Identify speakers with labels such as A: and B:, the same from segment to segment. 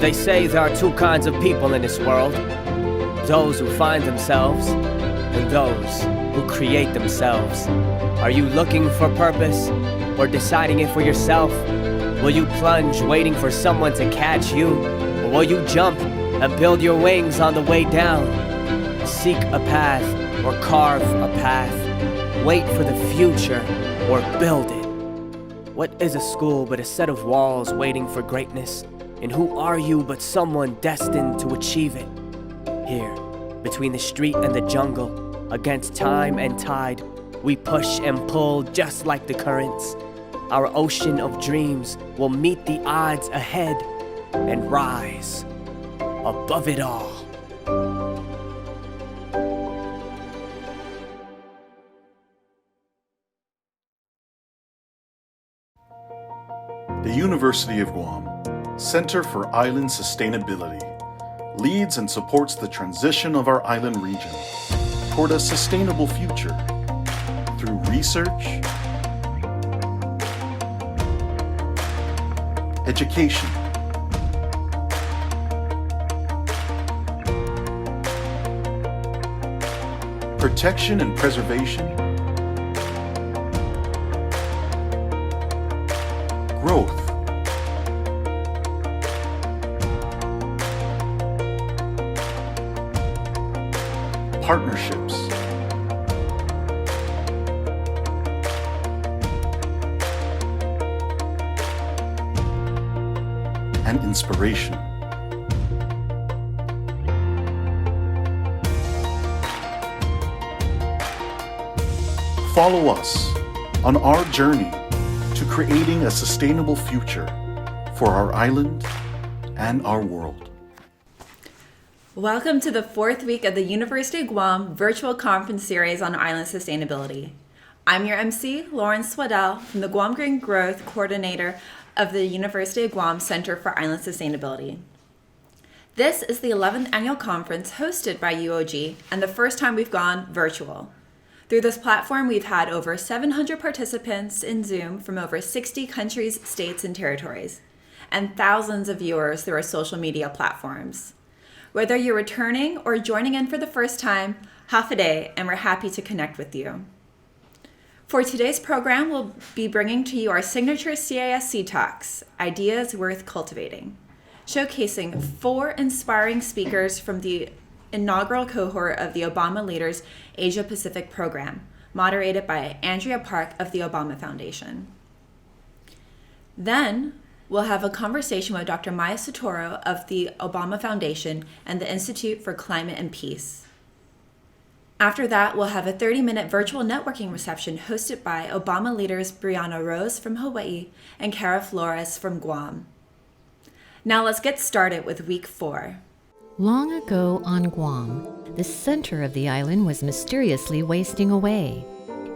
A: They say there are two kinds of people in this world. Those who find themselves, and those who create themselves. Are you looking for purpose, or deciding it for yourself? Will you plunge waiting for someone to catch you, or will you jump and build your wings on the way down? Seek a path, or carve a path. Wait for the future, or build it. What is a school but a set of walls waiting for greatness? And who are you but someone destined to achieve it? Here, between the street and the jungle, against time and tide, we push and pull just like the currents. Our ocean of dreams will meet the odds ahead and rise above it all.
B: The University of Guam Center for Island Sustainability leads and supports the transition of our island region toward a sustainable future through research, education, protection and preservation, growth, partnerships, and inspiration. Follow us on our journey to creating a sustainable future for our island and our world.
C: Welcome to the fourth week of the University of Guam virtual conference series on island sustainability. I'm your MC, Lauren Swaddell, from the Guam Green Growth Coordinator of the University of Guam Center for Island Sustainability. This is the 11th annual conference hosted by UOG and the first time we've gone virtual. Through this platform, we've had over 700 participants in Zoom from over 60 countries, states, and territories, and thousands of viewers through our social media platforms. Whether you're returning or joining in for the first time, half a day, and we're happy to connect with you. For today's program, we'll be bringing to you our signature CIS Seed Talks, Ideas Worth Cultivating, showcasing 4 inspiring speakers from the inaugural cohort of the Obama Leaders Asia Pacific Program, moderated by Andrea Park of the Obama Foundation. Then, we'll have a conversation with Dr. Maya Soetoro of the Obama Foundation and the Institute for Climate and Peace. After that, we'll have a 30-minute virtual networking reception hosted by Obama leaders Breanna Rose from Hawai'i and Cara Flores from Guam. Now let's get started with week 4.
D: Long ago on Guam, the center of the island was mysteriously wasting away.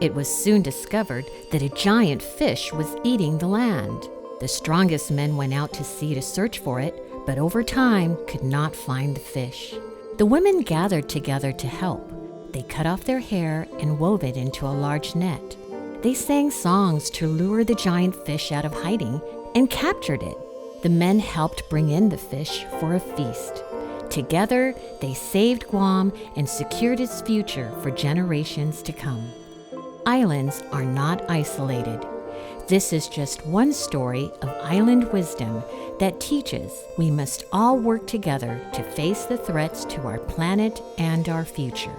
D: It was soon discovered that a giant fish was eating the land. The strongest men went out to sea to search for it, but over time could not find the fish. The women gathered together to help. They cut off their hair and wove it into a large net. They sang songs to lure the giant fish out of hiding and captured it. The men helped bring in the fish for a feast. Together, they saved Guam and secured its future for generations to come. Islands are not isolated. This is just one story of island wisdom that teaches we must all work together to face the threats to our planet and our future.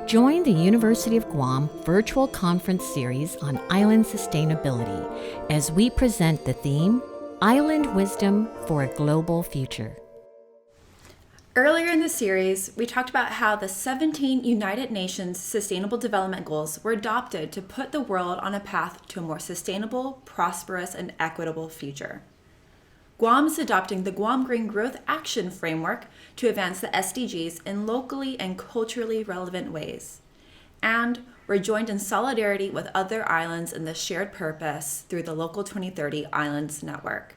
D: Join the University of Guam virtual conference series on island sustainability as we present the theme, Island Wisdom for a Global Future.
C: Earlier in the series, we talked about how the 17 United Nations Sustainable Development Goals were adopted to put the world on a path to a more sustainable, prosperous, and equitable future. Guam is adopting the Guam Green Growth Action Framework to advance the SDGs in locally and culturally relevant ways. And we're joined in solidarity with other islands in this shared purpose through the Local 2030 Islands Network.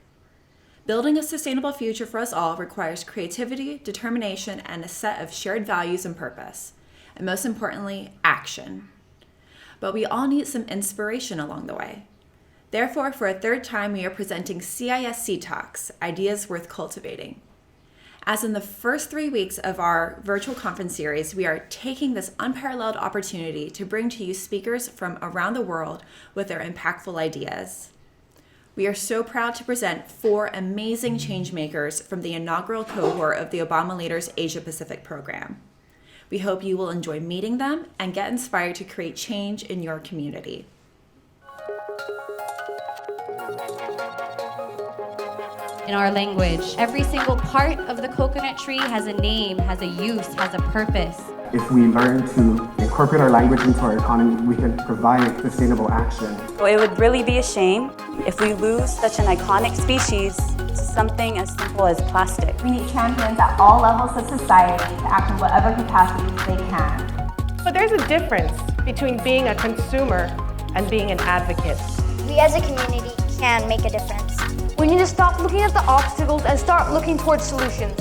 C: Building a sustainable future for us all requires creativity, determination, and a set of shared values and purpose. And most importantly, action. But we all need some inspiration along the way. Therefore, for a third time, we are presenting CIS Seed Talks, Ideas Worth Cultivating. As in the first 3 weeks of our virtual conference series, we are taking this unparalleled opportunity to bring to you speakers from around the world with their impactful ideas. We are so proud to present 4 amazing changemakers from the inaugural cohort of the Obama Leaders Asia Pacific program. We hope you will enjoy meeting them and get inspired to create change in your community.
E: In our language, every single part of the coconut tree has a name, has a use, has a purpose.
F: If we learn to incorporate our language into our economy, we can provide sustainable action.
G: Well, it would really be a shame if we lose such an iconic species to something as simple as plastic.
C: We need champions at all levels of society to act in whatever capacities they can.
H: But there's a difference between being a consumer and being an advocate.
I: We as a community can make a difference.
J: We need to stop looking at the obstacles and start looking towards solutions.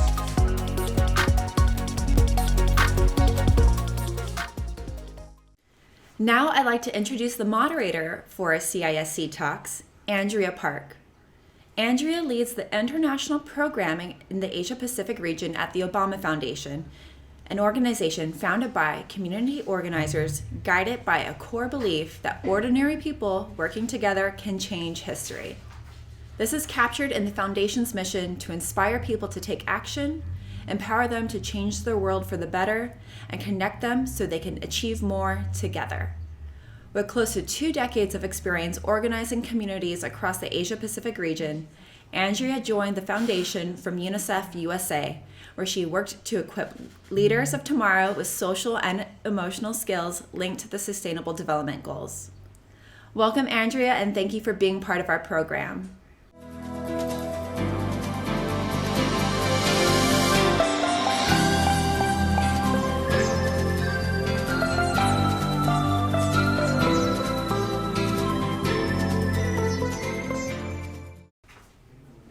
C: Now I'd like to introduce the moderator for CIS Seed Talks, Andrea Park. Andrea leads the international programming in the Asia Pacific region at the Obama Foundation, an organization founded by community organizers guided by a core belief that ordinary people working together can change history. This is captured in the Foundation's mission to inspire people to take action, empower them to change their world for the better, and connect them so they can achieve more together. With close to 2 decades of experience organizing communities across the Asia-Pacific region, Andrea joined the Foundation from UNICEF USA, where she worked to equip leaders of tomorrow with social and emotional skills linked to the Sustainable Development Goals. Welcome, Andrea, and thank you for being part of our program.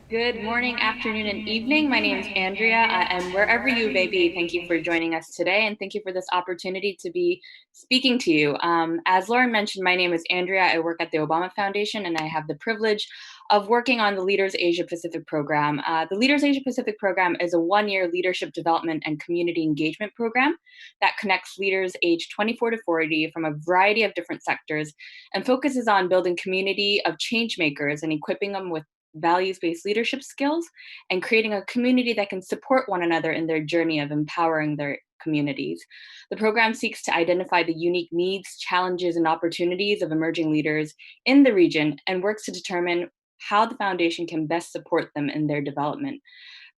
K: Good morning, afternoon, and evening. My name is Andrea, and wherever you may be, thank you for joining us today, and thank you for this opportunity to be speaking to you. As Lauren mentioned, my name is Andrea. I work at the Obama Foundation, and I have the privilege of working on the Leaders Asia Pacific program. The Leaders Asia Pacific program is a 1-year leadership development and community engagement program that connects leaders aged 24 to 40 from a variety of different sectors and focuses on building community of change makers and equipping them with values-based leadership skills and creating a community that can support one another in their journey of empowering their communities. The program seeks to identify the unique needs, challenges, and opportunities of emerging leaders in the region and works to determine how the foundation can best support them in their development.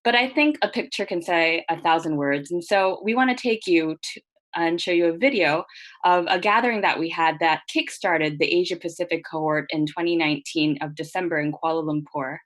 K: But I think a picture can say 1,000 words, and so we want to take you to and show you a video of a gathering that we had that kickstarted the Asia Pacific cohort in 2019 of December in Kuala Lumpur.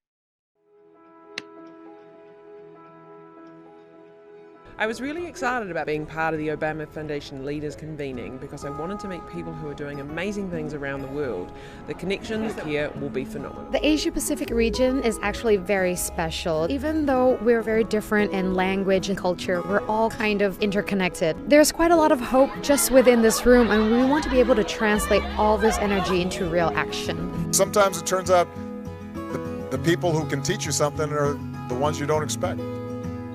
L: I was really excited about being part of the Obama Foundation Leaders Convening because I wanted to meet people who are doing amazing things around the world. The connections here will be phenomenal.
M: The Asia Pacific region is actually very special. Even though we're very different in language and culture, we're all kind of interconnected. There's quite a lot of hope just within this room, and we want to be able to translate all this energy into real action.
N: Sometimes it turns out the people who can teach you something are the ones you don't expect.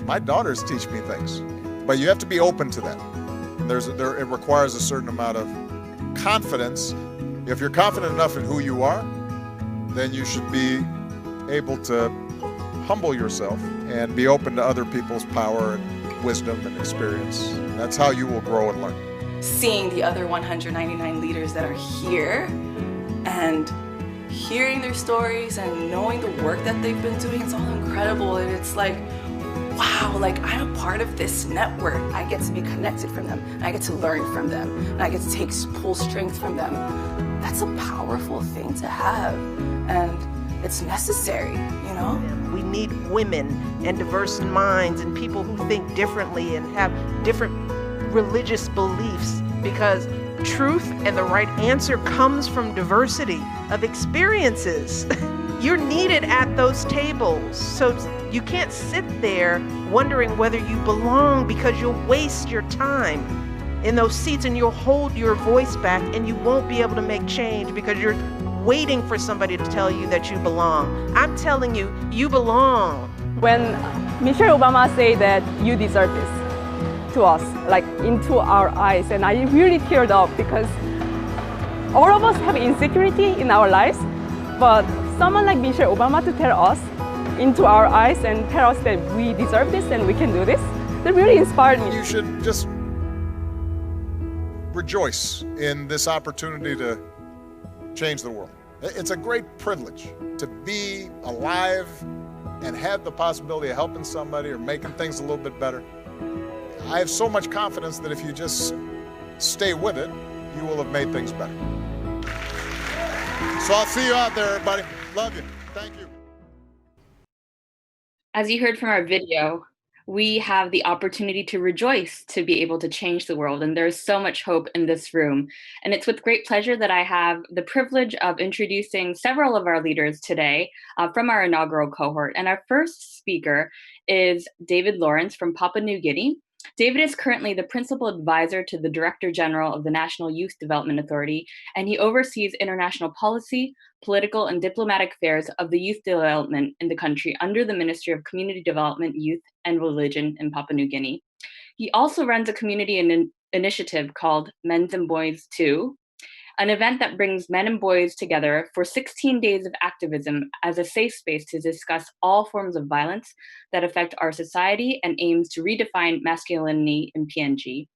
N: My daughters teach me things, but you have to be open to that. It requires a certain amount of confidence. If you're confident enough in who you are, then you should be able to humble yourself and be open to other people's power and wisdom and experience. That's how you will grow and learn.
O: Seeing the other 199 leaders that are here and hearing their stories and knowing the work that they've been doing, it's all incredible. And it's like, wow, like I'm a part of this network. I get to be connected from them, and I get to learn from them, and I get to pull strength from them. That's a powerful thing to have, and it's necessary, you know?
P: We need women and diverse minds and people who think differently and have different religious beliefs, because truth and the right answer comes from diversity of experiences. You're needed at those tables, so you can't sit there wondering whether you belong, because you'll waste your time in those seats and you'll hold your voice back and you won't be able to make change because you're waiting for somebody to tell you that you belong. I'm telling you, you belong.
Q: When Michelle Obama said that you deserve this to us, like into our eyes, and I really teared up because all of us have insecurity in our lives, but someone like Michelle Obama to tell us into our eyes and tell us that we deserve this and we can do this, that really inspired me.
N: You should just rejoice in this opportunity to change the world. It's a great privilege to be alive and have the possibility of helping somebody or making things a little bit better. I have so much confidence that if you just stay with it, you will have made things better. So I'll see you out there, everybody. Love you. Thank you.
K: As you heard from our video, we have the opportunity to rejoice to be able to change the world, and there's so much hope in this room. And it's with great pleasure that I have the privilege of introducing several of our leaders today from our inaugural cohort. And our first speaker is David Lawrence from Papua New Guinea. David is currently the principal advisor to the Director General of the National Youth Development Authority, and he oversees international policy, political, and diplomatic affairs of the youth development in the country under the Ministry of Community Development, Youth, and Religion in Papua New Guinea. He also runs a community initiative called Men's and Boys 2, an event that brings men and boys together for 16 days of activism as a safe space to discuss all forms of violence that affect our society and aims to redefine masculinity in PNG.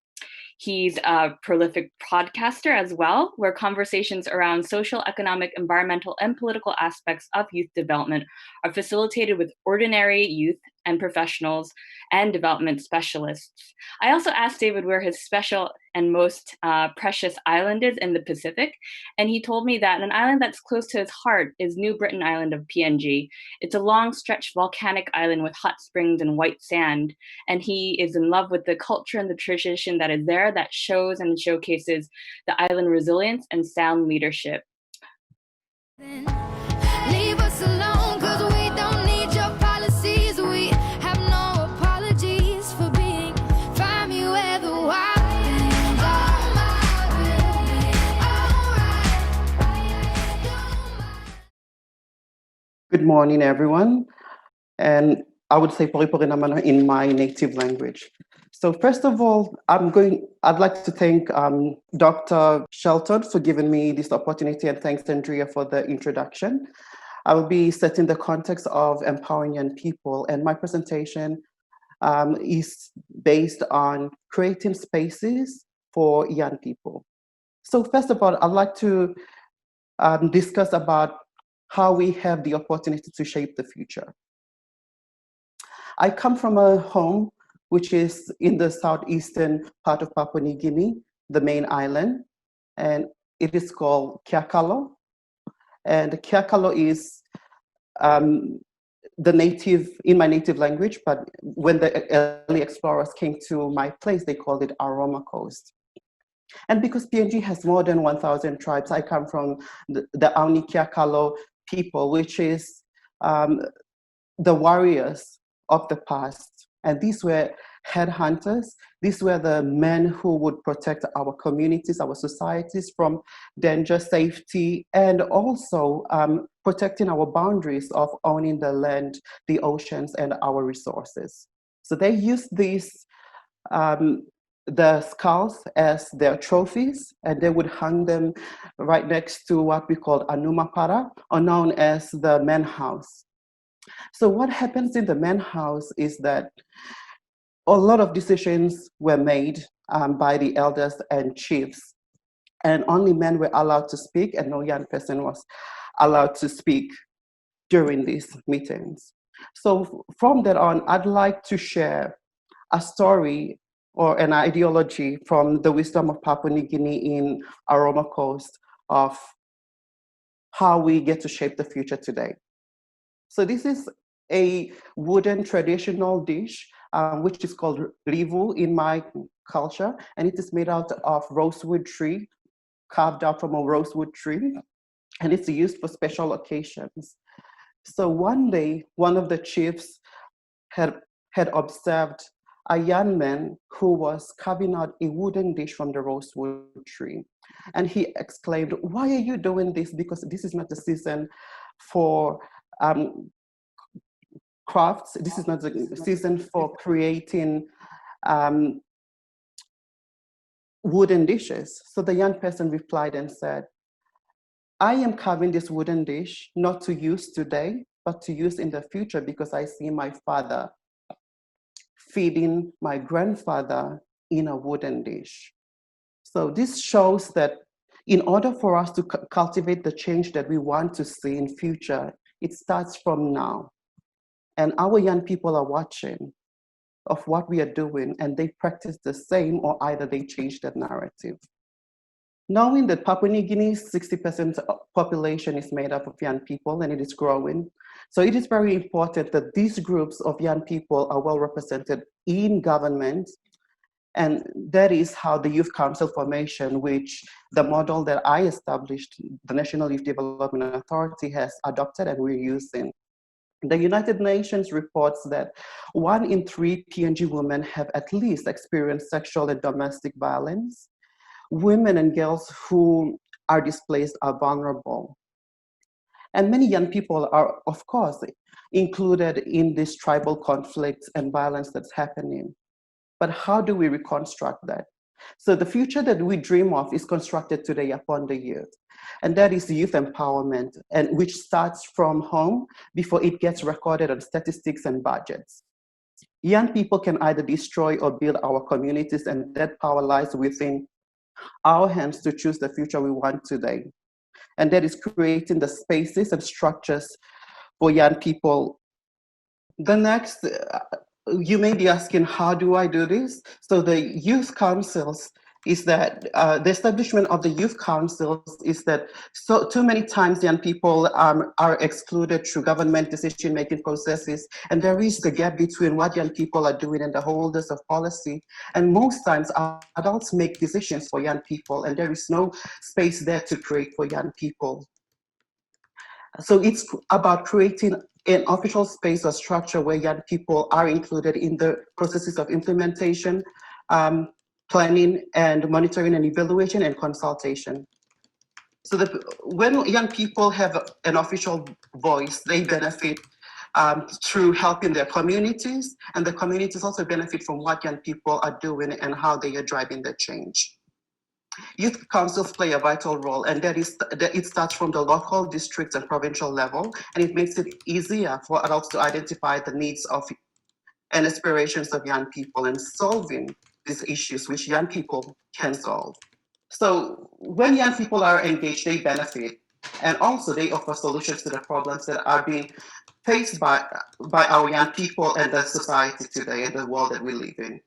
K: He's a prolific podcaster as well, where conversations around social, economic, environmental, and political aspects of youth development are facilitated with ordinary youth and professionals and development specialists. I also asked David where his special and most precious island is in the Pacific, and he told me that an island that's close to his heart is New Britain Island of PNG. It's a long stretch volcanic island with hot springs and white sand, and he is in love with the culture and the tradition that is there that shows and showcases the island resilience and sound leadership.
R: Leave us alone, 'cause we don't need your policies. We have no apologies for being. Find me where the wild things are.
S: Good morning, everyone. And I would say pori namana in my native language. So first of all, I'd like to thank Dr. Shelton for giving me this opportunity, and thanks Andrea for the introduction. I will be setting the context of empowering young people, and my presentation is based on creating spaces for young people. So first of all, I'd like to discuss about how we have the opportunity to shape the future. I come from a home which is in the southeastern part of Papua New Guinea, the main island, and it is called Kiakalo. And Kiakalo is the native, in my native language, but when the early explorers came to my place, they called it Aroma Coast. And because PNG has more than 1,000 tribes, I come from the Auni Kiakalo people, which is the warriors of the past. And these were headhunters. These were the men who would protect our communities, our societies from danger, safety, and also protecting our boundaries of owning the land, the oceans, and our resources. So they used these, the skulls as their trophies, and they would hang them right next to what we call Anumapara, or known as the men house. So what happens in the men house is that a lot of decisions were made by the elders and chiefs, and only men were allowed to speak, and no young person was allowed to speak during these meetings. So from that on, I'd like to share a story or an ideology from the wisdom of Papua New Guinea in Aroma Coast of how we get to shape the future today. So this is a wooden traditional dish, which is called rivu in my culture, and it is made out of rosewood tree, carved out from a rosewood tree, and it's used for special occasions. So one day, one of the chiefs had observed a young man who was carving out a wooden dish from the rosewood tree. And he exclaimed, "Why are you doing this? Because this is not the season for crafts. This is not the season for creating wooden dishes." So the young person replied and said, "I am carving this wooden dish not to use today, but to use in the future, because I see my father feeding my grandfather in a wooden dish." So this shows that in order for us to cultivate the change that we want to see in future, it starts from now. And our young people are watching of what we are doing, and they practice the same, or either they change that narrative. Knowing that Papua New Guinea's 60% population is made up of young people and it is growing, so it is very important that these groups of young people are well represented in government. And that is how the Youth Council formation, which the model that I established, the National Youth Development Authority, has adopted and we're using. The United Nations reports that 1 in 3 PNG women have at least experienced sexual and domestic violence. Women and girls who are displaced are vulnerable. And many young people are, of course, included in these tribal conflicts and violence that's happening. But how do we reconstruct that? So the future that we dream of is constructed today upon the youth. And that is youth empowerment, and which starts from home before it gets recorded on statistics and budgets. Young people can either destroy or build our communities, and that power lies within our hands to choose the future we want today. And that is creating the spaces and structures for young people. The next, you may be asking, how do I do this? So the youth councils is that, the establishment of the youth councils is that so too many times young people are excluded through government decision-making processes, and there is the gap between what young people are doing and the holders of policy. And most times adults make decisions for young people, and there is no space there to create for young people. So it's about creating an official space or structure where young people are included in the processes of implementation, planning and monitoring and evaluation and consultation. So that when young people have an official voice, they benefit through helping their communities, and the communities also benefit from what young people are doing and how they are driving the change. Youth councils play a vital role, and that it starts from the local, district, and provincial level, and it makes it easier for adults to identify the needs of and aspirations of young people and solving these issues which young people can solve. So when young people are engaged, they benefit, and also they offer solutions to the problems that are being faced by our young people and the society today and the world that we live in.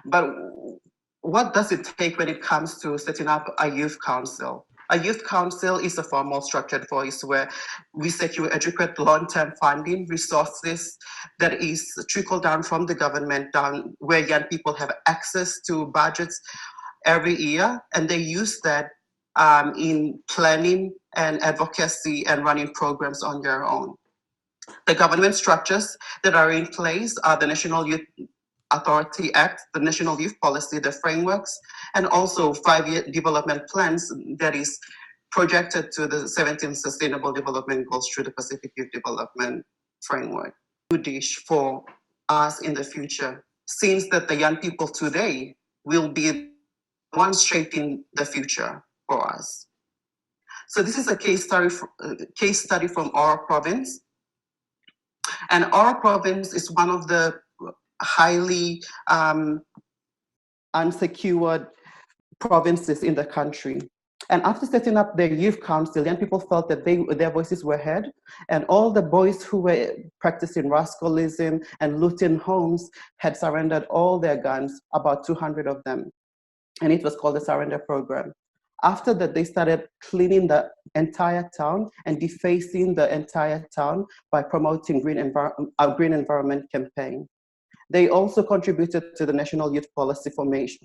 S: But what does it take when it comes to setting up a youth council? A youth council is a formal structured voice where we secure adequate long-term funding, resources that is trickled down from the government down, where young people have access to budgets every year, and they use that in planning and advocacy and running programs on their own. The government structures that are in place are the National Youth Authority Act, the National Youth Policy, the frameworks, and also 5-year development plans that is projected to the 17 Sustainable Development Goals through the Pacific Youth Development Framework. New dish for us in the future, since that the young people today will be the ones shaping the future for us. So this is a case study from our province. And our province is one of the highly unsecured provinces in the country. And after setting up their youth council, young people felt that their voices were heard, and all the boys who were practicing rascalism and looting homes had surrendered all their guns, about 200 of them. And it was called the Surrender Program. After that, they started cleaning the entire town and defacing the entire town by promoting green environment campaign. They also contributed to the National Youth Policy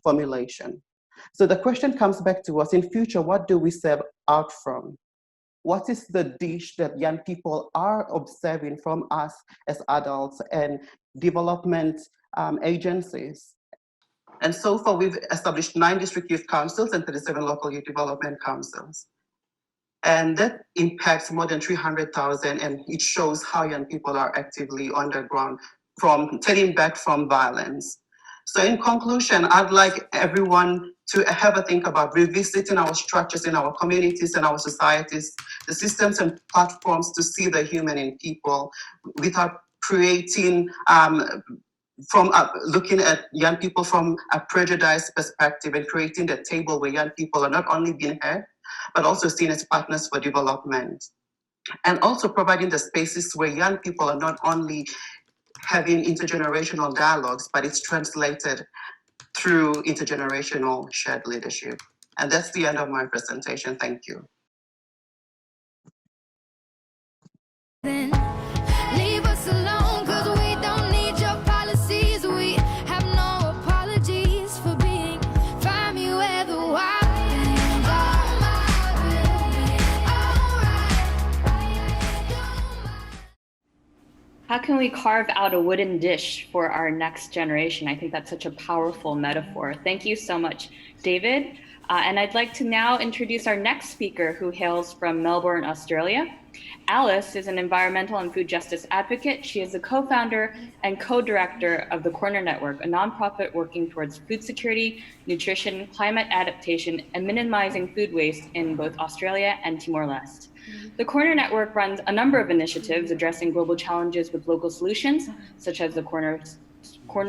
S: formulation. So the question comes back to us, in future, what do we serve out from? What is the dish that young people are observing from us as adults and development agencies? And so far, we've established 9 district youth councils and 37 local youth development councils. And that impacts more than 300,000, and it shows how young people are actively on the ground from turning back from violence. So in conclusion, I'd like everyone to have a think about revisiting our structures in our communities and our societies, the systems and platforms to see the human in people without creating from looking at young people from a prejudiced perspective and creating the table where young people are not only being heard, but also seen as partners for development. And also providing the spaces where young people are not only having intergenerational dialogues, but it's translated through intergenerational shared leadership. And that's the end of my presentation. Thank you.
R: Then leave us alone, 'cause we don't need your policies. We have no apologies for being find me where the wild things
K: How can we carve out a wooden dish for our next generation? I think that's such a powerful metaphor. Thank you so much, David. And I'd like to now introduce our next speaker, who hails from Melbourne, Australia. Alice is an environmental and food justice advocate. She is the co-founder and co-director of the Corner Network, a nonprofit working towards food security, nutrition, climate adaptation, and minimizing food waste in both Australia and Timor-Leste. The Corner Network runs a number of initiatives addressing global challenges with local solutions, such as the Corner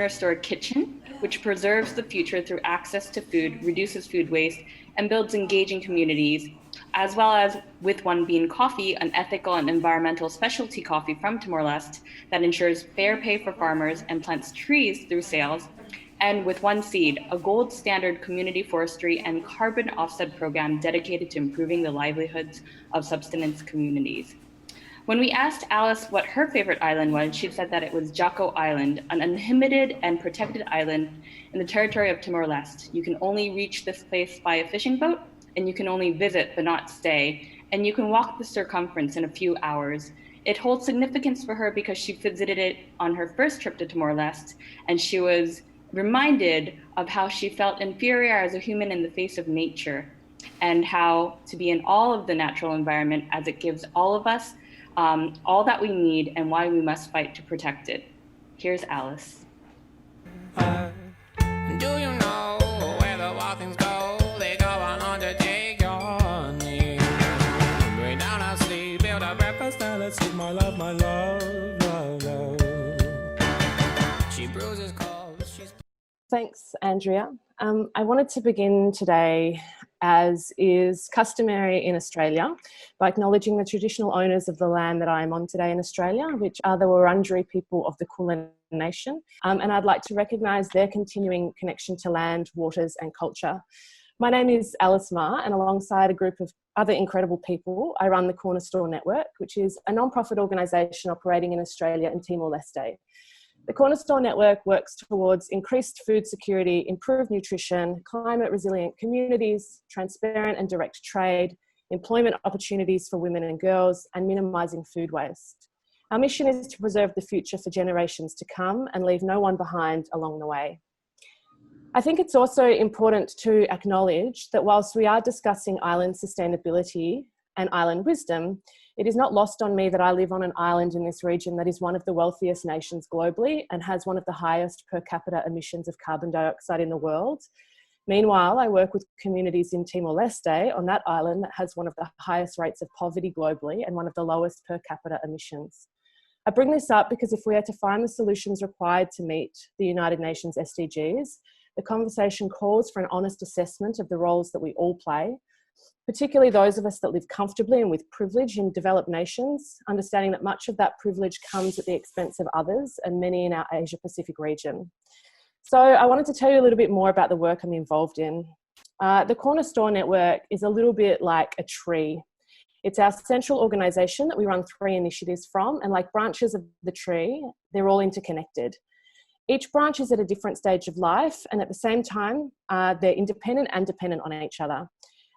K: Store Kitchen, which preserves the future through access to food, reduces food waste, and builds engaging communities, as well as with One Bean Coffee, an ethical and environmental specialty coffee from Timor-Leste that ensures fair pay for farmers and plants trees through sales, and with One Seed, a gold standard community forestry and carbon offset program dedicated to improving the livelihoods of subsistence communities. When we asked Alice what her favorite island was, she said that it was Jacko Island, an uninhibited and protected island in the territory of Timor-Leste. You can only reach this place by a fishing boat, and you can only visit but not stay, and you can walk the circumference in a few hours. It holds significance for her because she visited it on her first trip to Timor-Leste, and she was reminded of how she felt inferior as a human in the face of nature, and how to be in all of the natural environment as it gives all of us all that we need, and why we must fight to protect it. Here's Alice.
T: Do you know where the wild things go? They go on undertake your need. Bring down our sleep, build a breakfast, and let's eat my love, love, love. She bruises calls, she's...
Q: Thanks, Andrea. I wanted to begin today, as is customary in Australia, by acknowledging the traditional owners of the land that I am on today in Australia, which are the Wurundjeri people of the Kulin Nation. And I'd like to recognise their continuing connection to land, waters and culture. My name is Alice Mahar, and alongside a group of other incredible people, I run the Corner Store Network, which is a non-profit organisation operating in Australia and Timor-Leste. The Corner Store Network works towards increased food security, improved nutrition, climate resilient communities, transparent and direct trade, employment opportunities for women and girls, and minimising food waste. Our mission is to preserve the future for generations to come and leave no one behind along the way. I think it's also important to acknowledge that whilst we are discussing island sustainability and island wisdom, it is not lost on me that I live on an island in this region that is one of the wealthiest nations globally and has one of the highest per capita emissions of carbon dioxide in the world. Meanwhile, I work with communities in Timor-Leste on that island that has one of the highest rates of poverty globally and one of the lowest per capita emissions. I bring this up because if we are to find the solutions required to meet the United Nations SDGs, the conversation calls for an honest assessment of the roles that we all play, particularly those of us that live comfortably and with privilege in developed nations, understanding that much of that privilege comes at the expense of others, and many in our Asia-Pacific region. So I wanted to tell you a little bit more about the work I'm involved in. The Corner Store Network is a little bit like a tree. It's our central organisation that we run 3 initiatives from, and like branches of the tree, they're all interconnected. Each branch is at a different stage of life, and at the same time, they're independent and dependent on each other.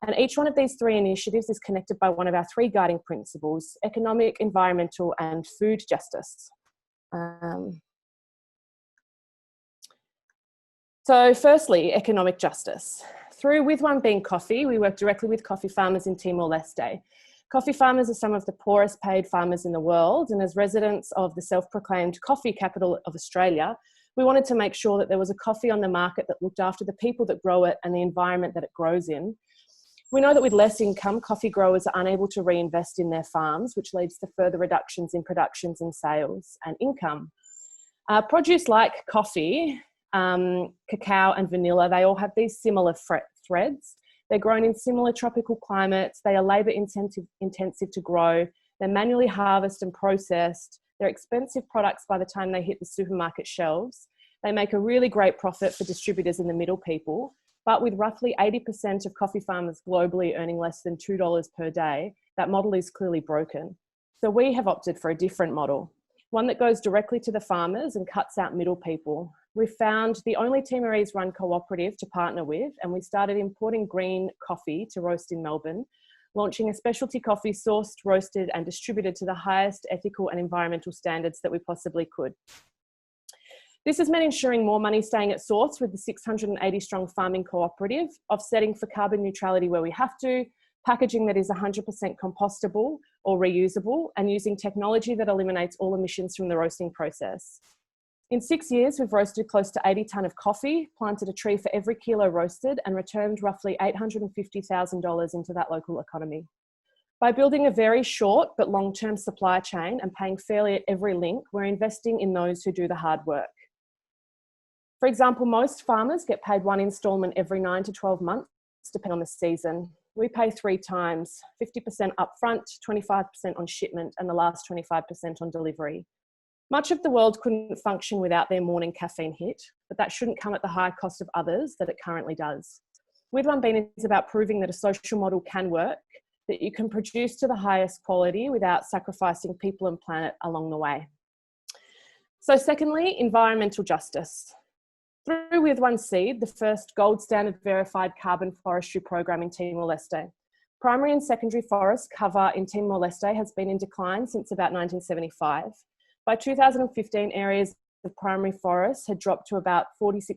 Q: And each one of these 3 initiatives is connected by one of our 3 guiding principles: economic, environmental, and food justice. So firstly, economic justice. Through With One Being Coffee, we work directly with coffee farmers in Timor-Leste. Coffee farmers are some of the poorest paid farmers in the world, and as residents of the self-proclaimed coffee capital of Australia, we wanted to make sure that there was a coffee on the market that looked after the people that grow it and the environment that it grows in. We know that with less income, coffee growers are unable to reinvest in their farms, which leads to further reductions in productions and sales and income. Produce like coffee, cacao and vanilla, they all have these similar threads. They're grown in similar tropical climates. They are labour intensive to grow. They're manually harvested and processed. They're expensive products by the time they hit the supermarket shelves. They make a really great profit for distributors and the middle people. But with roughly 80% of coffee farmers globally earning less than $2 per day, that model is clearly broken. So we have opted for a different model, one that goes directly to the farmers and cuts out middle people. We found the only Timorese-run cooperative to partner with, and we started importing green coffee to roast in Melbourne, launching a specialty coffee sourced, roasted and distributed to the highest ethical and environmental standards that we possibly could. This has meant ensuring more money staying at source with the 680-strong farming cooperative, offsetting for carbon neutrality where we have to, packaging that is 100% compostable or reusable, and using technology that eliminates all emissions from the roasting process. In 6 years, we've roasted close to 80 tonne of coffee, planted a tree for every kilo roasted, and returned roughly $850,000 into that local economy. By building a very short but long-term supply chain and paying fairly at every link, we're investing in those who do the hard work. For example, most farmers get paid one instalment every 9 to 12 months, depending on the season. We pay 3 times, 50% upfront, 25% on shipment, and the last 25% on delivery. Much of the world couldn't function without their morning caffeine hit, but that shouldn't come at the high cost of others that it currently does. With One Bean is about proving that a social model can work, that you can produce to the highest quality without sacrificing people and planet along the way. So secondly, environmental justice. Through With One Seed, the first gold standard verified carbon forestry program in Timor-Leste. Primary and secondary forest cover in Timor-Leste has been in decline since about 1975. By 2015, areas of primary forests had dropped to about 46%,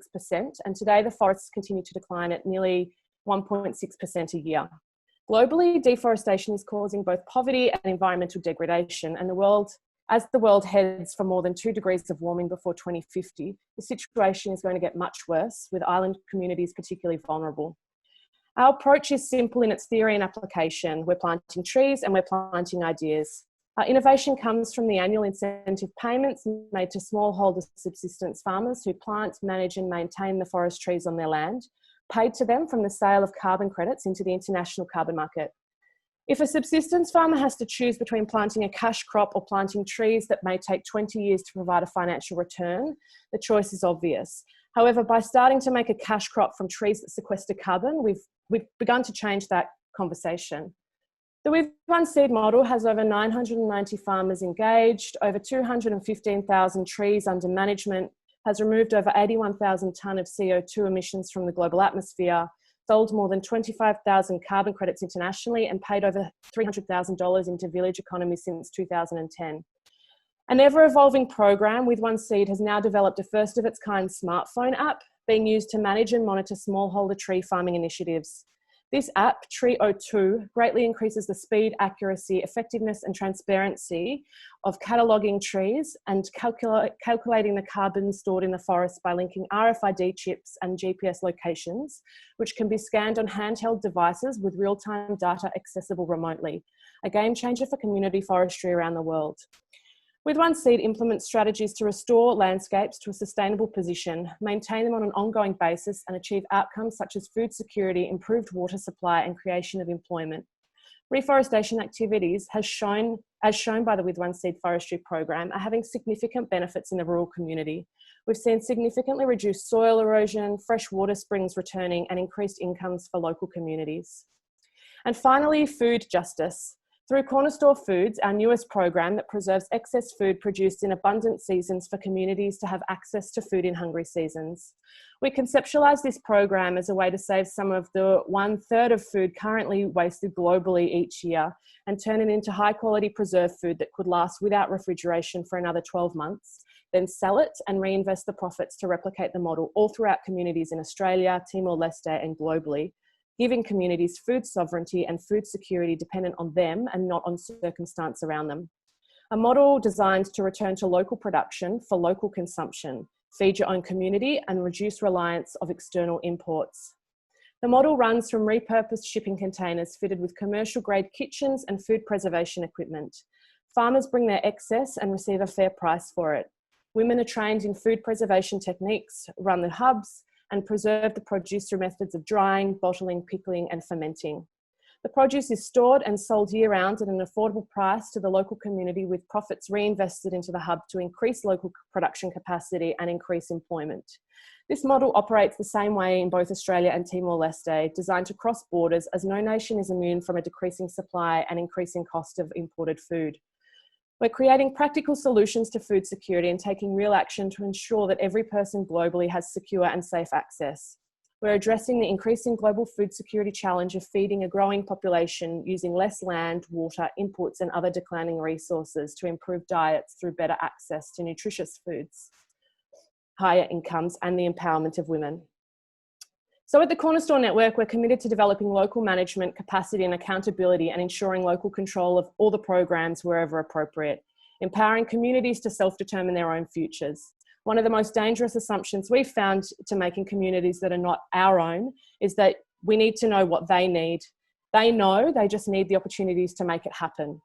Q: and today the forests continue to decline at nearly 1.6% a year. Globally, deforestation is causing both poverty and environmental degradation, and as the world heads for more than 2 degrees of warming before 2050, the situation is going to get much worse, with island communities particularly vulnerable. Our approach is simple in its theory and application. We're planting trees and we're planting ideas. Our innovation comes from the annual incentive payments made to smallholder subsistence farmers who plant, manage and maintain the forest trees on their land, paid to them from the sale of carbon credits into the international carbon market. If a subsistence farmer has to choose between planting a cash crop or planting trees that may take 20 years to provide a financial return, the choice is obvious. However, by starting to make a cash crop from trees that sequester carbon, we've begun to change that conversation. The With One Seed model has over 990 farmers engaged, over 215,000 trees under management, has removed over 81,000 tonne of CO2 emissions from the global atmosphere, sold more than 25,000 carbon credits internationally, and paid over $300,000 into village economy since 2010. An ever-evolving program, With One Seed has now developed a first-of-its-kind smartphone app being used to manage and monitor smallholder tree farming initiatives. This app, Tree02, greatly increases the speed, accuracy, effectiveness and transparency of cataloguing trees and calculating the carbon stored in the forest by linking RFID chips and GPS locations, which can be scanned on handheld devices with real-time data accessible remotely, a game changer for community forestry around the world. With One Seed implements strategies to restore landscapes to a sustainable position, maintain them on an ongoing basis, and achieve outcomes such as food security, improved water supply, and creation of employment. Reforestation activities, as shown by the With One Seed forestry program, are having significant benefits in the rural community. We've seen significantly reduced soil erosion, fresh water springs returning, and increased incomes for local communities. And finally, food justice. Through Corner Store Foods, our newest program that preserves excess food produced in abundant seasons for communities to have access to food in hungry seasons. We conceptualise this program as a way to save some of the 1/3 of food currently wasted globally each year and turn it into high quality preserved food that could last without refrigeration for another 12 months, then sell it and reinvest the profits to replicate the model all throughout communities in Australia, Timor-Leste and globally, giving communities food sovereignty and food security dependent on them and not on circumstance around them. A model designed to return to local production for local consumption, feed your own community and reduce reliance of external imports. The model runs from repurposed shipping containers fitted with commercial grade kitchens and food preservation equipment. Farmers bring their excess and receive a fair price for it. Women are trained in food preservation techniques, run the hubs, and preserve the produce through methods of drying, bottling, pickling, and fermenting. The produce is stored and sold year-round at an affordable price to the local community, with profits reinvested into the hub to increase local production capacity and increase employment. This model operates the same way in both Australia and Timor-Leste, designed to cross borders, as no nation is immune from a decreasing supply and increasing cost of imported food. We're creating practical solutions to food security and taking real action to ensure that every person globally has secure and safe access. We're addressing the increasing global food security challenge of feeding a growing population using less land, water, inputs, and other declining resources to improve diets through better access to nutritious foods, higher incomes, and the empowerment of women. So at the Cornerstone Network, we're committed to developing local management capacity and accountability and ensuring local control of all the programs wherever appropriate, empowering communities to self-determine their own futures. One of the most dangerous assumptions we've found to make in communities that are not our own is that we need to know what they need. They know, they just need the opportunities to make it happen.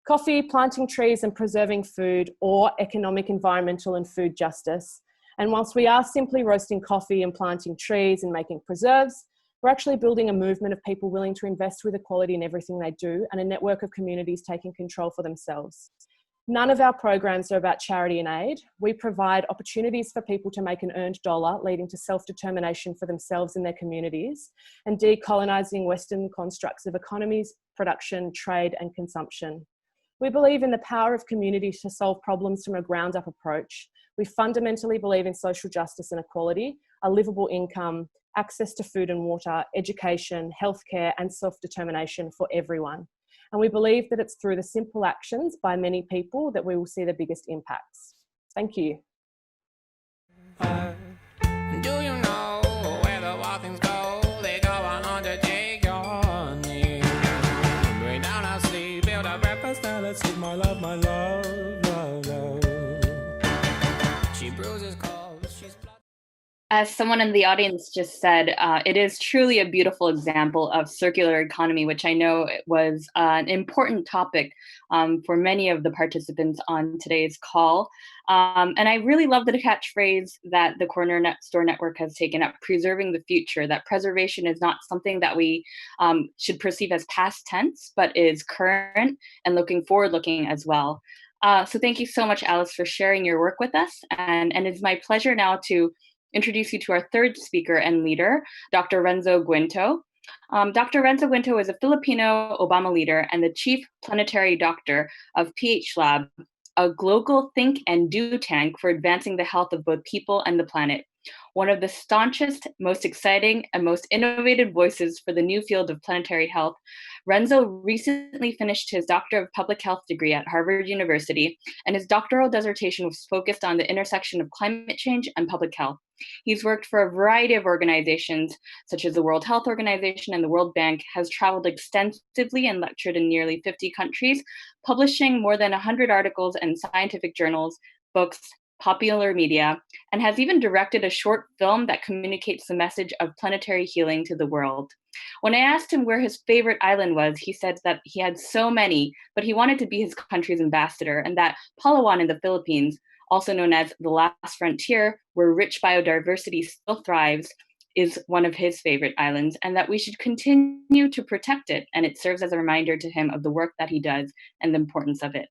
Q: Coffee, planting trees and preserving food, or economic, environmental and food justice. And whilst we are simply roasting coffee and planting trees and making preserves, we're actually building a movement of people willing to invest with equality in everything they do, and a network of communities taking control for themselves. None of our programs are about charity and aid. We provide opportunities for people to make an earned dollar, leading to self-determination for themselves and their communities, and decolonising Western constructs of economies, production, trade and consumption. We believe in the power of communities to solve problems from a ground-up approach. We fundamentally believe in social justice and equality, a livable income, access to food and water, education, healthcare, and self-determination for everyone. And we believe that it's through the simple actions by many people that we will see the biggest impacts. Thank you.
T: Do you know where the wild things go? They go on undertake your need. Bring down our sleep, build a breakfast, and let's eat my love, love, love. She bruises cold, she's blood.
K: As someone in the audience just said, it is truly a beautiful example of circular economy, which I know was an important topic for many of the participants on today's call. And I really love the catchphrase that the Cornerstone Network has taken up, preserving the future, that preservation is not something that we should perceive as past tense, but is current and forward-looking as well. So thank you so much, Alice, for sharing your work with us. And it's my pleasure now to introduce you to our third speaker and leader, Dr. Renzo Guinto. Dr. Renzo Guinto is a Filipino Obama leader and the Chief Planetary Doctor of PH Lab, a global think and do tank for advancing the health of both people and the planet. One of the staunchest, most exciting, and most innovative voices for the new field of planetary health, Renzo recently finished his Doctor of Public Health degree at Harvard University, and his doctoral dissertation was focused on the intersection of climate change and public health. He's worked for a variety of organizations, such as the World Health Organization and the World Bank, has traveled extensively and lectured in nearly 50 countries, publishing more than 100 articles in scientific journals, books, popular media, and has even directed a short film that communicates the message of planetary healing to the world. When I asked him where his favorite island was, he said that he had so many, but he wanted to be his country's ambassador, and that Palawan in the Philippines, also known as the last frontier, where rich biodiversity still thrives, is one of his favorite islands, and that we should continue to protect it, and it serves as a reminder to him of the work that he does and the importance of it.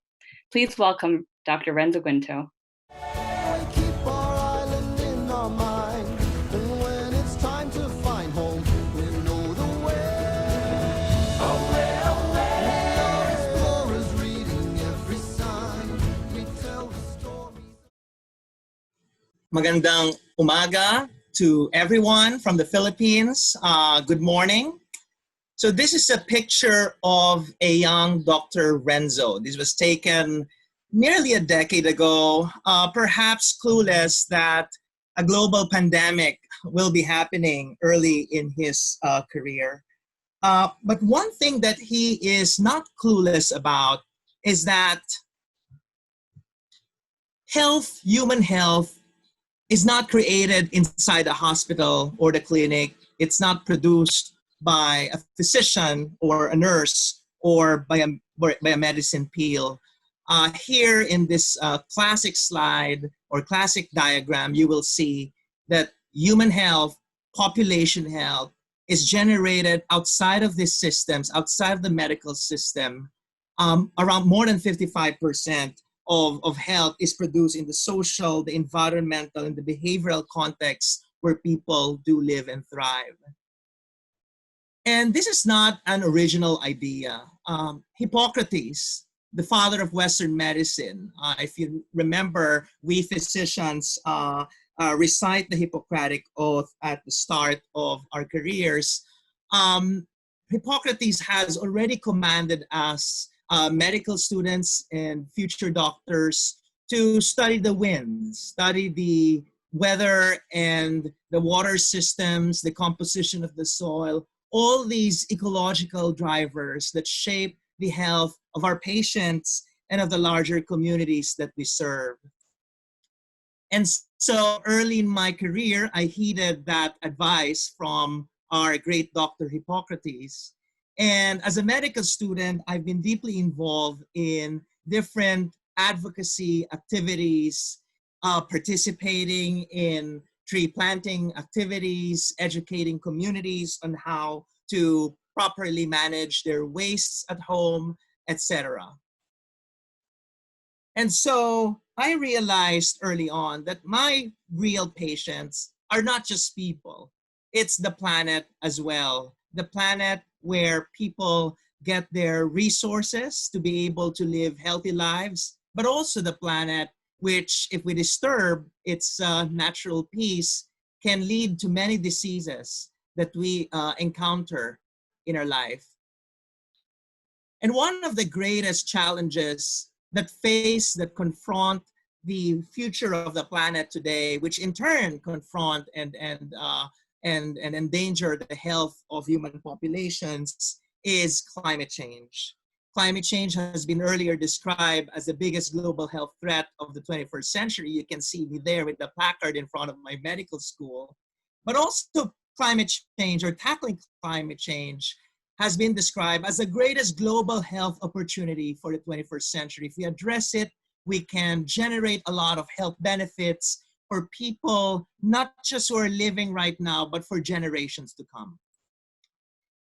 K: Please welcome Dr. Renzo Guinto.
U: Magandang umaga to everyone from the Philippines. Good morning. So this is a picture of a young Dr. Renzo. This was taken nearly a decade ago, perhaps clueless that a global pandemic will be happening early in his career. But one thing that he is not clueless about is that health, human health, is not created inside a hospital or the clinic. It's not produced by a physician or a nurse or by a medicine pill. Here in this classic slide or classic diagram, you will see that human health, population health, is generated outside of these systems, outside of the medical system. Around more than 55% of health is produced in the social, the environmental, and the behavioral context where people do live and thrive. And this is not an original idea. Hippocrates, the father of Western medicine, if you remember, we physicians recite the Hippocratic Oath at the start of our careers. Hippocrates has already commanded us medical students and future doctors to study the winds, study the weather and the water systems, the composition of the soil, all these ecological drivers that shape the health of our patients and of the larger communities that we serve. And so early in my career, I heeded that advice from our great Dr. Hippocrates. And as a medical student, I've been deeply involved in different advocacy activities, participating in tree planting activities, educating communities on how to properly manage their wastes at home, etc. And so I realized early on that my real patients are not just people, it's the planet as well. The planet where people get their resources to be able to live healthy lives, but also the planet which, if we disturb its natural peace, can lead to many diseases that we encounter in our life. And one of the greatest challenges that confront the future of the planet today, which in turn confront and endanger the health of human populations, is climate change. Climate change has been earlier described as the biggest global health threat of the 21st century. You can see me there with the placard in front of my medical school. But also climate change, or tackling climate change, has been described as the greatest global health opportunity for the 21st century. If we address it, we can generate a lot of health benefits for people, not just who are living right now, but for generations to come.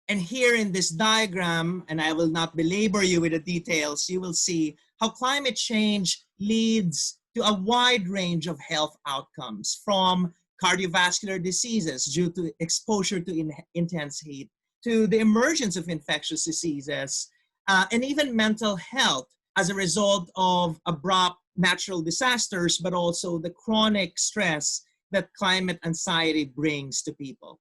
U: And here in this diagram, and I will not belabor you with the details, you will see how climate change leads to a wide range of health outcomes, from cardiovascular diseases due to exposure to intense heat, to the emergence of infectious diseases, and even mental health as a result of abrupt natural disasters, but also the chronic stress that climate anxiety brings to people.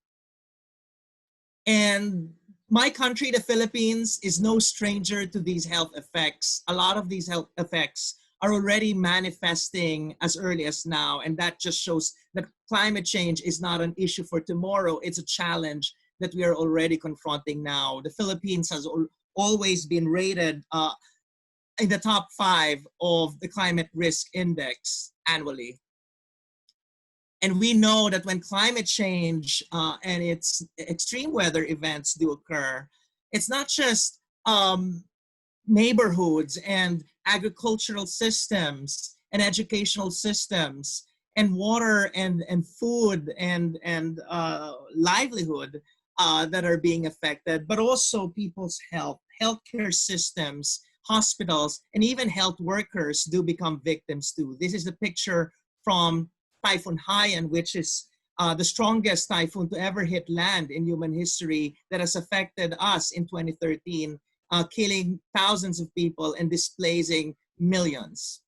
U: And my country, the Philippines, is no stranger to these health effects. A lot of these health effects are already manifesting as early as now, and that just shows that climate change is not an issue for tomorrow. It's a challenge that we are already confronting now. The Philippines has always been rated in the top 5 of the climate risk index annually. And we know that when climate change and its extreme weather events do occur, it's not just neighborhoods and agricultural systems and educational systems and water and food and livelihood that are being affected, but also people's health, healthcare systems, hospitals, and even health workers do become victims too. This is a picture from Typhoon Haiyan, which is the strongest typhoon to ever hit land in human history, that has affected us in 2013, killing thousands of people and displacing millions.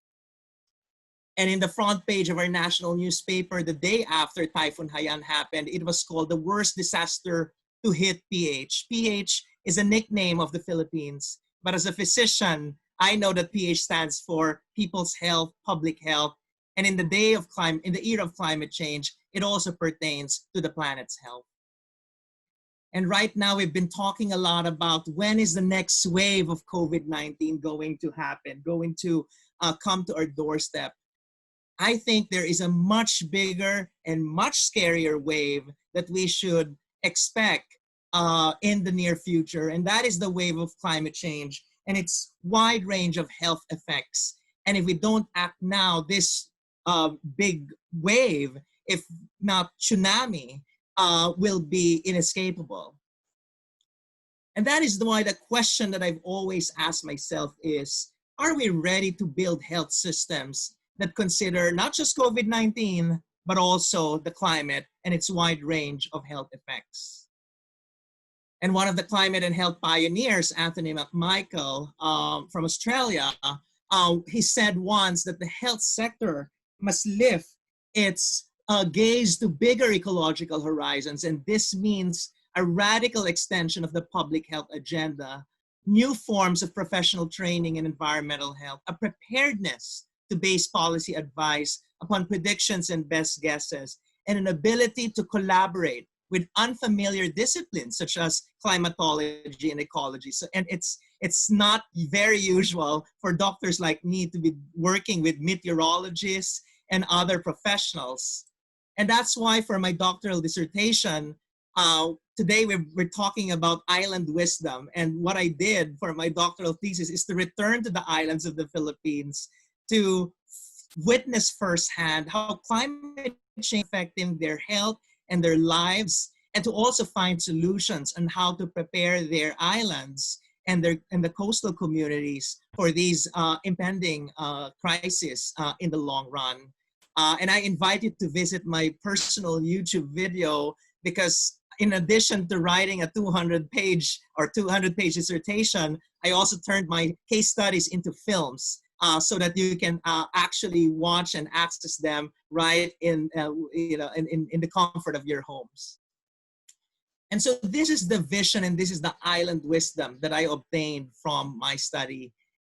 U: And in the front page of our national newspaper, the day after Typhoon Haiyan happened, it was called the worst disaster to hit PH. PH is a nickname of the Philippines, but as a physician, I know that PH stands for people's health, public health, and in the era of climate change, it also pertains to the planet's health. And right now, we've been talking a lot about when is the next wave of COVID-19 going to happen, going to come to our doorstep. I think there is a much bigger and much scarier wave that we should expect in the near future, and that is the wave of climate change and its wide range of health effects. And if we don't act now, this big wave, if not tsunami, will be inescapable. And that is why the question that I've always asked myself is, are we ready to build health systems that consider not just COVID-19, but also the climate and its wide range of health effects? And one of the climate and health pioneers, Anthony McMichael from Australia, he said once that the health sector must lift its gaze to bigger ecological horizons, and this means a radical extension of the public health agenda, new forms of professional training in environmental health, a preparedness to base policy advice upon predictions and best guesses, and an ability to collaborate with unfamiliar disciplines such as climatology and ecology. So, and it's not very usual for doctors like me to be working with meteorologists and other professionals. And that's why for my doctoral dissertation, today we're talking about island wisdom. And what I did for my doctoral thesis is to return to the islands of the Philippines to witness firsthand how climate change is affecting their health and their lives, and to also find solutions on how to prepare their islands and the coastal communities for these impending crises in the long run. And I invite you to visit my personal YouTube video, because in addition to writing a 200-page dissertation, I also turned my case studies into films so that you can actually watch and access them right in the comfort of your homes. And so this is the vision and this is the island wisdom that I obtained from my study.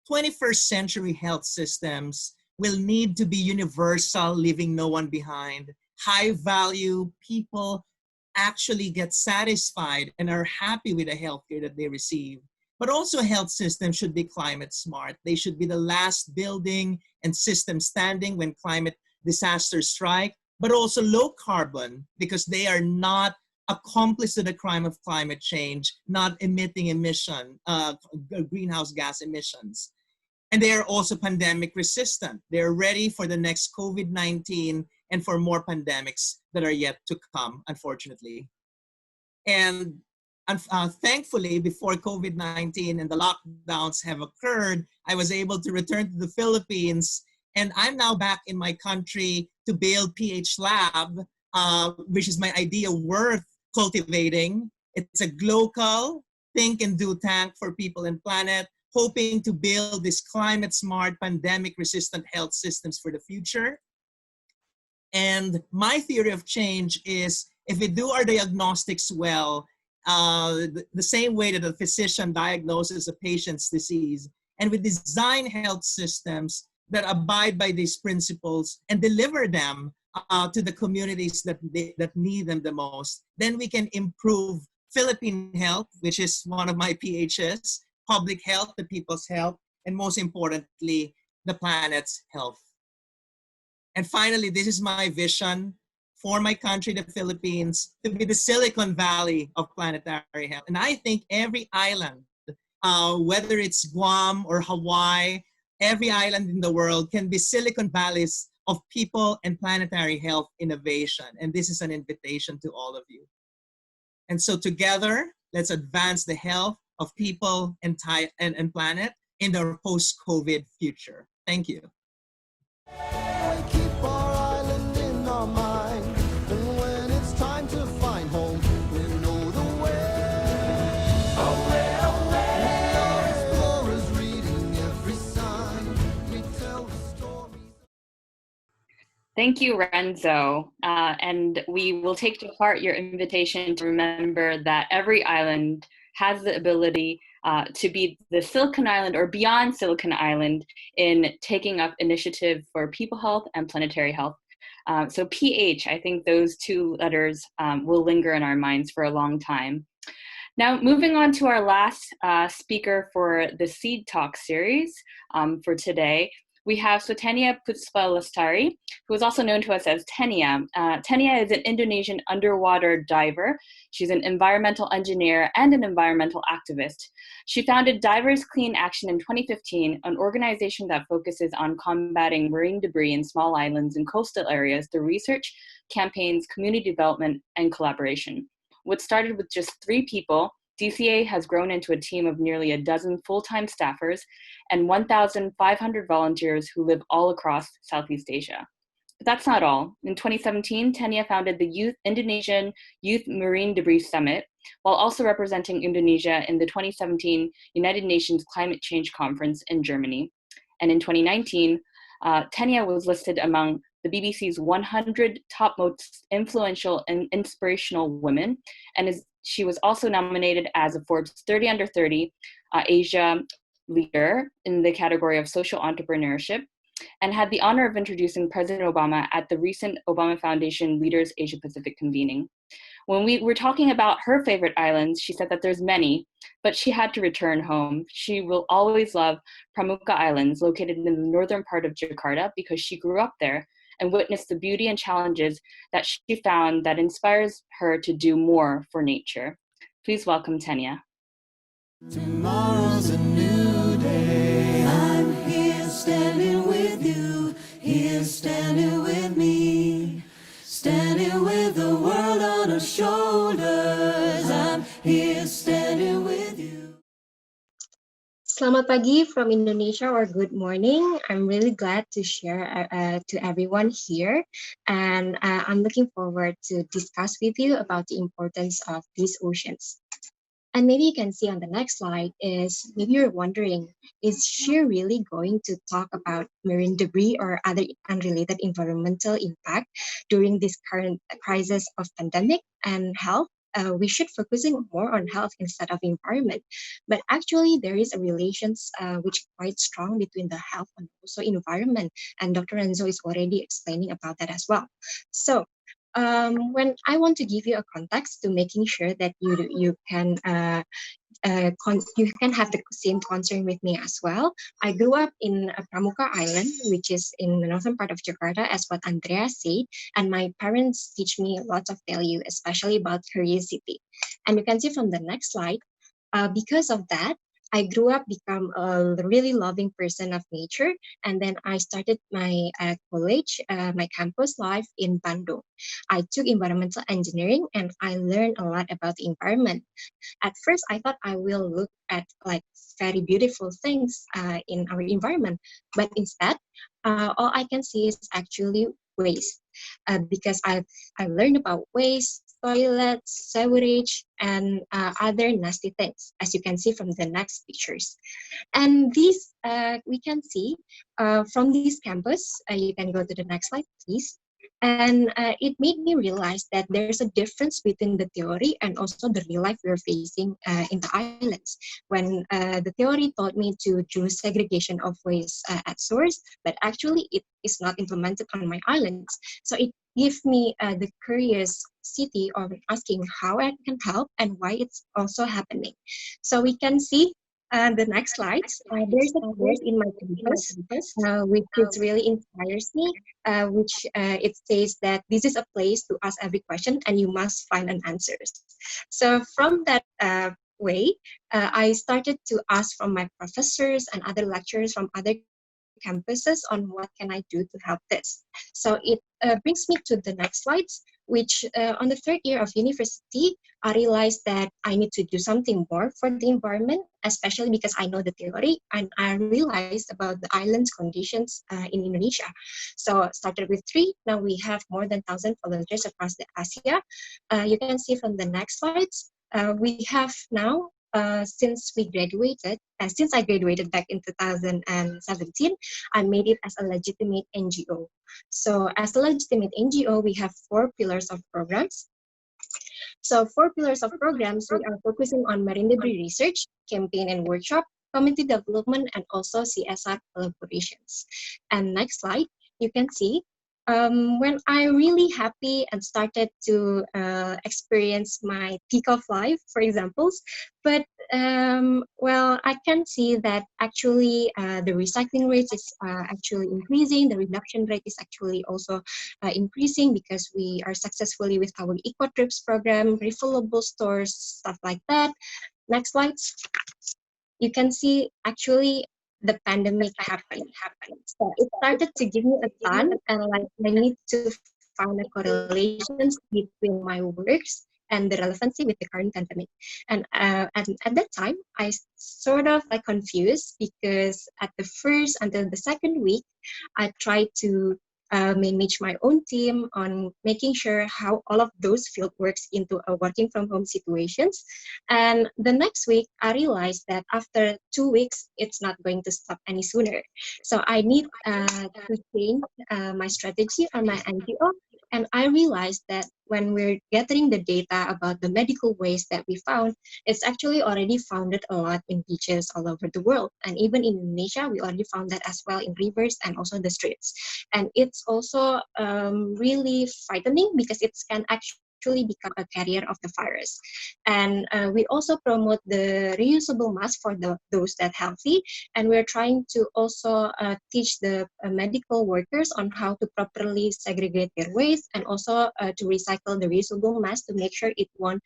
U: 21st century health systems will need to be universal, leaving no one behind. High value people actually get satisfied and are happy with the healthcare that they receive. But also health systems should be climate smart. They should be the last building and system standing when climate disasters strike, but also low carbon, because they are not accomplice to the crime of climate change, not emitting greenhouse gas emissions. And they are also pandemic resistant. They're ready for the next COVID-19 and for more pandemics that are yet to come, unfortunately. And thankfully, before COVID-19 and the lockdowns have occurred, I was able to return to the Philippines, and I'm now back in my country to build PH Lab, which is my idea, Worth Cultivating. It's a local think and do tank for people and planet, hoping to build these climate smart, pandemic resistant health systems for the future. And my theory of change is, if we do our diagnostics well, the same way that a physician diagnoses a patient's disease, and we design health systems that abide by these principles and deliver them to the communities that need them the most, then we can improve Philippine health, which is one of my PHs, public health, the people's health, and most importantly, the planet's health. And finally, this is my vision for my country, the Philippines, to be the Silicon Valley of planetary health. And I think every island, whether it's Guam or Hawaii, every island in the world can be Silicon Valleys of people and planetary health innovation. And this is an invitation to all of you. And so together, let's advance the health of people and planet in our post-COVID future. Thank you.
R: Keep our island in our mind, and when it's time to find home, we know the way. Away, away. We are explorers reading every sign. We tell the stories.
K: Thank you, Renzo. And we will take to heart your invitation to remember that every island has the ability to be the Silicon Island or beyond Silicon Island in taking up initiative for people health and planetary health. So PH, I think those two letters will linger in our minds for a long time. Now, moving on to our last speaker for the Seed Talks series for today, we have Swietenia Puspa Lestari, who is also known to us as Tenia. Tenia is an Indonesian underwater diver. She's an environmental engineer and an environmental activist. She founded Divers Clean Action in 2015, an organization that focuses on combating marine debris in small islands and coastal areas through research, campaigns, community development, and collaboration. What started with just 3 people, DCA has grown into a team of nearly a dozen full-time staffers and 1,500 volunteers who live all across Southeast Asia. But that's not all. In 2017, Tenia founded the Indonesian Youth Marine Debris Summit, while also representing Indonesia in the 2017 United Nations Climate Change Conference in Germany. And in 2019, Tenia was listed among the BBC's 100 top most influential and inspirational women, and she was also nominated as a Forbes 30 Under 30 Asia leader in the category of social entrepreneurship, and had the honor of introducing President Obama at the recent Obama Foundation Leaders Asia Pacific convening. When we were talking about her favorite islands, she said that there's many, but she had to return home. She will always love Pramuka Islands, located in the northern part of Jakarta, because she grew up there and witnessed the beauty and challenges that she found that inspires her to do more for nature. Please welcome Tenia.
R: Tomorrow's a new day. I'm here standing with you, here standing with me, standing with the world on our shoulders. I'm here standing with you.
A: Selamat pagi from Indonesia, or good morning. I'm really glad to share to everyone here, and I'm looking forward to discuss with you about the importance of these oceans. And maybe you can see on the next slide is, maybe you're wondering, is she really going to talk about marine debris or other unrelated environmental impact during this current crisis of pandemic and health? We should focusing more on health instead of environment. But actually, there is a relations which is quite strong between the health and also environment. And Dr. Renzo is already explaining about that as well. So when I want to give you a context to making sure that you can have the same concern with me as well. I grew up in Pramuka Island, which is in the northern part of Jakarta, as what Andrea said, and my parents teach me lots of value, especially about curiosity. And you can see from the next slide, because of that, I grew up become a really loving person of nature, and then I started my college, my campus life in Bandung. I took environmental engineering, and I learned a lot about the environment. At first, I thought I will look at like very beautiful things in our environment, but instead, all I can see is actually waste, because I learned about waste, toilets, sewerage, and other nasty things, as you can see from the next pictures. And these we can see from this campus. You can go to the next slide, please. And it made me realize that there's a difference between the theory and also the real life we're facing in the islands. When the theory taught me to do segregation of waste at source, but actually it is not implemented on my islands. So it gave me the curiosity of asking how I can help and why it's also happening. So we can see the next slides. There's a quote in my campus, which is really inspires me, which it says that this is a place to ask every question and you must find an answer. So from that way, I started to ask from my professors and other lecturers from other campuses on what can I do to help this. So it brings me to the next slides, which on the third year of university, I realized that I need to do something more for the environment, especially because I know the theory and I realized about the island's conditions in Indonesia. So started with 3, now we have more than 1,000 volunteers across the Asia. You can see from the next slides, we have now since I graduated back in 2017, I made it as a legitimate NGO. So as a legitimate NGO, we have 4 pillars of programs. So 4 pillars of programs, we are focusing on marine debris research, campaign and workshop, community development, and also CSR collaborations. And next slide, you can see when I really happy and started to experience my peak of life, for examples, but well, I can see that actually the recycling rate is actually increasing, the reduction rate is actually also increasing because we are successfully with our eco trips program, refillable stores, stuff like that. Next slide. You can see actually the pandemic happened. So it started to give me a ton, and like I need to find a correlations between my works and the relevancy with the current pandemic. And at that time, I sort of like confused because at the first until the second week, I tried to manage my own team on making sure how all of those field works into a working from home situations. And the next week, I realized that after 2 weeks, it's not going to stop any sooner. So I need to change my strategy on my NGO. And I realized that when we're gathering the data about the medical waste that we found, it's actually already founded a lot in beaches all over the world. And even in Indonesia, we already found that as well in rivers and also the streets. And it's also really frightening because it can actually become a carrier of the virus. And we also promote the reusable mask for those that healthy. And we're trying to also teach the medical workers on how to properly segregate their waste and also to recycle the reusable mask to make sure it won't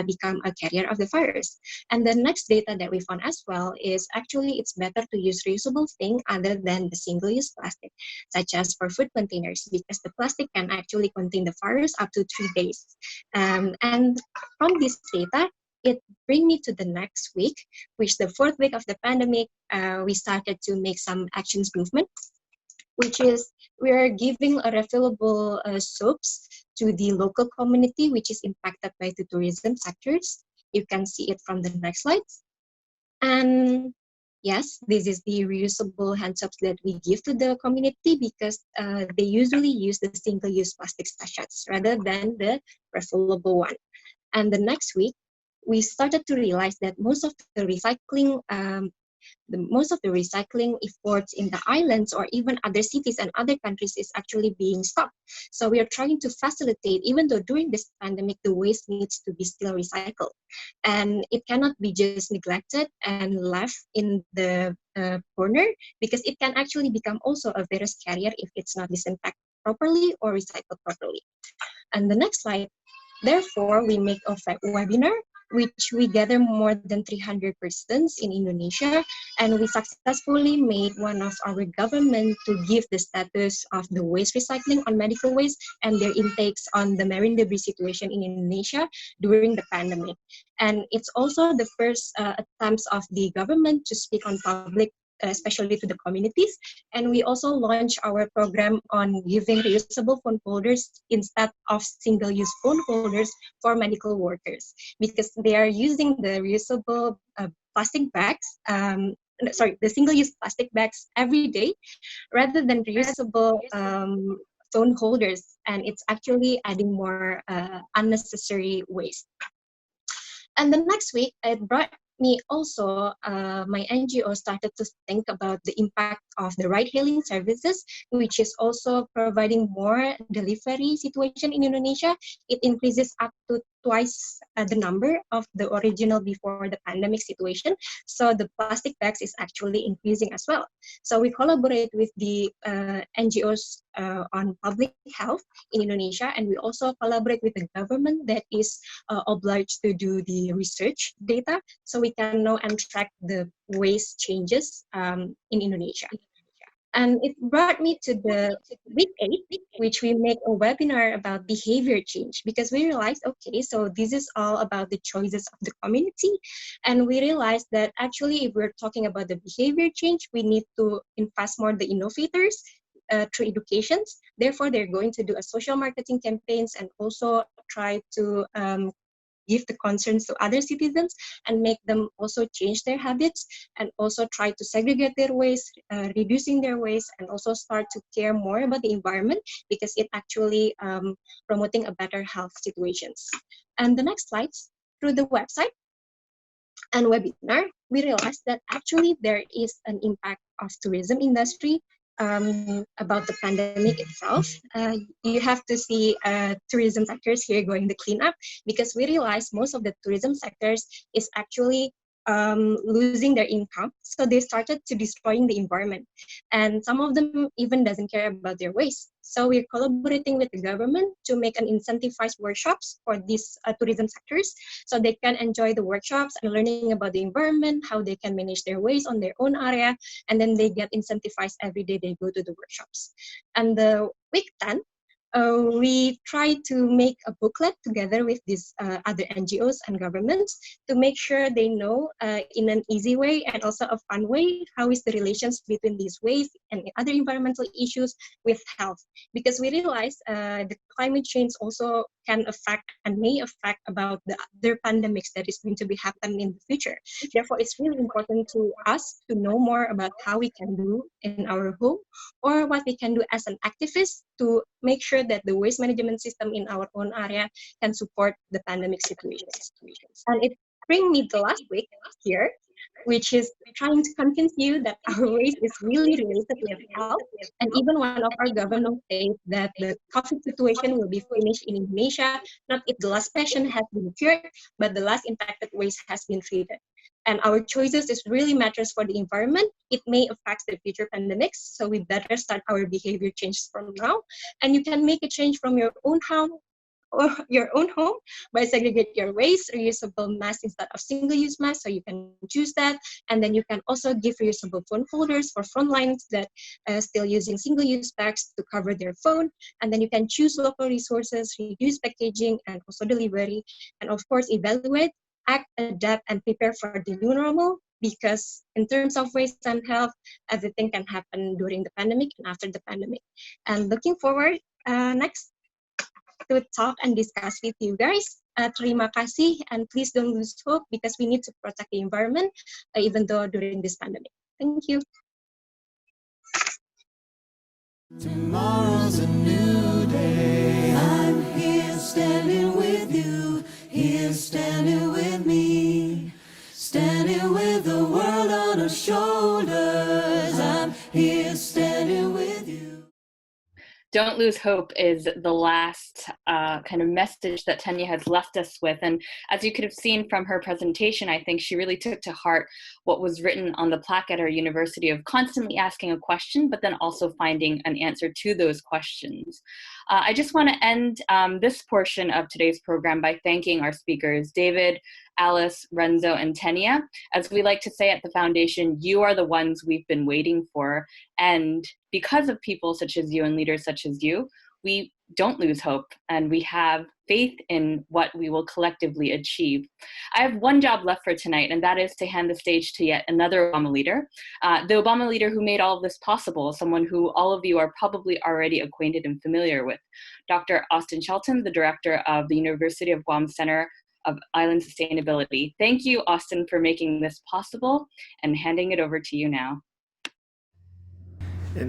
A: become a carrier of the virus. And the next data that we found as well is actually it's better to use reusable thing other than the single-use plastic, such as for food containers, because the plastic can actually contain the virus up to 3 days. And from this data, it brings me to the next week, which the 4th week of the pandemic, we started to make some actions movement, which is we are giving a refillable soaps to the local community, which is impacted by the tourism sectors. You can see it from the next slides. And yes, this is the reusable hand soaps that we give to the community because they usually use the single-use plastic sachets rather than the refillable one. And the next week, we started to realize that most of the recycling efforts in the islands or even other cities and other countries is actually being stopped. So we are trying to facilitate, even though during this pandemic, the waste needs to be still recycled. And it cannot be just neglected and left in the corner because it can actually become also a virus carrier if it's not disinfected properly or recycled properly. And the next slide, therefore, we make a webinar which we gather more than 300 persons in Indonesia, and we successfully made one of our government to give the status of the waste recycling on medical waste and their intakes on the marine debris situation in Indonesia during the pandemic. And it's also the first attempts of the government to speak on public, especially to the communities. And we also launched our program on giving reusable phone holders instead of single-use phone holders for medical workers because they are using the reusable plastic bags, the single-use plastic bags every day rather than reusable phone holders. And it's actually adding more unnecessary waste. And the next week, it brought me also, my NGO started to think about the impact of the ride-hailing services, which is also providing more delivery situation in Indonesia. It increases up to twice the number of the original before the pandemic situation. So the plastic bags is actually increasing as well. So we collaborate with the NGOs on public health in Indonesia, and we also collaborate with the government that is obliged to do the research data, so we can know and track the waste changes in Indonesia. And it brought me to the week 8, which we make a webinar about behavior change because we realized, okay, so this is all about the choices of the community. And we realized that actually, if we're talking about the behavior change, we need to invest more the innovators through educations. Therefore, they're going to do a social marketing campaigns and also try to give the concerns to other citizens and make them also change their habits and also try to segregate their waste, reducing their waste, and also start to care more about the environment because it actually promoting a better health situations. And the next slides, through the website and webinar, we realized that actually there is an impact of tourism industry about the pandemic itself. You have to see tourism sectors here going to clean up because we realized most of the tourism sectors is actually losing their income. So they started to destroying the environment. And some of them even doesn't care about their waste. So we're collaborating with the government to make an incentivized workshops for these tourism sectors so they can enjoy the workshops and learning about the environment, how they can manage their waste on their own area, and then they get incentivized every day they go to the workshops. And the week 10, we try to make a booklet together with these other NGOs and governments to make sure they know in an easy way and also a fun way how is the relations between these waste and other environmental issues with health. Because we realize the climate change also can affect and may affect about the other pandemics that is going to be happening in the future. Therefore, it's really important to us to know more about how we can do in our home or what we can do as an activist to make sure that the waste management system in our own area can support the pandemic situations. And it brings me the last week here, which is trying to convince you that our waste is really related with health. And even one of our governors said that the COVID situation will be finished in Indonesia, not if the last patient has been cured, but the last infected waste has been treated. And our choices is really matters for the environment. It may affect the future pandemics, so we better start our behavior changes from now. And you can make a change from your own home or your own home by segregate your waste, reusable masks instead of single-use masks, so you can choose that. And then you can also give reusable phone holders for frontlines that still using single-use bags to cover their phone. And then you can choose local resources, reduce packaging, and also delivery. And of course, evaluate, act, adapt, and prepare for the new normal, because in terms of waste and health, everything can happen during the pandemic and after the pandemic. And looking forward next to talk and discuss with you guys. Terima kasih, and please don't lose hope because we need to protect the environment even though during this pandemic. Thank you.
R: Tomorrow's a new day. I'm here standing with you, here standing with me, standing with the world on our shoulders. I'm here standing with you.
K: Don't lose hope is the last kind of message that Tanya has left us with. And as you could have seen from her presentation, I think she really took to heart what was written on the plaque at our university of constantly asking a question, but then also finding an answer to those questions. I just want to end this portion of today's program by thanking our speakers, David, Alice, Renzo, and Tanya. As we like to say at the foundation, you are the ones we've been waiting for. And because of people such as you and leaders such as you, we don't lose hope and we have faith in what we will collectively achieve. I have one job left for tonight, and that is to hand the stage to yet another Obama leader, the Obama leader who made all of this possible, someone who all of you are probably already acquainted and familiar with, Dr. Austin Shelton, the director of the University of Guam Center of Island Sustainability. Thank you, Austin, for making this possible, and handing it over to you now.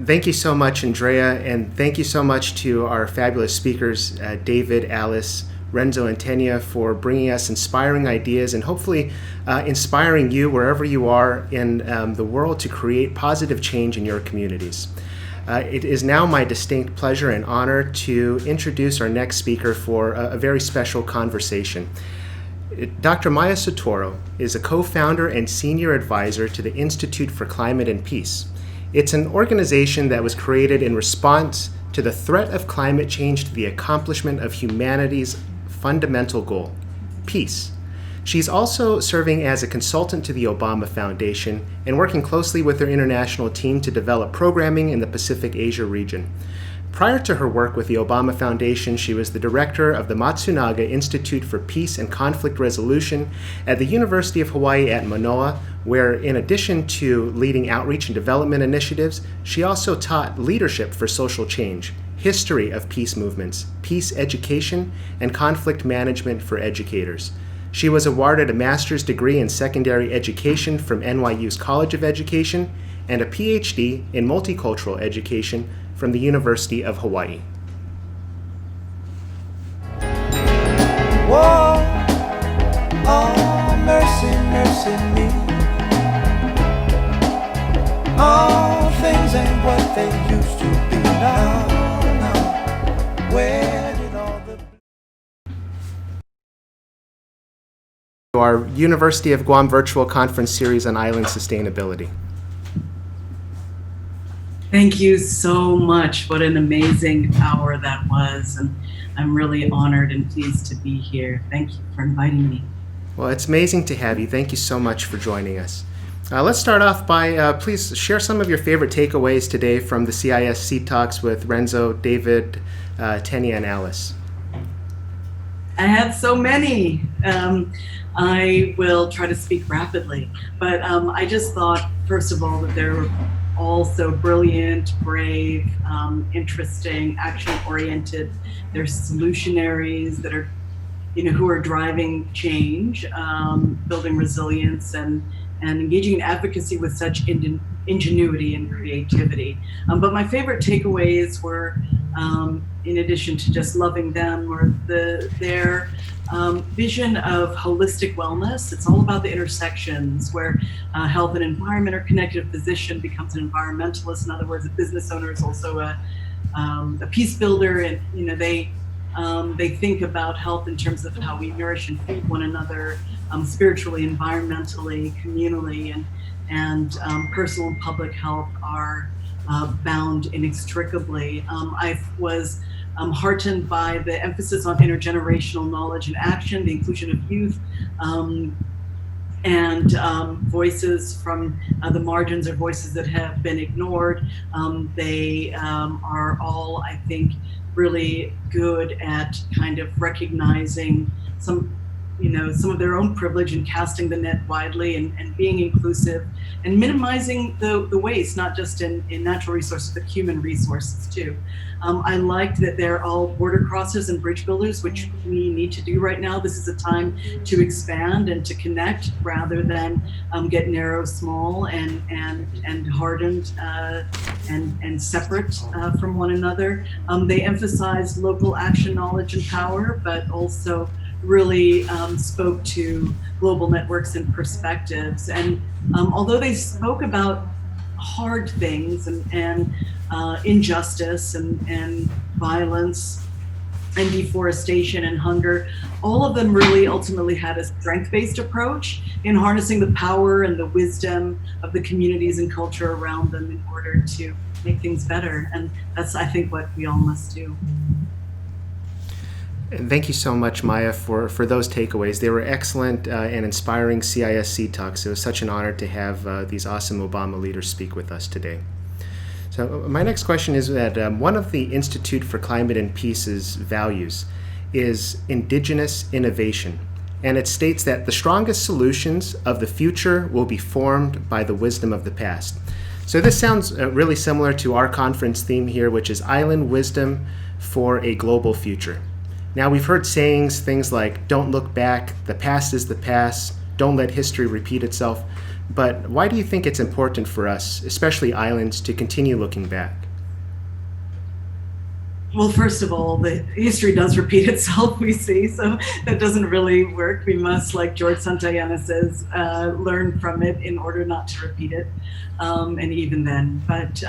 B: Thank you so much, Andrea, and thank you so much to our fabulous speakers, David, Alice, Renzo, and Tanya, for bringing us inspiring ideas and hopefully inspiring you wherever you are in the world to create positive change in your communities. It is now my distinct pleasure and honor to introduce our next speaker for a very special conversation. Dr. Maya Soetoro is a co-founder and senior advisor to the Institute for Climate and Peace. It's an organization that was created in response to the threat of climate change to the accomplishment of humanity's fundamental goal, peace. She's also serving as a consultant to the Obama Foundation and working closely with their international team to develop programming in the Pacific Asia region. Prior to her work with the Obama Foundation, she was the director of the Matsunaga Institute for Peace and Conflict Resolution at the University of Hawaii at Manoa, where in addition to leading outreach and development initiatives, she also taught leadership for social change, history of peace movements, peace education, and conflict management for educators. She was awarded a master's degree in secondary education from NYU's College of Education and a PhD in multicultural education from the University of Hawaii.
D: Whoa, oh, mercy, mercy me. All things ain't what they used to be now. Where did all the...
B: Our University of Guam virtual conference series on island sustainability.
V: Thank you so much. What an amazing hour that was. And I'm really honored and pleased to be here. Thank you for inviting me.
B: Well, it's amazing to have you. Thank you so much for joining us. Let's start off by please share some of your favorite takeaways today from the CIS Seed Talks with Renzo, David, Tenia, and Alice.
V: I had so many. I will try to speak rapidly, but I just thought, first of all, that they were all so brilliant, brave, interesting, action-oriented. They're solutionaries that are, who are driving change, building resilience, and engaging in advocacy with such ingenuity and creativity. But my favorite takeaways were, in addition to just loving them, were their vision of holistic wellness. It's all about the intersections where health and environment are connected. A physician becomes an environmentalist. In other words, a business owner is also a peace builder, and they think about health in terms of how we nourish and feed one another, spiritually, environmentally, communally, and personal and public health are bound inextricably. I was heartened by the emphasis on intergenerational knowledge and action, the inclusion of youth, and voices from the margins or voices that have been ignored. They are all, I think, really good at kind of recognizing some of their own privilege and casting the net widely and being inclusive and minimizing the waste, not just in natural resources, but human resources too. I liked that they're all border crossers and bridge builders, which we need to do right now. This is a time to expand and to connect rather than get narrow, small, and hardened and separate from one another. They emphasized local action, knowledge, and power, but also really spoke to global networks and perspectives. And although they spoke about hard things and injustice and violence and deforestation and hunger, all of them really ultimately had a strength-based approach in harnessing the power and the wisdom of the communities and culture around them in order to make things better. And that's, I think, what we all must do.
B: And thank you so much, Maya, for those takeaways. They were excellent and inspiring CIS Seed Talks. It was such an honor to have these awesome Obama leaders speak with us today. So my next question is that one of the Institute for Climate and Peace's values is indigenous innovation. And it states that the strongest solutions of the future will be formed by the wisdom of the past. So this sounds really similar to our conference theme here, which is Island Wisdom for a Global Future. Now, we've heard sayings, things like, don't look back, the past is the past, don't let history repeat itself. But why do you think it's important for us, especially islands, to continue looking back?
V: Well, first of all, the history does repeat itself, we see, so that doesn't really work. We must, like George Santayana says, learn from it in order not to repeat it, and even then. But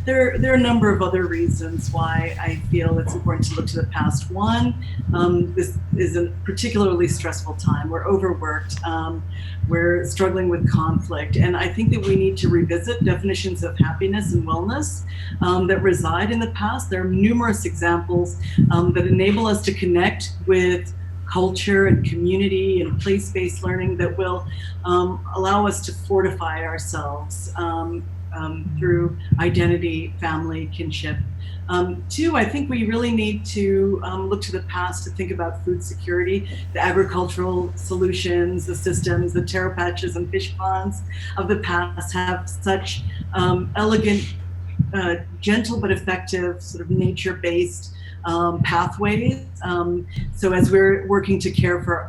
V: there are a number of other reasons why I feel it's important to look to the past. One, this is a particularly stressful time. We're overworked. We're struggling with conflict, and I think that we need to revisit definitions of happiness and wellness that reside in the past. There are numerous examples that enable us to connect with culture and community and place-based learning that will allow us to fortify ourselves through identity, family, kinship. Two, I think we really need to look to the past to think about food security. The agricultural solutions, the systems, the taro patches and fish ponds of the past have such elegant, gentle but effective sort of nature-based pathways. So as we're working to care for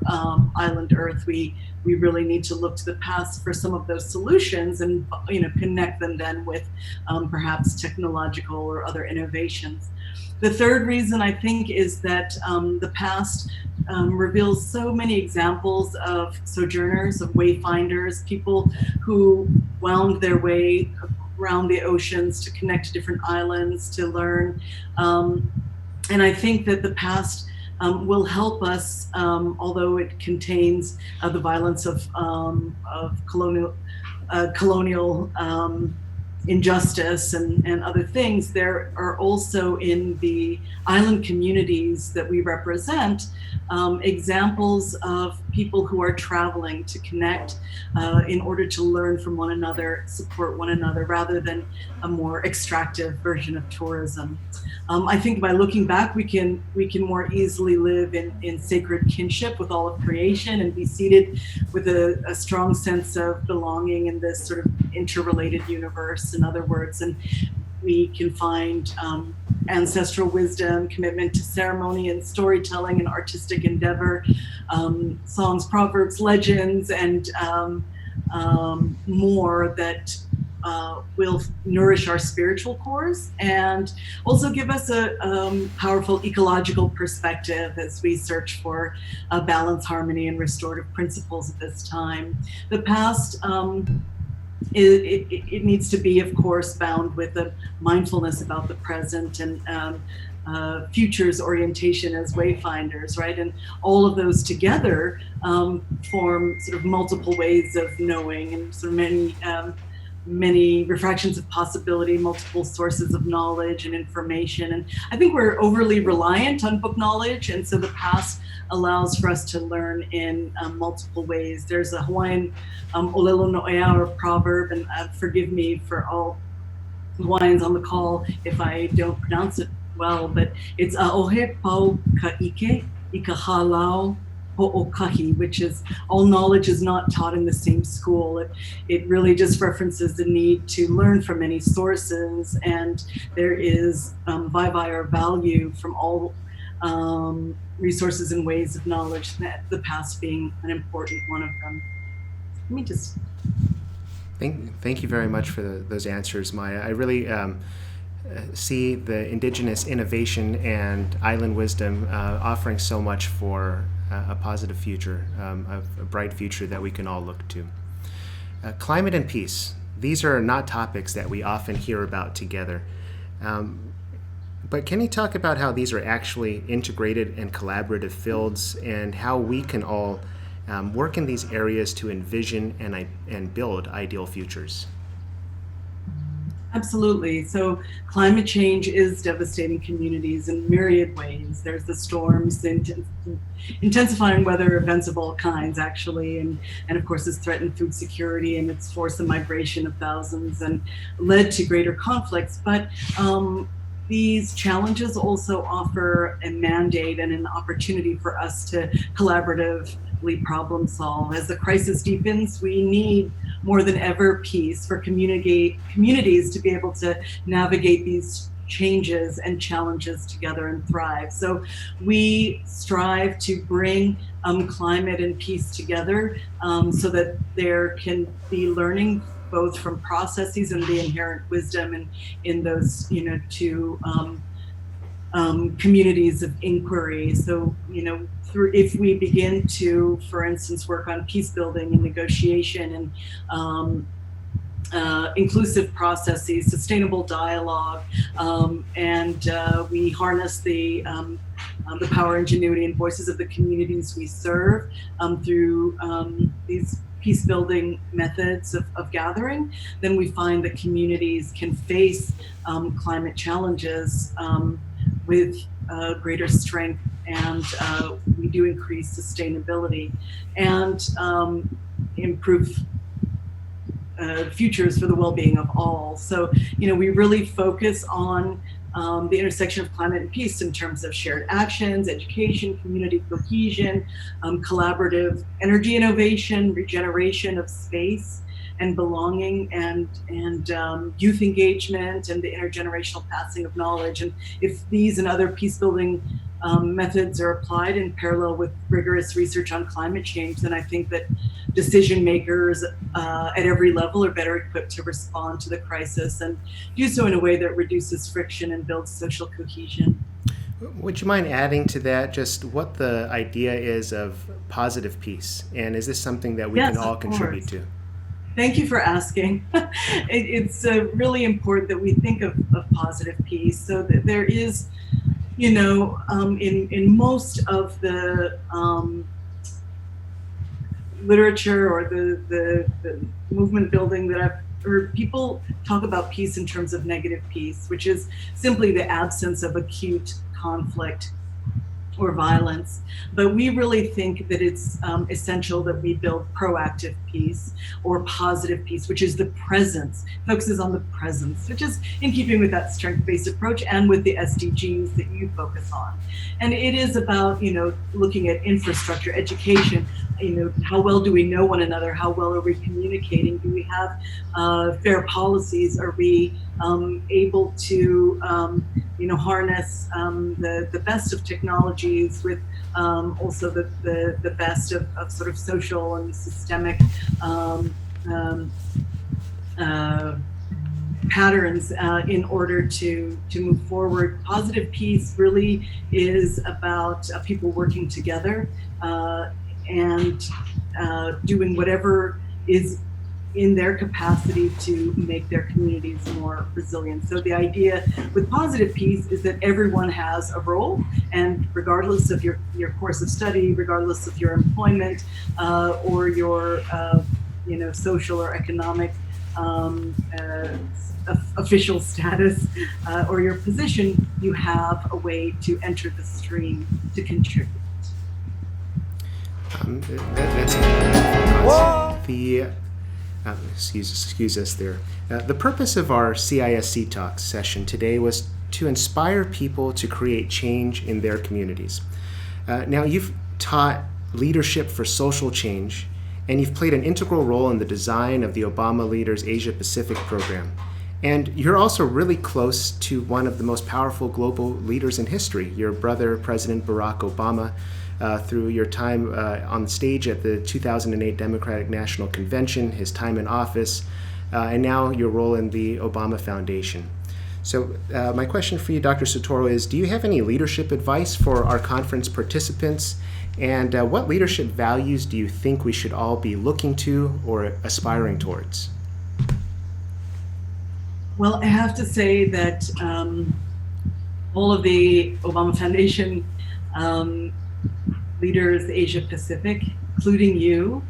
V: island Earth, we really need to look to the past for some of those solutions and connect them then with perhaps technological or other innovations. The third reason I think is that the past reveals so many examples of sojourners, of wayfinders, people who wound their way around the oceans to connect to different islands, to learn. And I think that the past will help us, although it contains the violence of colonial injustice and other things. There are also in the island communities that we represent examples of people who are traveling to connect in order to learn from one another, support one another, rather than a more extractive version of tourism. I think by looking back, we can more easily live in sacred kinship with all of creation and be seated with a strong sense of belonging in this sort of interrelated universe, in other words. And we can find ancestral wisdom, commitment to ceremony and storytelling and artistic endeavor, songs, proverbs, legends, and more that will nourish our spiritual cores and also give us a powerful ecological perspective as we search for balance, harmony, and restorative principles at this time. The past, it needs to be, of course, bound with a mindfulness about the present and futures orientation as wayfinders, right? And all of those together form sort of multiple ways of knowing and sort of many refractions of possibility, multiple sources of knowledge and information. And I think we're overly reliant on book knowledge, and so the past allows for us to learn in multiple ways. There's a Hawaiian olelo no'ea, or proverb, and forgive me for all Hawaiians on the call if I don't pronounce it well, but it's a'ohe pau ka'ike, ika halau ho'okahi, which is all knowledge is not taught in the same school. It really just references the need to learn from many sources, and there is vai or value from all resources and ways of knowledge, that the past being an important one of them. Let me just...
B: Thank you very much for those answers, Maya. I really see the indigenous innovation and island wisdom offering so much for a positive future, a bright future that we can all look to. Climate and peace. These are not topics that we often hear about together. But can you talk about how these are actually integrated and collaborative fields, and how we can all work in these areas to envision and build ideal futures?
V: Absolutely. So climate change is devastating communities in myriad ways. There's the storms, the intensifying weather events of all kinds, actually, and of course it's threatened food security, and it's forced the migration of thousands and led to greater conflicts. But these challenges also offer a mandate and an opportunity for us to collaboratively problem solve. As the crisis deepens, we need more than ever peace for communities to be able to navigate these changes and challenges together and thrive. So we strive to bring climate and peace together so that there can be learning both from processes and the inherent wisdom in those, two communities of inquiry. So, if we begin to, for instance, work on peace building and negotiation and inclusive processes, sustainable dialogue, and we harness the power, ingenuity, and voices of the communities we serve through these peace building methods of gathering, then we find that communities can face climate challenges with greater strength, and we do increase sustainability and improve futures for the well-being of all. So, we really focus on the intersection of climate and peace in terms of shared actions, education, community cohesion, collaborative energy innovation, regeneration of space, and belonging and youth engagement and the intergenerational passing of knowledge. And if these and other peace building methods are applied in parallel with rigorous research on climate change, then I think that decision makers at every level are better equipped to respond to the crisis and do so in a way that reduces friction and builds social cohesion.
B: Would you mind adding to that just what the idea is of positive peace? And is this something that we can all contribute to?
V: Thank you for asking. It's really important that we think of positive peace. So that there is, in most of the literature or the movement building that I've heard, people talk about peace in terms of negative peace, which is simply the absence of acute conflict or violence. But we really think that it's essential that we build proactive peace or positive peace, which is the presence, focuses on the presence, which is in keeping with that strength-based approach and with the SDGs that you focus on. And it is about, looking at infrastructure, education, how well do we know one another? How well are we communicating? Do we have fair policies? Are we able to, harness the best of technologies with also the best of sort of social and systemic patterns in order to move forward. Positive peace really is about people working together and doing whatever is in their capacity to make their communities more resilient. So the idea with positive peace is that everyone has a role, and regardless of your course of study, regardless of your employment or your social or economic official status or your position, you have a way to enter the stream to contribute.
B: That's excuse us there. The purpose of our CIS Seed Talks session today was to inspire people to create change in their communities. Now, you've taught leadership for social change, and you've played an integral role in the design of the Obama Leaders Asia Pacific program. And you're also really close to one of the most powerful global leaders in history, your brother, President Barack Obama, through your time on stage at the 2008 Democratic National Convention, his time in office, and now your role in the Obama Foundation. So my question for you, Dr. Soetoro, is do you have any leadership advice for our conference participants? And what leadership values do you think we should all be looking to or aspiring towards?
V: Well, I have to say that all of the Obama Foundation leaders, Asia Pacific, including you,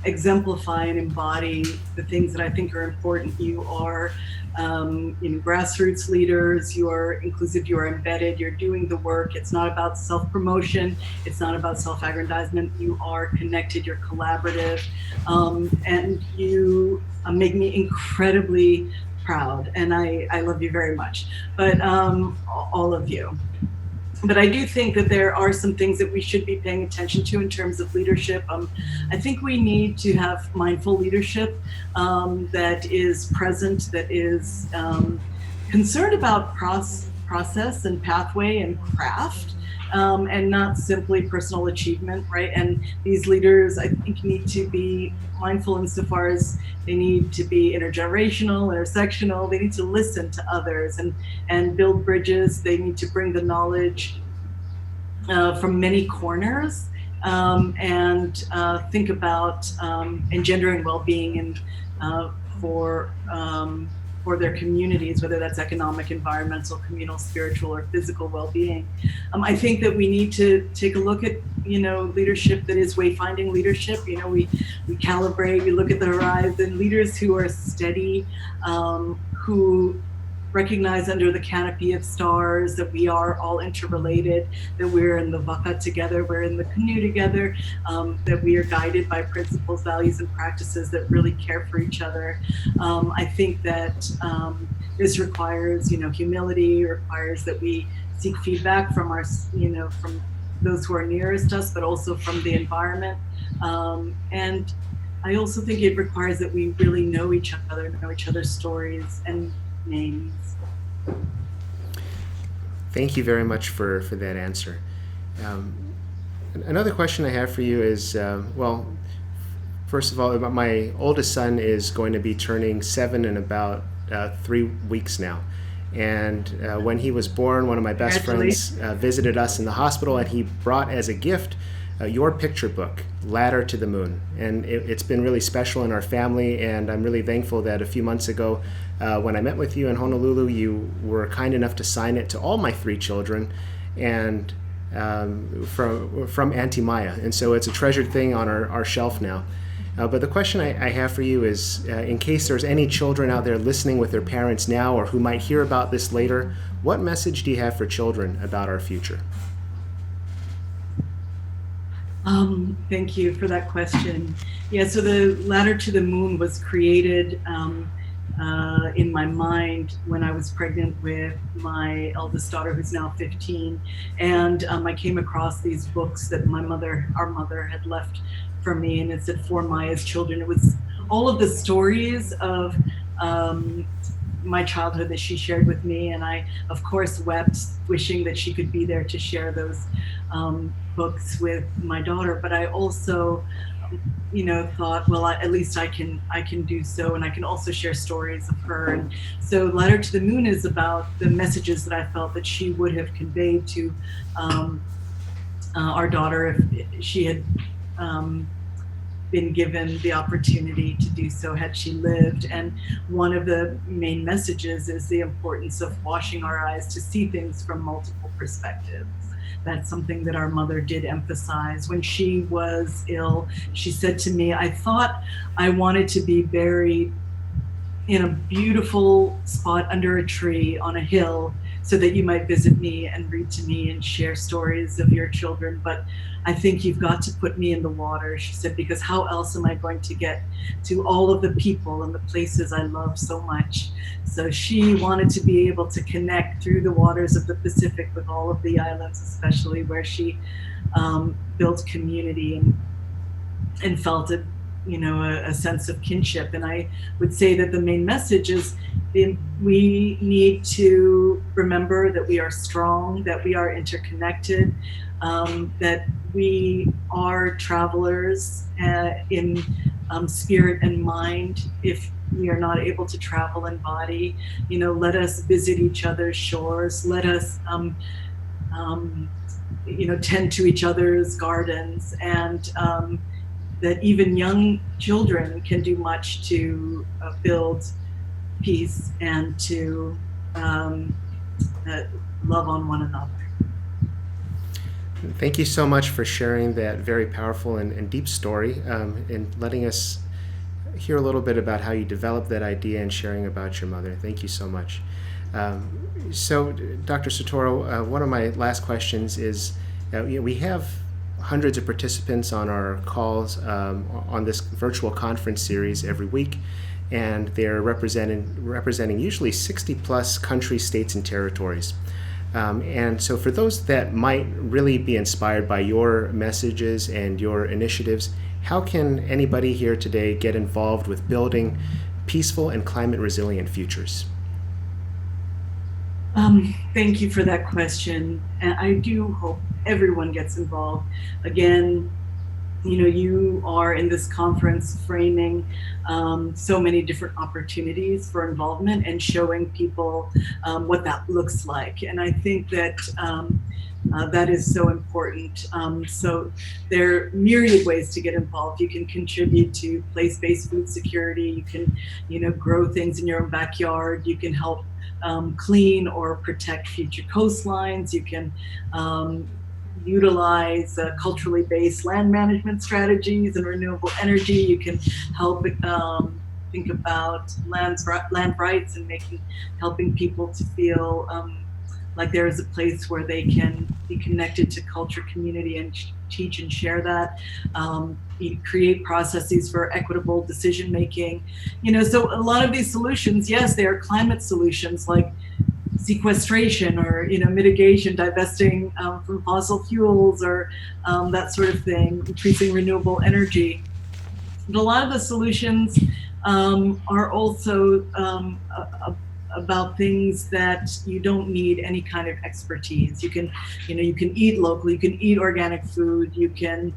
V: exemplify and embody the things that I think are important. You are grassroots leaders, you are inclusive, you are embedded, you're doing the work. It's not about self-promotion, it's not about self-aggrandizement. You are connected, you're collaborative, and you make me incredibly proud, and I love you very much, but all of you. But I do think that there are some things that we should be paying attention to in terms of leadership. I think we need to have mindful leadership that is present, that is concerned about process and pathway and craft, and not simply personal achievement, right? And these leaders, I think, need to be mindful insofar as they need to be intergenerational, intersectional. They need to listen to others and build bridges. They need to bring the knowledge from many corners and think about engendering well-being and for their communities, whether that's economic, environmental, communal, spiritual, or physical well-being. I think that we need to take a look at, leadership that is wayfinding leadership. We calibrate, we look at the horizon, leaders who are steady, who recognize under the canopy of stars that we are all interrelated, that we're in the waka together, we're in the canoe together, that we are guided by principles, values, and practices that really care for each other. I think that this requires, humility, requires that we seek feedback from our, from those who are nearest us, but also from the environment. And I also think it requires that we really know each other's stories and names.
B: Thank you very much for that answer. Another question I have for you is, well, first of all, my oldest son is going to be turning 7 in about 3 weeks now. And when he was born, one of my best friends visited us in the hospital, and he brought as a gift your picture book, Ladder to the Moon. And it's been really special in our family, and I'm really thankful that a few months ago, when I met with you in Honolulu, you were kind enough to sign it to all my 3 children, and from Auntie Maya. And so it's a treasured thing on our shelf now. But the question I have for you is, in case there's any children out there listening with their parents now or who might hear about this later, what message do you have for children about our future?
V: Thank you for that question. Yeah, so the Ladder to the Moon was created in my mind when I was pregnant with my eldest daughter, who's now 15. And I came across these books that our mother had left for me, and it said For Maya's Children. It was all of the stories of my childhood that she shared with me, and I of course wept, wishing that she could be there to share those books with my daughter. But I also thought, well, at least I can do so, and I can also share stories of her. And so Ladder to the Moon is about the messages that I felt that she would have conveyed to our daughter if she had been given the opportunity to do so had she lived. And one of the main messages is the importance of washing our eyes to see things from multiple perspectives. That's something that our mother did emphasize. When she was ill, she said to me, I thought I wanted to be buried in a beautiful spot under a tree on a hill so that you might visit me and read to me and share stories of your children. But I think you've got to put me in the water, she said, because how else am I going to get to all of the people and the places I love so much? So she wanted to be able to connect through the waters of the Pacific with all of the islands, especially where she built community and felt a sense of kinship. And I would say that the main message is we need to remember that we are strong, that we are interconnected, that we are travelers in spirit and mind. If we are not able to travel in body, let us visit each other's shores. Let us tend to each other's gardens, and that even young children can do much to build peace and to love on one another.
B: Thank you so much for sharing that very powerful and deep story, and letting us hear a little bit about how you developed that idea and sharing about your mother. Thank you so much. So, Dr. Soetoro, one of my last questions is, we have hundreds of participants on our calls on this virtual conference series every week, and they're representing usually 60 plus countries, states, and territories. And so for those that might really be inspired by your messages and your initiatives, how can anybody here today get involved with building peaceful and climate resilient futures?
V: Thank you for that question. And I do hope everyone gets involved. Again, you are in this conference framing so many different opportunities for involvement and showing people what that looks like. And I think that that is so important. So there are myriad ways to get involved. You can contribute to place-based food security. You can, grow things in your own backyard. You can help clean or protect future coastlines. You can utilize culturally based land management strategies and renewable energy. You can help think about land rights and helping people to feel like there is a place where they can be connected to culture, community, and teach and share that. You create processes for equitable decision making. So a lot of these solutions, yes, they are climate solutions like sequestration or mitigation, divesting from fossil fuels or that sort of thing, increasing renewable energy. But a lot of the solutions are also about things that you don't need any kind of expertise. You can eat local, you can eat organic food, you can,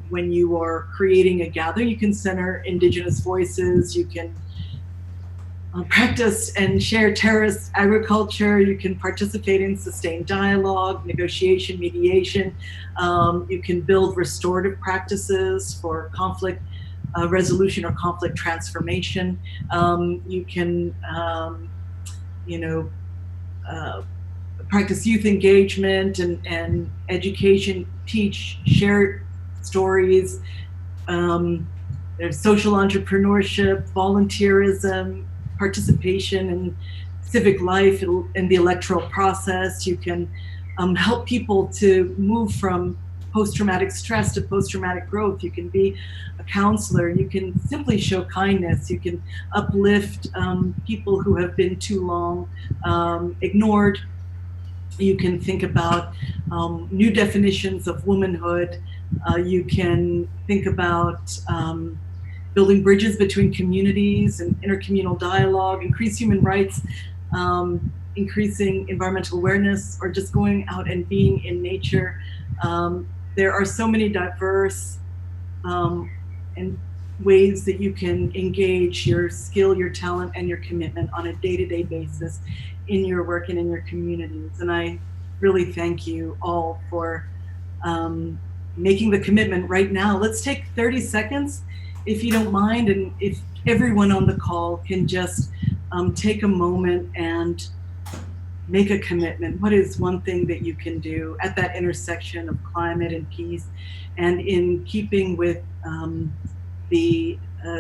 V: when you are creating a gathering, you can center indigenous voices, you can practice and share terrace agriculture, you can participate in sustained dialogue, negotiation, mediation, you can build restorative practices for conflict resolution or conflict transformation. You can practice youth engagement and education, teach, share stories. There's social entrepreneurship, volunteerism, participation in civic life in the electoral process. You can help people to move from post-traumatic stress to post-traumatic growth. You can be a counselor. You can simply show kindness. You can uplift people who have been too long ignored. You can think about new definitions of womanhood. You can think about building bridges between communities and intercommunal dialogue, increase human rights, increasing environmental awareness, or just going out and being in nature. There are so many diverse and ways that you can engage your skill, your talent, and your commitment on a day-to-day basis in your work and in your communities. And I really thank you all for making the commitment right now. Let's take 30 seconds, if you don't mind, and if everyone on the call can just take a moment and make a commitment. What is one thing that you can do at that intersection of climate and peace, and in keeping with the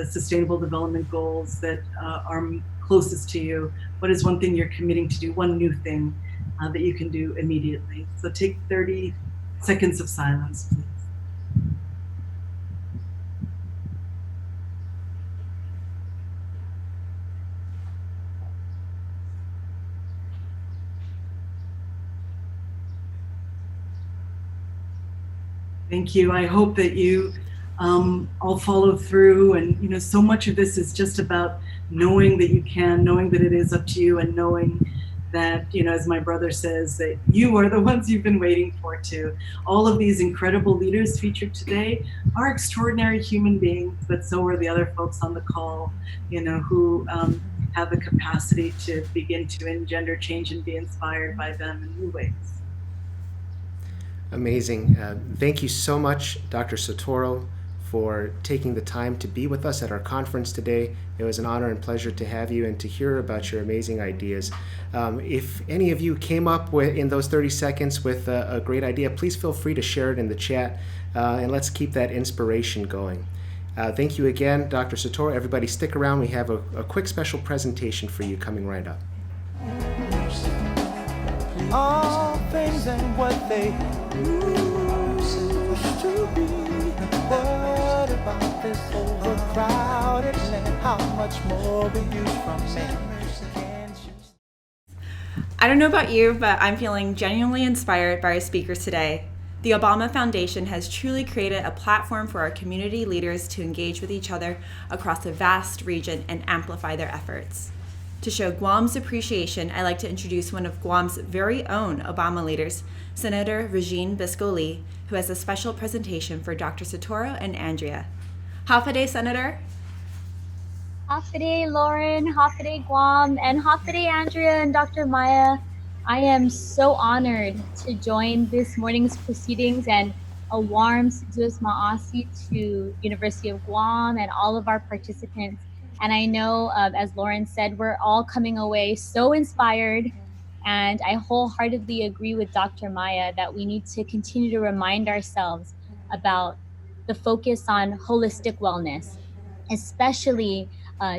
V: sustainable development goals that are closest to you? What is one thing you're committing to do, one new thing that you can do immediately? So take 30 seconds of silence, please. Thank you. I hope that you all follow through. And, so much of this is just about knowing that you can, knowing that it is up to you, and knowing that, as my brother says, that you are the ones you've been waiting for too. All of these incredible leaders featured today are extraordinary human beings, but so are the other folks on the call, who have the capacity to begin to engender change and be inspired by them in new ways.
B: Amazing. Thank you so much, Dr. Soetoro, for taking the time to be with us at our conference today. It was an honor and pleasure to have you and to hear about your amazing ideas. If any of you came up in those 30 seconds with a great idea, please feel free to share it in the chat, and let's keep that inspiration going. Thank you again, Dr. Soetoro. Everybody stick around. We have a quick special presentation for you coming right up.
D: All things and what they used to be. What about this overcrowded land? How much more we use from men?
C: I don't know about you, but I'm feeling genuinely inspired by our speakers today. The Obama Foundation has truly created a platform for our community leaders to engage with each other across a vast region and amplify their efforts. To show Guam's appreciation, I'd like to introduce one of Guam's very own Obama leaders, Senator Regine Bisco-Lee, who has a special presentation for Dr. Soetoro and Andrea. Hafa Senator.
E: Hafa Lauren, Hafa Guam, and Hafa Andrea and Dr. Maya. I am so honored to join this morning's proceedings, and a warm Sizus Ma'asi to University of Guam and all of our participants. And I know, as Lauren said, we're all coming away so inspired, and I wholeheartedly agree with Dr. Maya that we need to continue to remind ourselves about the focus on holistic wellness, especially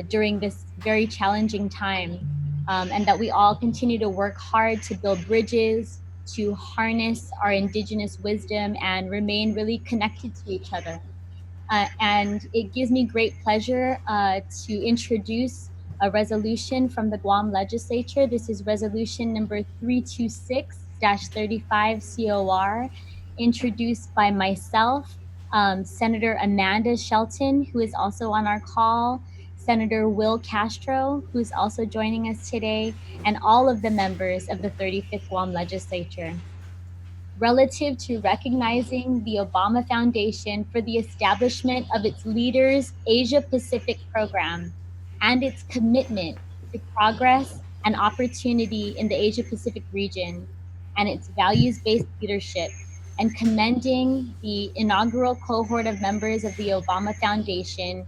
E: during this very challenging time, and that we all continue to work hard to build bridges, to harness our indigenous wisdom and remain really connected to each other. And it gives me great pleasure to introduce a resolution from the Guam Legislature. This is resolution number 326-35 COR, introduced by myself, Senator Amanda Shelton, who is also on our call, Senator Will Castro, who's also joining us today, and all of the members of the 35th Guam Legislature. Relative to recognizing the Obama Foundation for the establishment of its Leaders Asia Pacific program and its commitment to progress and opportunity in the Asia Pacific region and its values-based leadership, and commending the inaugural cohort of members of the Obama Foundation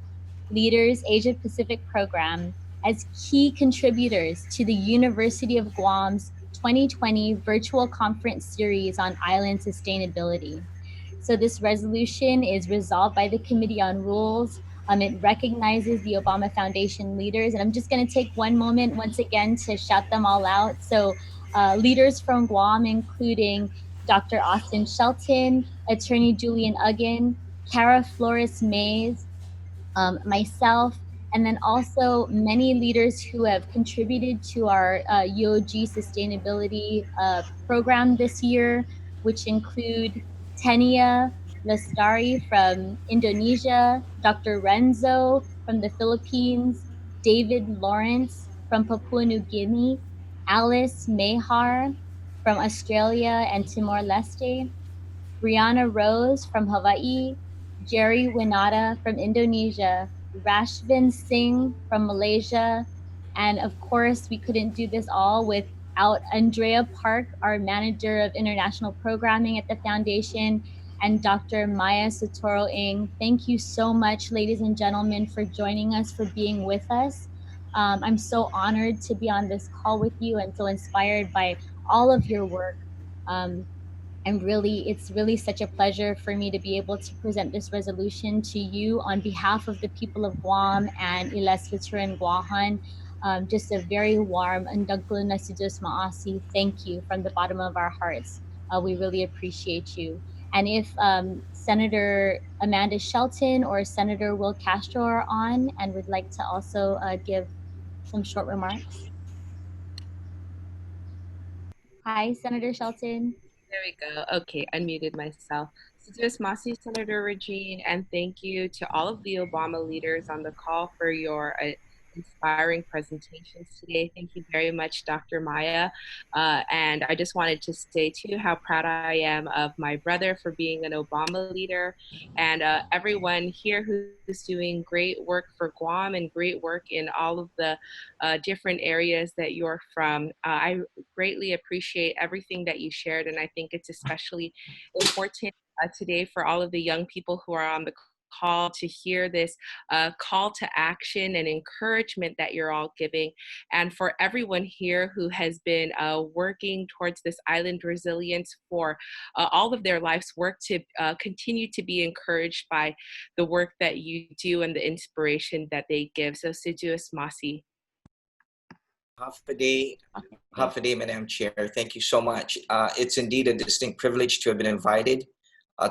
E: Leaders Asia Pacific program as key contributors to the University of Guam's 2020 virtual conference series on island sustainability. So this resolution is resolved by the Committee on Rules. It recognizes the Obama Foundation leaders, and I'm just going to take one moment once again to shout them all out. So leaders from Guam, including Dr. Austin Shelton, Attorney Julian Uggan, Cara Flores Mays, myself, and then also many leaders who have contributed to our UOG sustainability program this year, which include Tenia Lestari from Indonesia, Dr. Renzo from the Philippines, David Lawrence from Papua New Guinea, Alice Mahar from Australia and Timor-Leste, Breanna Rose from Hawai'i, Jerry Winata from Indonesia, Rashvin Singh from Malaysia, and of course, we couldn't do this all without Andrea Park, our Manager of International Programming at the Foundation, and Dr. Maya Soetoro Ng. Thank you so much, ladies and gentlemen, for joining us, for being with us. I'm so honored to be on this call with you and so inspired by all of your work. And really, it's really such a pleasure for me to be able to present this resolution to you on behalf of the people of Guam and Legislature and Guahan. Just a very warm and maasi thank you from the bottom of our hearts. We really appreciate you. And if Senator Amanda Shelton or Senator Will Castro are on and would like to also give some short remarks. Hi, Senator Shelton.
F: There we go. Okay, unmuted myself. CIS Masi, Senator Regine, and thank you to all of the Obama leaders on the call for your inspiring presentations today. Thank you very much, Dr. Maya. And I just wanted to say too how proud I am of my brother for being an Obama leader, and everyone here who's doing great work for Guam and great work in all of the different areas that you're from. I greatly appreciate everything that you shared, and I think it's especially important today for all of the young people who are on the call to hear this call to action and encouragement that you're all giving, and for everyone here who has been working towards this island resilience for all of their life's work to continue to be encouraged by the work that you do and the inspiration that they give. So CIS Masi.
G: Hafade, Madam Chair. Thank you so much. It's indeed a distinct privilege to have been invited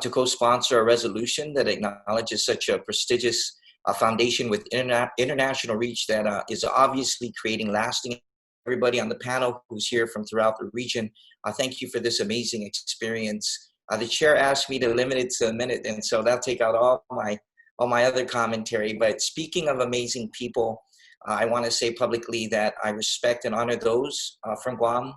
G: to co-sponsor a resolution that acknowledges such a prestigious foundation with international reach that is obviously creating lasting. Everybody on the panel who's here from throughout the region, thank you for this amazing experience. The chair asked me to limit it to a minute, and so that'll take out all my other commentary. But speaking of amazing people, I want to say publicly that I respect and honor those from Guam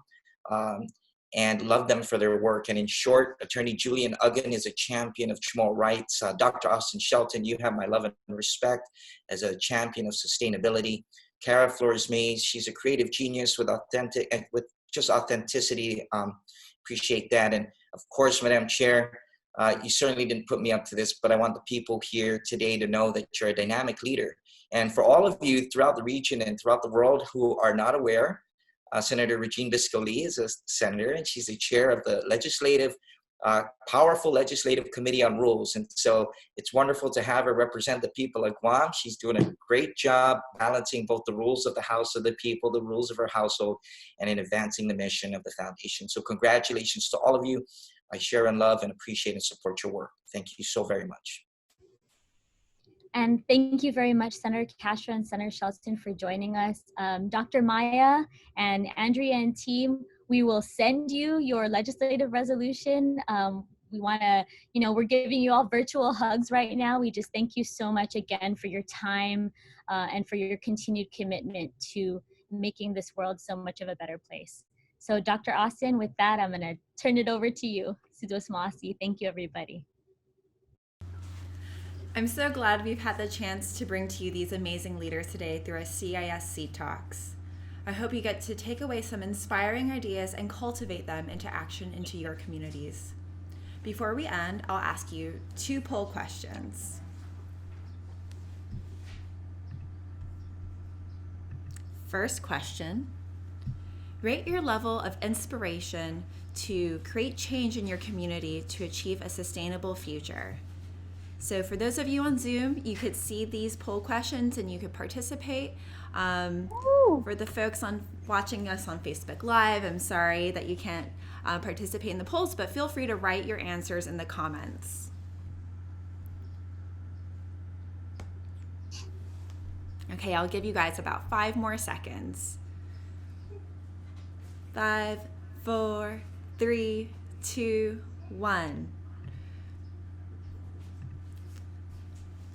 G: and love them for their work. And in short, Attorney Julian Uggan is a champion of Chamorro rights. Dr. Austin Shelton, you have my love and respect as a champion of sustainability. Cara Flores Mays, she's a creative genius with just authenticity. Appreciate that. And of course, Madam Chair, you certainly didn't put me up to this, but I want the people here today to know that you're a dynamic leader. And for all of you throughout the region and throughout the world who are not aware, Senator Regine Bisco-Lee is a senator, and she's the chair of the powerful Legislative Committee on Rules. And so it's wonderful to have her represent the people of Guam. She's doing a great job balancing both the rules of the House of the People, the rules of her household, and in advancing the mission of the foundation. So congratulations to all of you. I share and love and appreciate and support your work. Thank you so very much.
E: And thank you very much, Senator Castro and Senator Shelton, for joining us. Dr. Maya and Andrea and team, we will send you your legislative resolution we want to, we're giving you all virtual hugs right now. We just thank you so much again for your time and for your continued commitment to making this world so much of a better place. So Dr. Austin, with that, I'm going to turn it over to you. Sudos Maasi. Thank you, everybody.
C: I'm so glad we've had the chance to bring to you these amazing leaders today through our CIS Seed Talks. I hope you get to take away some inspiring ideas and cultivate them into action into your communities. Before we end, I'll ask you 2 poll questions. First question, rate your level of inspiration to create change in your community to achieve a sustainable future. So for those of you on Zoom, you could see these poll questions and you could participate. For the folks watching us on Facebook Live, I'm sorry that you can't participate in the polls, but feel free to write your answers in the comments. Okay, I'll give you guys about 5 more seconds. 5, 4, 3, 2, 1.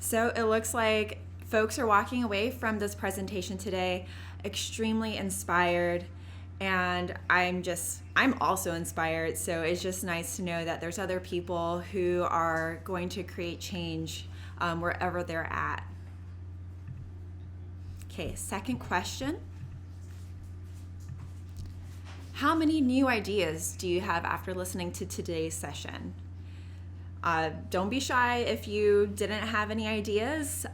C: So it looks like folks are walking away from this presentation today extremely inspired, and I'm also inspired. So it's just nice to know that there's other people who are going to create change wherever they're at. Okay, second question. How many new ideas do you have after listening to today's session? Don't be shy if you didn't have any ideas,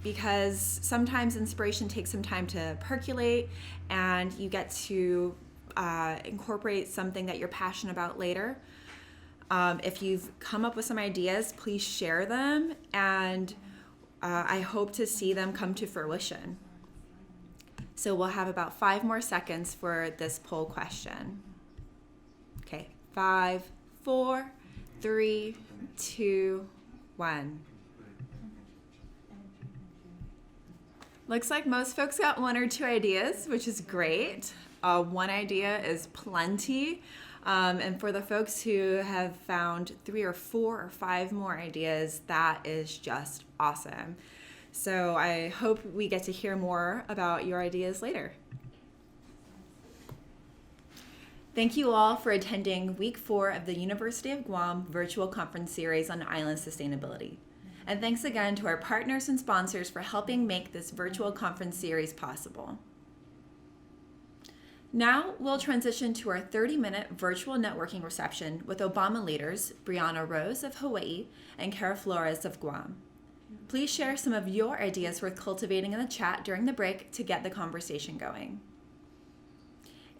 C: because sometimes inspiration takes some time to percolate and you get to incorporate something that you're passionate about later. If you've come up with some ideas, please share them, and I hope to see them come to fruition. So we'll have about 5 more seconds for this poll question. Okay, 5, 4, 3, 2, 1. Looks like most folks got 1 or 2 ideas, which is great. 1 idea is plenty. And for the folks who have found 3 or 4 or 5 more ideas, that is just awesome. So I hope we get to hear more about your ideas later. Thank you all for attending week 4 of the University of Guam virtual conference series on island sustainability. And thanks again to our partners and sponsors for helping make this virtual conference series possible. Now we'll transition to our 30-minute virtual networking reception with Obama leaders Breanna Rose of Hawai'i and Cara Flores of Guam. Please share some of your ideas worth cultivating in the chat during the break to get the conversation going.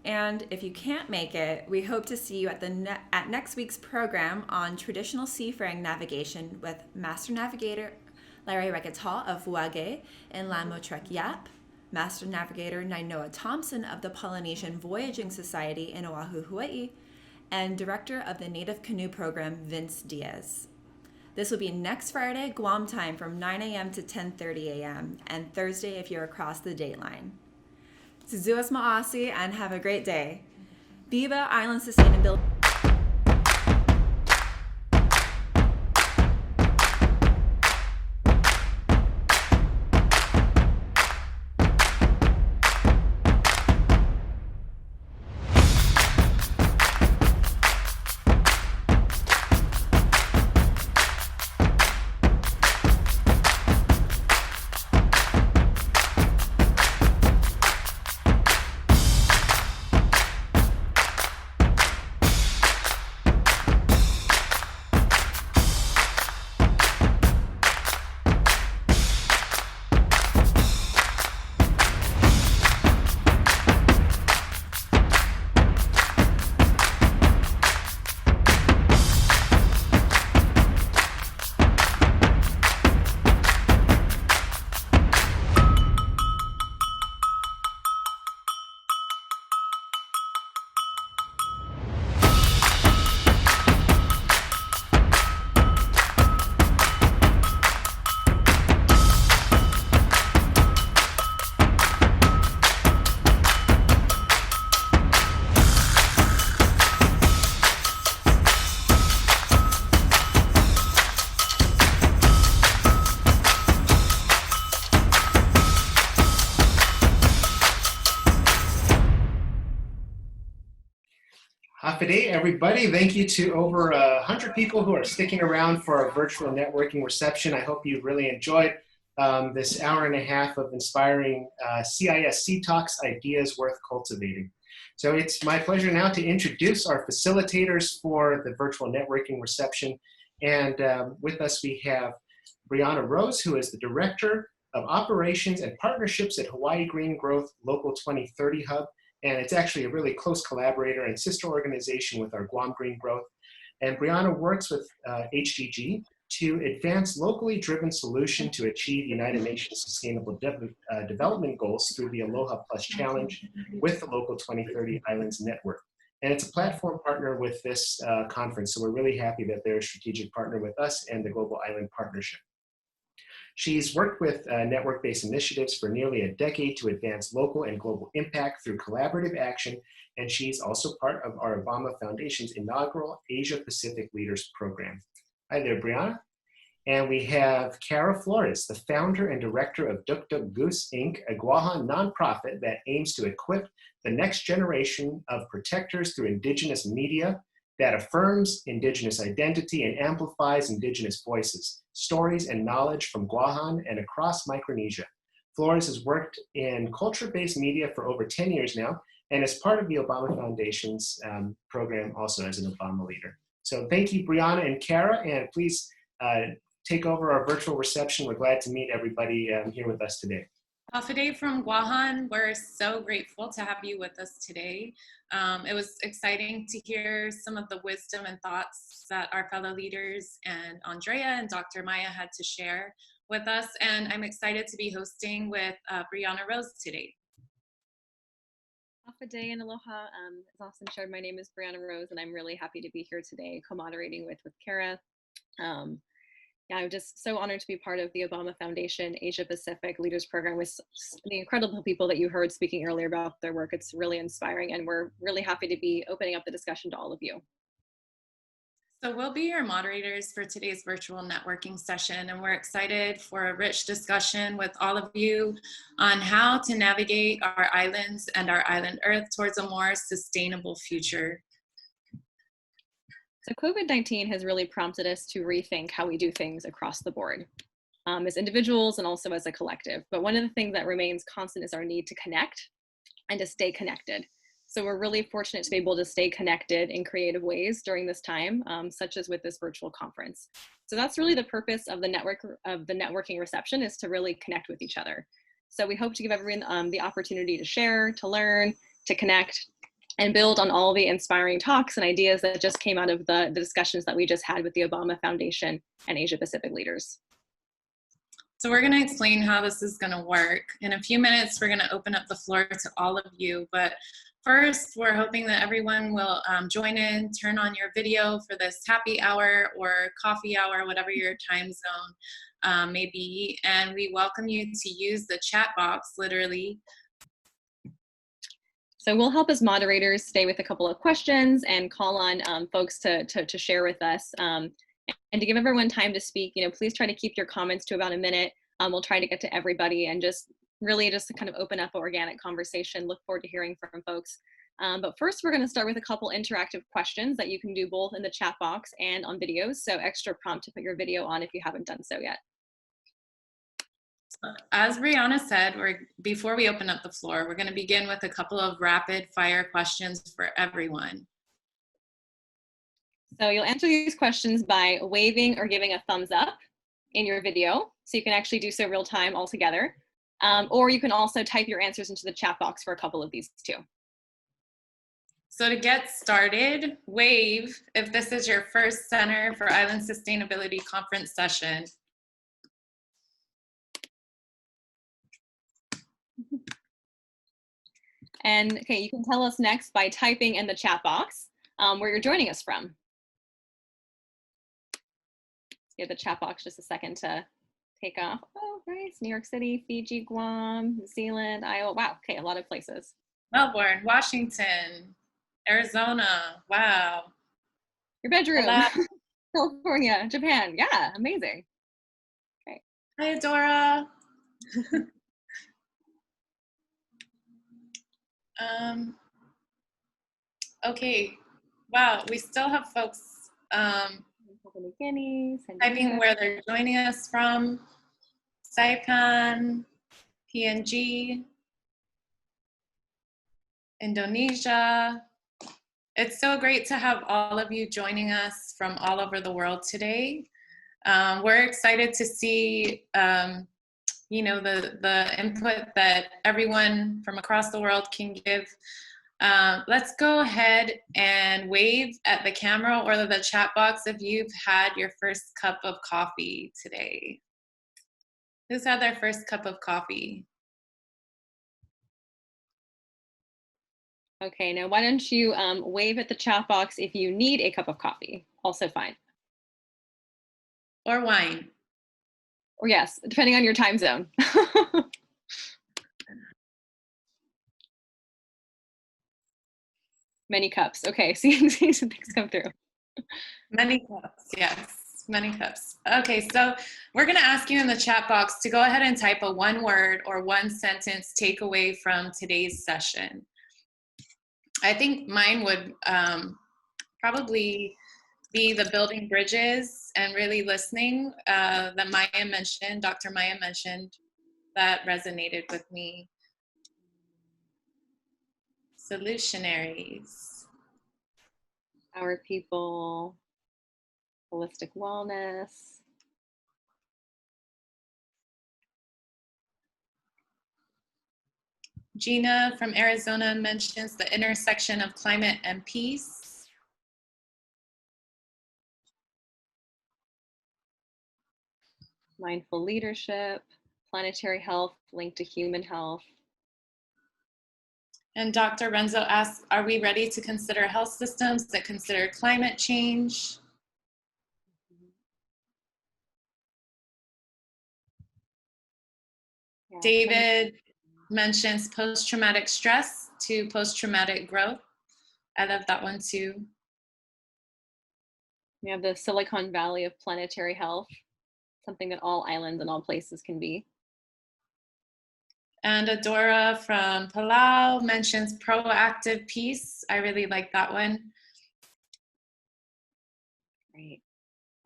C: And if you can't make it, we hope to see you at next week's program on traditional seafaring navigation with Master Navigator Larry Regatal of Wage and Lamotrek Yap, Master Navigator Nainoa Thompson of the Polynesian Voyaging Society in Oahu, Hawaii, and Director of the Native Canoe Program, Vince Diaz. This will be next Friday, Guam time, from 9 a.m. to 10:30 a.m., and Thursday if you're across the dateline. Suzuas Ma'asi, and have a great day. Viva Island Sustainability.
B: Hafide, everybody. Thank you to over 100 people who are sticking around for our virtual networking reception. I hope you really enjoyed this hour and a half of inspiring CIS Seed Talks, ideas worth cultivating. So it's my pleasure now to introduce our facilitators for the virtual networking reception. And with us we have Breanna Rose, who is the Director of Operations and Partnerships at Hawaii Green Growth Local 2030 Hub. And it's actually a really close collaborator and sister organization with our Guam Green Growth. And Breanna works with HGG to advance locally driven solution to achieve United Nations Sustainable Development Goals through the Aloha Plus Challenge with the Local 2030 Islands Network. And it's a platform partner with this conference, so we're really happy that they're a strategic partner with us and the Global Island Partnership. She's worked with network-based initiatives for nearly a decade to advance local and global impact through collaborative action, and she's also part of our Obama Foundation's inaugural Asia Pacific Leaders Program. Hi there, Breanna. And we have Cara Flores, the founder and director of Duk Duk Goose, Inc., a Guahan nonprofit that aims to equip the next generation of protectors through indigenous media that affirms indigenous identity and amplifies indigenous voices, stories, and knowledge from Guahan and across Micronesia. Flores has worked in culture-based media for over 10 years now and is part of the Obama Foundation's program also as an Obama leader. So thank you, Breanna and Cara, and please take over our virtual reception. We're glad to meet everybody here with us today.
H: Hafide from Guahan, we're so grateful to have you with us today. It was exciting to hear some of the wisdom and thoughts that our fellow leaders and Andrea and Dr. Maya had to share with us, and I'm excited to be hosting with Breanna Rose today.
I: Hafide and aloha. As Austin shared, my name is Breanna Rose, and I'm really happy to be here today co-moderating with Cara. Yeah, I'm just so honored to be part of the Obama Foundation Asia Pacific Leaders Program with the incredible people that you heard speaking earlier about their work. It's really inspiring, and we're really happy to be opening up the discussion to all of you.
H: So we'll be your moderators for today's virtual networking session, and we're excited for a rich discussion with all of you on how to navigate our islands and our island Earth towards a more sustainable future.
I: So COVID-19 has really prompted us to rethink how we do things across the board, as individuals and also as a collective. But one of the things that remains constant is our need to connect and to stay connected. So we're really fortunate to be able to stay connected in creative ways during this time, such as with this virtual conference. So that's really the purpose of the networking reception, is to really connect with each other. So we hope to give everyone the opportunity to share, to learn, to connect, and build on all the inspiring talks and ideas that just came out of the discussions that we just had with the Obama Foundation and Asia Pacific leaders.
H: So we're gonna explain how this is gonna work. In a few minutes, we're gonna open up the floor to all of you, but first, we're hoping that everyone will join in, turn on your video for this happy hour or coffee hour, whatever your time zone may be, and we welcome you to use the chat box, literally.
I: So we'll help as moderators stay with a couple of questions and call on folks to share with us. And to give everyone time to speak, please try to keep your comments to about a minute. We'll try to get to everybody and just to kind of open up an organic conversation. Look forward to hearing from folks. But first, we're going to start with a couple interactive questions that you can do both in the chat box and on videos. So extra prompt to put your video on if you haven't done so yet.
H: As Breanna said, before we open up the floor, we're going to begin with a couple of rapid fire questions for everyone.
I: So you'll answer these questions by waving or giving a thumbs up in your video. So you can actually do so real time all together. Or you can also type your answers into the chat box for a couple of these too.
H: So to get started, wave if this is your first Center for Island Sustainability Conference session.
I: And okay, you can tell us next by typing in the chat box where you're joining us from. Give the chat box just a second to take off. Oh, nice. New York City, Fiji, Guam, New Zealand, Iowa. Wow, okay, a lot of places.
H: Melbourne, Washington, Arizona. Wow.
I: Your bedroom. California, Japan. Yeah, amazing. Okay.
H: Hi, Dora. Okay, Wow, we still have folks typing where they're joining us from. Saipan, PNG, Indonesia. It's so great to have all of you joining us from all over the world today. We're excited to see you know, the input that everyone from across the world can give. Let's go ahead and wave at the camera or the chat box if you've had your first cup of coffee today. Who's had their first cup of coffee?
I: Okay, now why don't you wave at the chat box if you need a cup of coffee, also fine.
H: Or wine.
I: Or yes, depending on your time zone. Many cups, okay, see some things come through.
H: Many cups, yes, many cups. Okay, so we're gonna ask you in the chat box to go ahead and type a one word or one sentence takeaway from today's session. I think mine would probably be the building bridges and really listening that Maya mentioned, Dr. Maya mentioned, that resonated with me. Solutionaries.
I: Our people, holistic wellness.
H: Gina from Arizona mentions the intersection of climate and peace.
I: Mindful leadership, planetary health linked to human health.
H: And Dr. Renzo asks, are we ready to consider health systems that consider climate change? Yeah, David mentions post-traumatic stress to post-traumatic growth. I love that one too.
I: We have the Silicon Valley of planetary health, something that all islands and all places can be.
H: And Adora from Palau mentions proactive peace. I really like that one.
I: Great.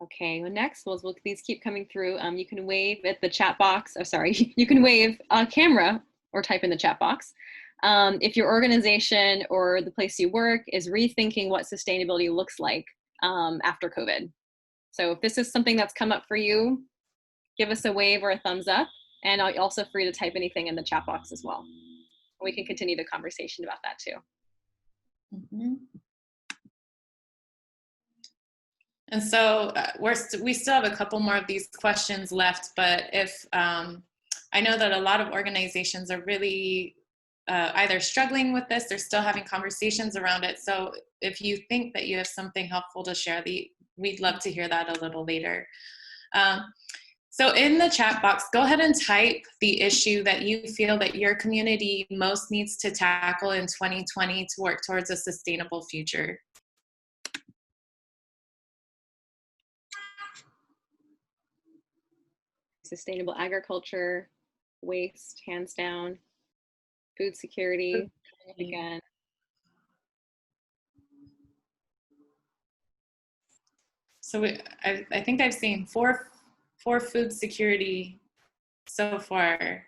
I: Okay, well next, these keep coming through. You can wave at the chat box. Oh, sorry, you can wave on camera or type in the chat box. If your organization or the place you work is rethinking what sustainability looks like after COVID. So if this is something that's come up for you, give us a wave or a thumbs up. And also free to type anything in the chat box as well. We can continue the conversation about that too.
H: Mm-hmm. And so we still have a couple more of these questions left, but if I know that a lot of organizations are really either struggling with this or still having conversations around it. So if you think that you have something helpful to share, we'd love to hear that a little later. So in the chat box, go ahead and type the issue that you feel that your community most needs to tackle in 2020 to work towards a sustainable future.
I: Sustainable agriculture, waste, hands down, food security, again.
H: So I think I've seen four food security so far.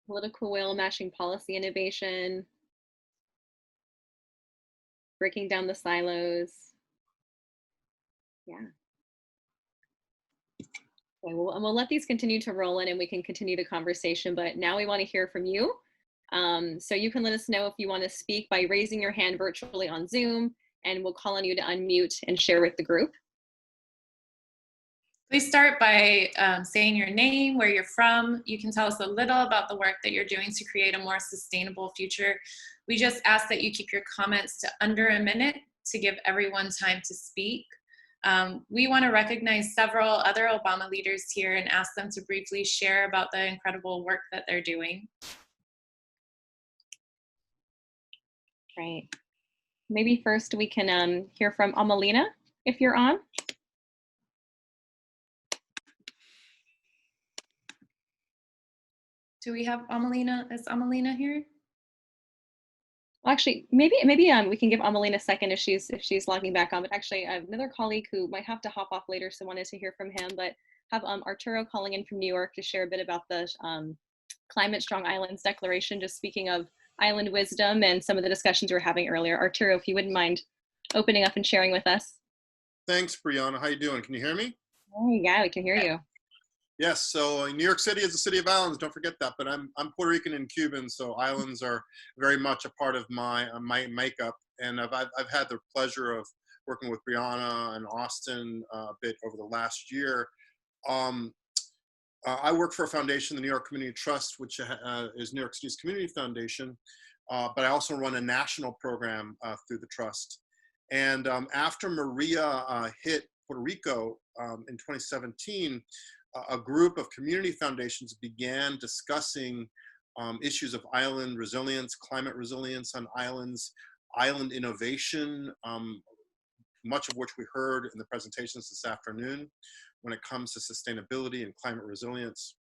I: Political will matching policy innovation, breaking down the silos. Yeah. Okay, we'll let these continue to roll in and we can continue the conversation, but now we want to hear from you. So you can let us know if you want to speak by raising your hand virtually on Zoom, and we'll call on you to unmute and share with the group.
H: Please start by saying your name, where you're from. You can tell us a little about the work that you're doing to create a more sustainable future. We just ask that you keep your comments to under a minute to give everyone time to speak. We want to recognize several other Obama leaders here and ask them to briefly share about the incredible work that they're doing.
I: Right. Maybe first we can hear from Amalina, if you're on.
H: Do we have Amalina? Is Amalina here?
I: Actually, maybe we can give Ameline a second if she's logging back on. But actually, I have another colleague who might have to hop off later, so wanted to hear from him. But have Arturo calling in from New York to share a bit about the Climate Strong Islands Declaration. Just speaking of island wisdom and some of the discussions we were having earlier. Arturo, if you wouldn't mind opening up and sharing with us.
J: Thanks, Breanna. How you doing? Can you hear me?
I: Oh yeah, we can hear you.
J: Yes. So New York City is a city of islands. Don't forget that. But I'm Puerto Rican and Cuban, so islands are very much a part of my makeup. And I've had the pleasure of working with Breanna and Austin a bit over the last year. I work for a foundation, the New York Community Trust, which is New York City's community foundation. But I also run a national program through the trust. And after Maria hit Puerto Rico in 2017, a group of community foundations began discussing issues of island resilience, climate resilience on islands, island innovation, much of which we heard in the presentations this afternoon when it comes to sustainability and climate resilience.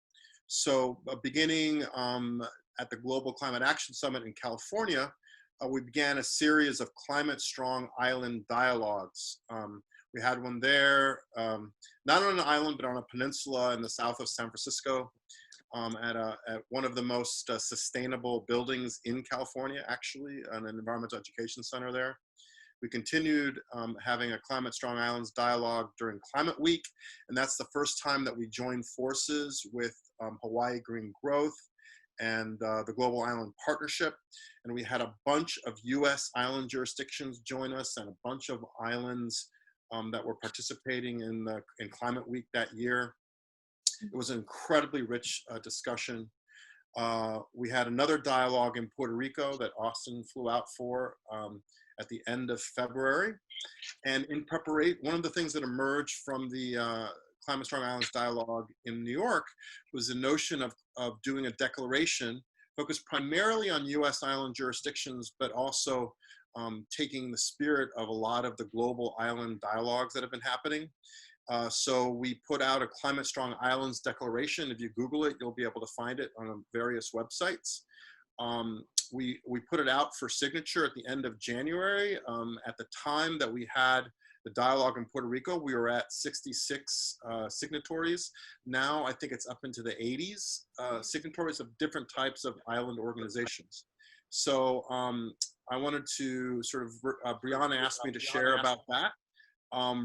J: So beginning at the Global Climate Action Summit in California, we began a series of climate strong island dialogues. We had one there, not on an island, but on a peninsula in the south of San Francisco, at one of the most sustainable buildings in California, actually, an environmental education center there. We continued having a Climate Strong Islands dialogue during Climate Week, and that's the first time that we joined forces with Hawaii Green Growth and the Global Island Partnership. And we had a bunch of US island jurisdictions join us and a bunch of islands that were participating in Climate Week that year. It was an incredibly rich discussion. We had another dialogue in Puerto Rico that Austin flew out for at the end of February. And in preparation, one of the things that emerged from the Climate Strong Islands dialogue in New York was the notion of doing a declaration focused primarily on US island jurisdictions, but also taking the spirit of a lot of the global island dialogues that have been happening. So we put out a Climate Strong Islands declaration. If you Google it, you'll be able to find it on various websites. We put it out for signature at the end of January. At the time that we had the dialogue in Puerto Rico, we were at 66 signatories. Now I think it's up into the 80s signatories of different types of island organizations. So I wanted to sort of, Breanna asked me to share about that.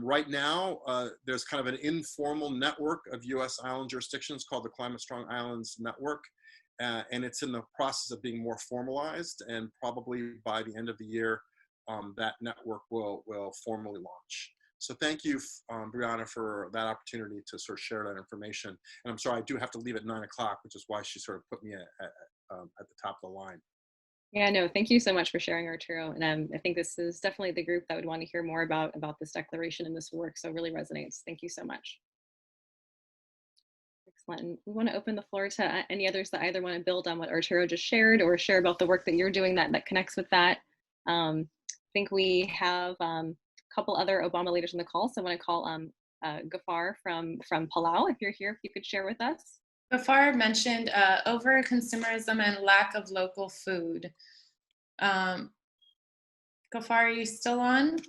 J: Right now, there's kind of an informal network of US island jurisdictions called the Climate Strong Islands Network. And it's in the process of being more formalized, and probably by the end of the year, that network will formally launch. So thank you, Breanna, for that opportunity to sort of share that information. And I'm sorry, I do have to leave at 9 o'clock, which is why she sort of put me at the top of the line.
I: Yeah, no, thank you so much for sharing, Arturo. And I think this is definitely the group that would want to hear more about this declaration and this work. So it really resonates. Thank you so much. Excellent. And we want to open the floor to any others that either want to build on what Arturo just shared or share about the work that you're doing that connects with that. I think we have a couple other Obama leaders on the call. So I want to call Gafar from Palau, if you're here, if you could share with us.
H: Gafar mentioned over-consumerism and lack of local food. Gafar, are you still on?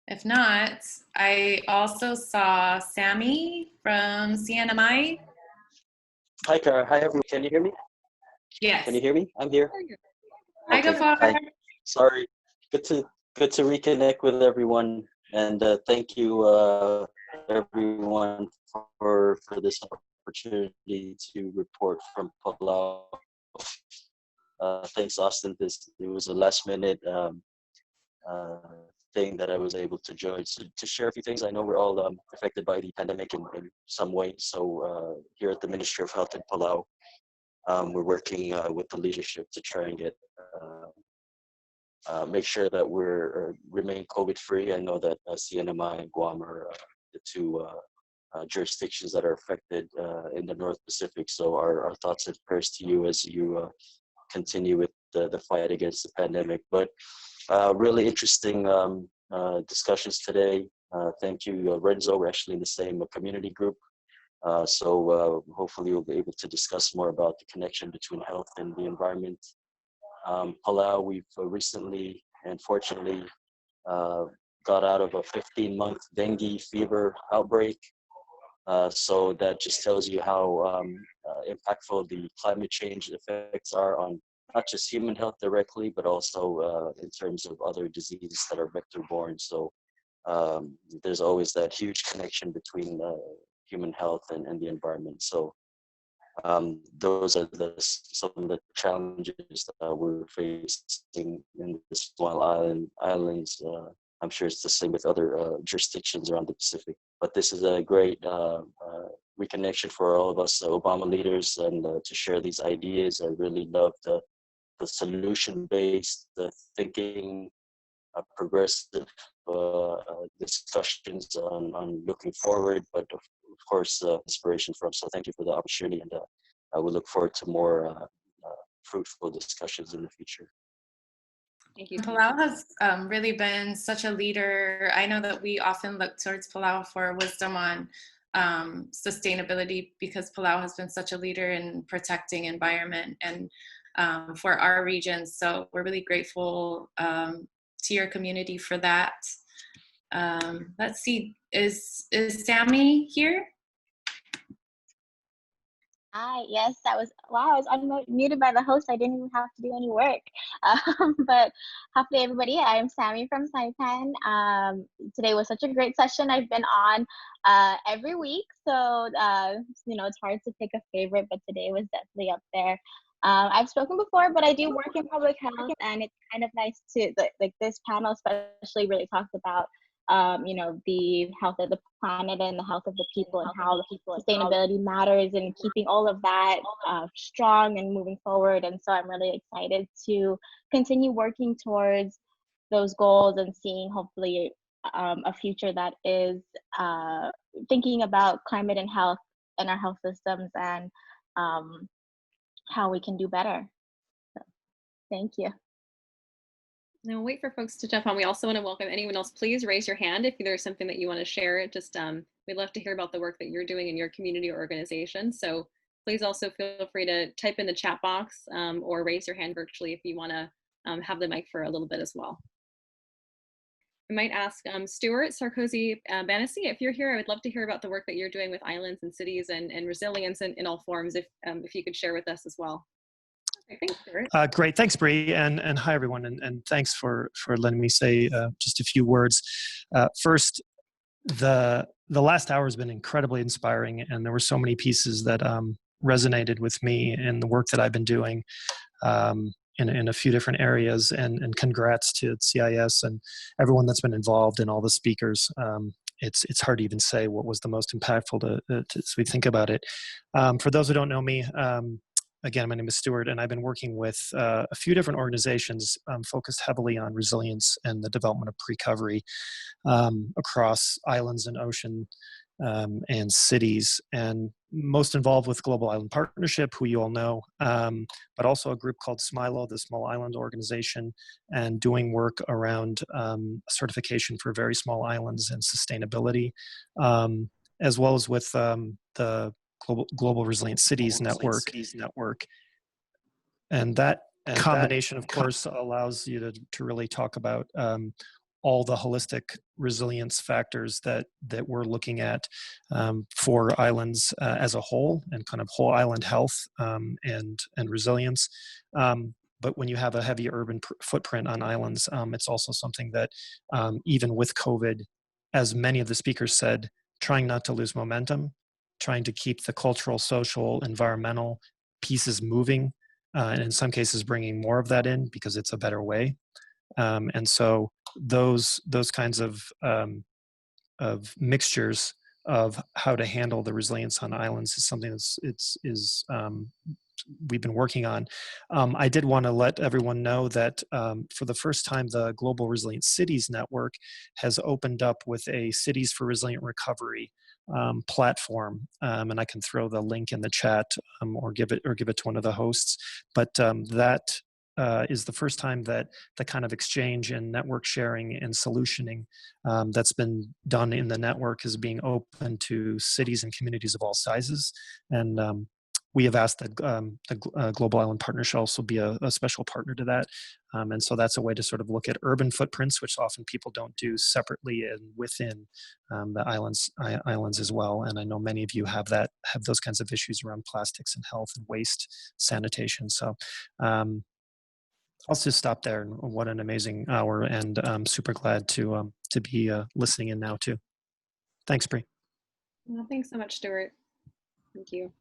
H: If not, I also saw Sammy from CNMI.
L: Hi, Cara. Hi, everyone. Can you hear me?
H: Yes.
L: Can you hear me? I'm here.
H: Hi,
L: Okay.
H: Gafar.
L: Hi. Sorry. Good to reconnect with everyone, and thank you, everyone, for this opportunity to report from Palau. Thanks, Austin. It was a last-minute thing that I was able to join. So to share a few things, I know we're all affected by the pandemic in some way. So here at the Ministry of Health in Palau, we're working with the leadership to try and get make sure that we're remain COVID-free. I know that CNMI and Guam are the two jurisdictions that are affected in the North Pacific. So our thoughts and prayers to you as you continue with the fight against the pandemic. But really interesting discussions today. Thank you, Renzo. We're actually in the same community group. So hopefully we'll be able to discuss more about the connection between health and the environment. Palau, we've recently and fortunately got out of a 15-month dengue fever outbreak. So that just tells you how impactful the climate change effects are on not just human health directly, but also in terms of other diseases that are vector-borne. So there's always that huge connection between human health and the environment. So those are some of the challenges that we're facing in the small islands. I'm sure it's the same with other jurisdictions around the Pacific. But this is a great reconnection for all of us Obama leaders, and to share these ideas. I really love the solution-based thinking, progressive discussions on looking forward, but of course inspiration from. So thank you for the opportunity, and I will look forward to more fruitful discussions in the future.
H: Thank you. Palau has really been such a leader. I know that we often look towards Palau for wisdom on sustainability, because Palau has been such a leader in protecting environment and for our region. So we're really grateful to your community for that. Let's see, is Sammy here?
M: Hi, yes, I was unmuted by the host. I didn't even have to do any work. But happy everybody. I'm Sammy from Saipan. Today was such a great session. I've been on every week, so it's hard to pick a favorite, but today was definitely up there. I've spoken before, but I do work in public health, and it's kind of nice to, like this panel especially really talks about the health of the planet and the health of the people, and how sustainability matters, and keeping all of that strong and moving forward. And so I'm really excited to continue working towards those goals and seeing hopefully a future that is thinking about climate and health and our health systems, and how we can do better. So, thank you.
I: Now wait for folks to jump on. We also want to welcome anyone else. Please raise your hand if there's something that you want to share. Just we'd love to hear about the work that you're doing in your community or organization. So please also feel free to type in the chat box or raise your hand virtually if you want to have the mic for a little bit as well. I might ask Stuart Sarkozy Banassi, if you're here, I would love to hear about the work that you're doing with islands and cities and resilience in all forms, if you could share with us as well. Okay, thanks, Stuart.
O: Great, thanks, Bree, and hi everyone, and thanks for letting me say just a few words. First, the last hour has been incredibly inspiring, and there were so many pieces that resonated with me in the work that I've been doing in a few different areas, and congrats to CIS and everyone that's been involved and all the speakers. It's hard to even say what was the most impactful as we think about it. For those who don't know me, again, my name is Stuart, and I've been working with a few different organizations focused heavily on resilience and the development of recovery across islands and ocean and cities, and most involved with Global Island Partnership, who you all know, but also a group called SMILO, the Small Island Organization, and doing work around certification for very small islands and sustainability, as well as with the Global Resilient Cities Network. And that combination, of course, allows you to really talk about all the holistic resilience factors that we're looking at for islands as a whole, and kind of whole island health and resilience. But when you have a heavy urban footprint on islands, it's also something that even with COVID, as many of the speakers said, trying not to lose momentum, trying to keep the cultural, social, environmental pieces moving, and in some cases bringing more of that in because it's a better way. And so those kinds of mixtures of how to handle the resilience on islands is something that's we've been working on. I did want to let everyone know that for the first time, the Global Resilient Cities Network has opened up with a Cities for Resilient Recovery platform, and I can throw the link in the chat or give it to one of the hosts. But that is the first time that the kind of exchange and network sharing and solutioning that's been done in the network is being open to cities and communities of all sizes. And we have asked the Global Island Partnership also be a special partner to that. And so that's a way to sort of look at urban footprints, which often people don't do separately and within the islands as well. And I know many of you have those kinds of issues around plastics and health and waste sanitation. So I'll just stop there. And what an amazing hour, and I'm super glad to be listening in now too. Thanks, Bree.
I: Well, thanks so much, Stuart. Thank you.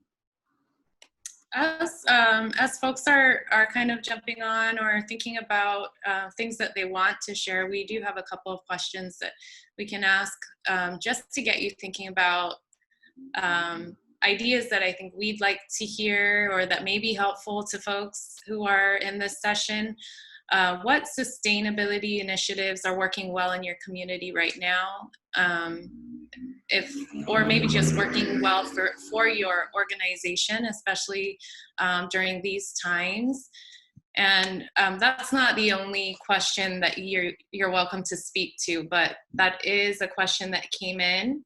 H: As folks are kind of jumping on or thinking about things that they want to share, we do have a couple of questions that we can ask just to get you thinking about ideas that I think we'd like to hear or that may be helpful to folks who are in this session. What sustainability initiatives are working well in your community right now? Or maybe just working well for your organization, especially during these times. And that's not the only question that you're welcome to speak to, but that is a question that came in.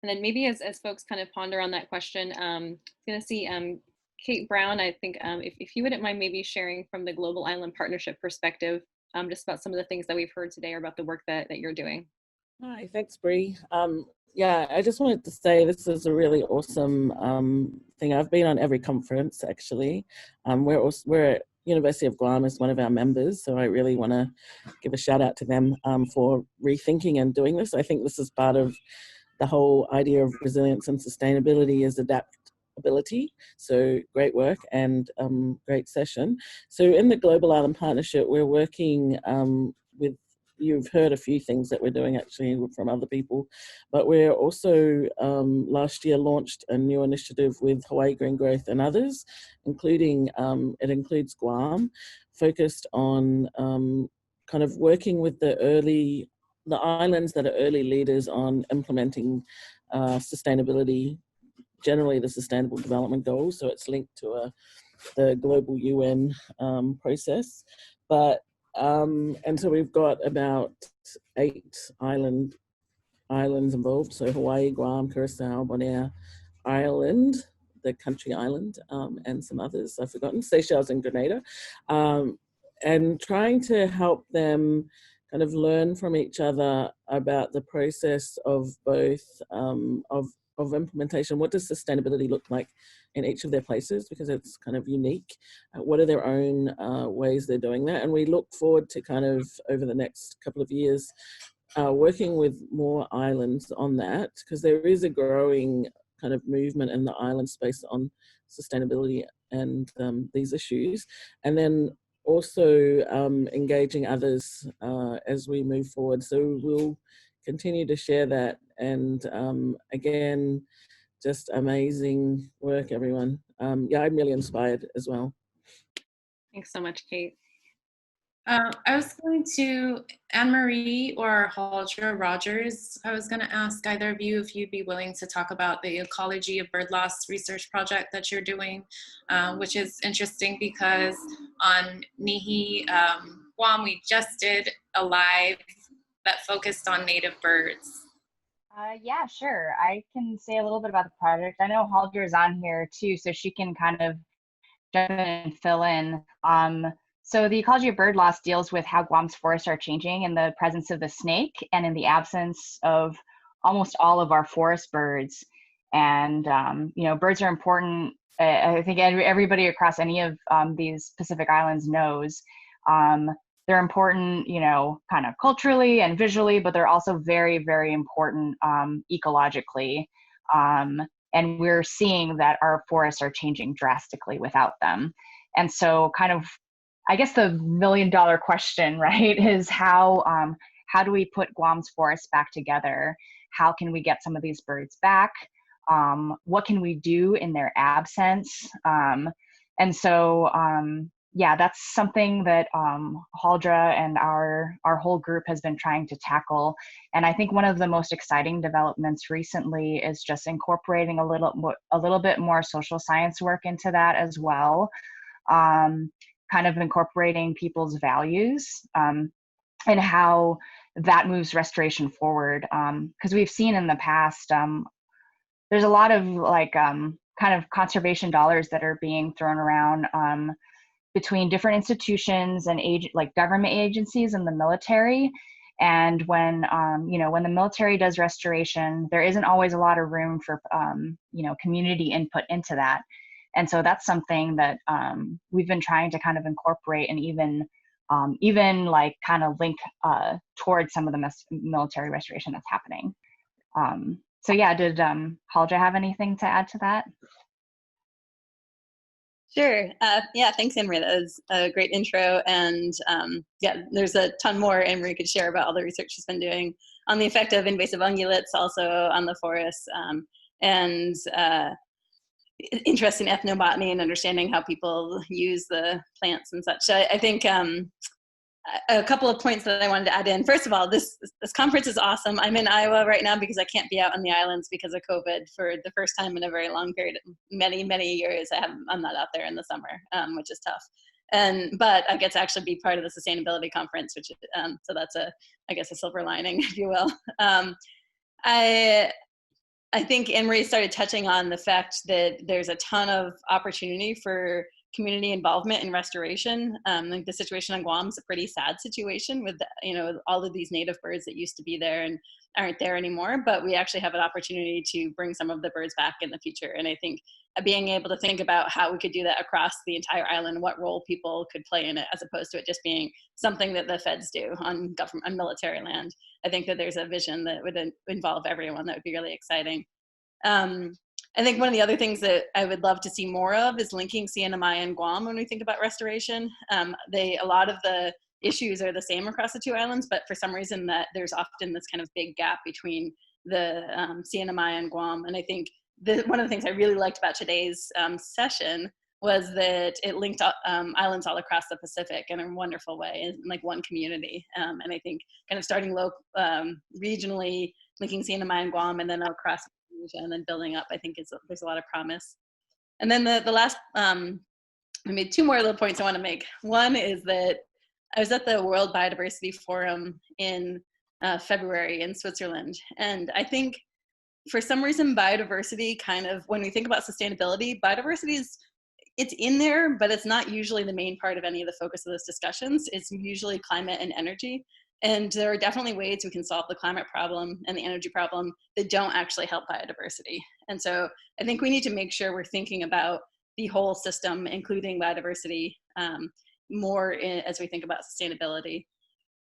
I: And then maybe as folks kind of ponder on that question, I'm going to see Kate Brown, I think if you wouldn't mind maybe sharing from the Global Island Partnership perspective, just about some of the things that we've heard today or about the work that you're doing.
N: Hi, thanks, Bree. Yeah, I just wanted to say this is a really awesome thing. I've been on every conference, actually. We're at University of Guam as one of our members, so I really want to give a shout out to them for rethinking and doing this. I think this is part of the whole idea of resilience and sustainability is adaptability. So great work and great session. So in the Global Island Partnership, we're working with, you've heard a few things that we're doing actually from other people, but we're also last year launched a new initiative with Hawaii Green Growth and others, including, it includes Guam, focused on kind of working with the islands that are early leaders on implementing sustainability, generally the Sustainable Development Goals, so it's linked to the global UN process. But and so we've got about 8 islands involved, so Hawaii, Guam, Curacao, Bonaire Island, the country island, and some others I've forgotten, Seychelles and Grenada, and trying to help them kind of learn from each other about the process of both of implementation. What does sustainability look like in each of their places, because it's kind of unique? What are their own ways they're doing that? And we look forward to kind of over the next couple of years working with more islands on that, because there is a growing kind of movement in the island space on sustainability and these issues. And then also engaging others as we move forward. So we'll continue to share that. And again, just amazing work, everyone. Yeah, I'm really inspired as well.
I: Thanks so much, Kate.
H: I was going to Anne-Marie or Haldra Rogers. I was going to ask either of you if you'd be willing to talk about the ecology of bird loss research project that you're doing, which is interesting because on Nihi, Guam, we just did a live that focused on native birds.
P: Yeah, sure. I can say a little bit about the project. I know Haldra is on here too, so she can kind of jump in and fill in. So the ecology of bird loss deals with how Guam's forests are changing in the presence of the snake and in the absence of almost all of our forest birds. And, you know, birds are important. I think everybody across any of these Pacific Islands knows they're important, you know, kind of culturally and visually, but they're also very, very important ecologically. And we're seeing that our forests are changing drastically without them. And so kind of, I guess the million-dollar question, right, is how do we put Guam's forests back together? How can we get some of these birds back? What can we do in their absence? And so, yeah, that's something that Haldra and our whole group has been trying to tackle. And I think one of the most exciting developments recently is just incorporating a little bit more social science work into that as well. Kind of incorporating people's values and how that moves restoration forward. Because we've seen in the past, there's a lot of like kind of conservation dollars that are being thrown around between different institutions and like government agencies and the military. And when when the military does restoration, there isn't always a lot of room for community input into that. And so that's something that we've been trying to kind of incorporate and even like kind of link towards some of the military restoration that's happening. So yeah, did Haldra have anything to add to that?
Q: Sure. Yeah, thanks, Emery. That was a great intro. And yeah, there's a ton more Emery could share about all the research she's been doing on the effect of invasive ungulates, also on the forests, and interest in ethnobotany and understanding how people use the plants and such. So I think a couple of points that I wanted to add in. First of all, this conference is awesome. I'm in Iowa right now because I can't be out on the islands because of COVID for the first time in a very long period, many years. I'm not out there in the summer, which is tough. But I get to actually be part of the sustainability conference, which so that's I guess a silver lining, if you will. I think Anne-Marie started touching on the fact that there's a ton of opportunity for community involvement in restoration. Like the situation on Guam is a pretty sad situation with all of these native birds that used to be there and aren't there anymore, but we actually have an opportunity to bring some of the birds back in the future. And I think being able to think about how we could do that across the entire island, what role people could play in it, as opposed to it just being something that the feds do on military land. I think that there's a vision that would involve everyone that would be really exciting. I think one of the other things that I would love to see more of is linking CNMI and Guam when we think about restoration. A lot of the issues are the same across the two islands, but for some reason that there's often this kind of big gap between the CNMI and Guam. And I think one of the things I really liked about today's session was that it linked islands all across the Pacific in a wonderful way, in like one community. And I think kind of starting regionally, linking CNMI and Guam, and then across and then building up, I think there's a lot of promise. And then the last, I made two more little points I want to make. One is that I was at the World Biodiversity Forum in February in Switzerland. And I think for some reason, biodiversity kind of, when we think about sustainability, biodiversity it's in there, but it's not usually the main part of any of the focus of those discussions. It's usually climate and energy. And there are definitely ways we can solve the climate problem and the energy problem that don't actually help biodiversity. And so I think we need to make sure we're thinking about the whole system, including biodiversity, more as we think about sustainability.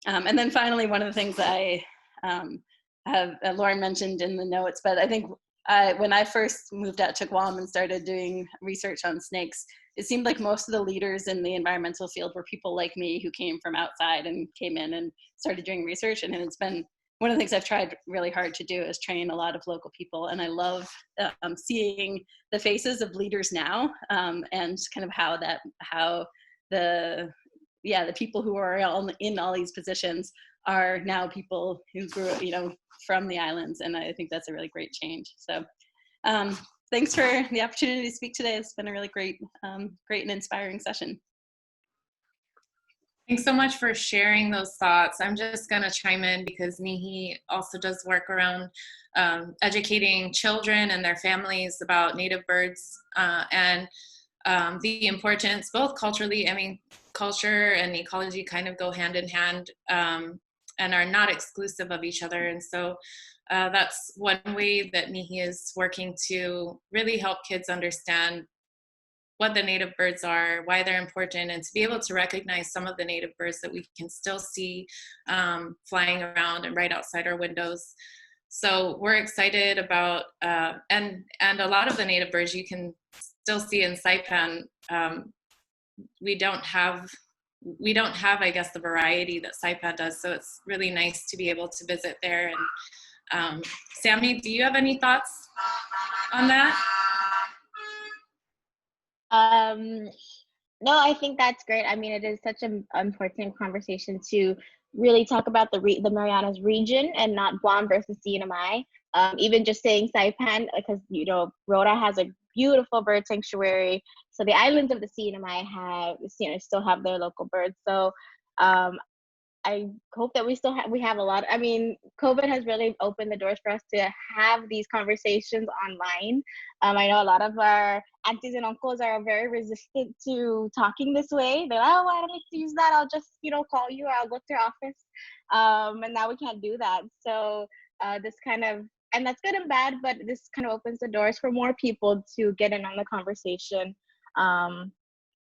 Q: And then finally, one of the things that I have Lauren mentioned in the notes, but I think when I first moved out to Guam and started doing research on snakes, it seemed like most of the leaders in the environmental field were people like me who came from outside and came in and started doing research. And it's been one of the things I've tried really hard to do is train a lot of local people. And I love seeing the faces of leaders now and kind of how the people who are in all these positions are now people who grew up, from the islands. And I think that's a really great change. So thanks for the opportunity to speak today. It's been a really great and inspiring session.
H: Thanks so much for sharing those thoughts. I'm just going to chime in because Nihi also does work around educating children and their families about native birds and the importance, both culturally, culture and ecology kind of go hand in hand and are not exclusive of each other. And so that's one way that Nihi is working to really help kids understand what the native birds are, why they're important, and to be able to recognize some of the native birds that we can still see flying around and right outside our windows. So we're excited about, and a lot of the native birds you can still see in Saipan. We don't have, I guess, the variety that Saipan does. So it's really nice to be able to visit there. And Sammy, do you have any thoughts on that?
M: No, I think that's great. I mean, it is such an important conversation to really talk about the Marianas region and not Guam versus CNMI. Even just saying Saipan, because Rota has a beautiful bird sanctuary. So the islands of the CNMI have, still have their local birds. So I hope that we have a lot. I mean, COVID has really opened the doors for us to have these conversations online. I know a lot of our aunties and uncles are very resistant to talking this way. They're like, oh, I don't need to use that. I'll just, call you or I'll go to your office. And now we can't do that. So this kind of, and that's good and bad, but this kind of opens the doors for more people to get in on the conversation.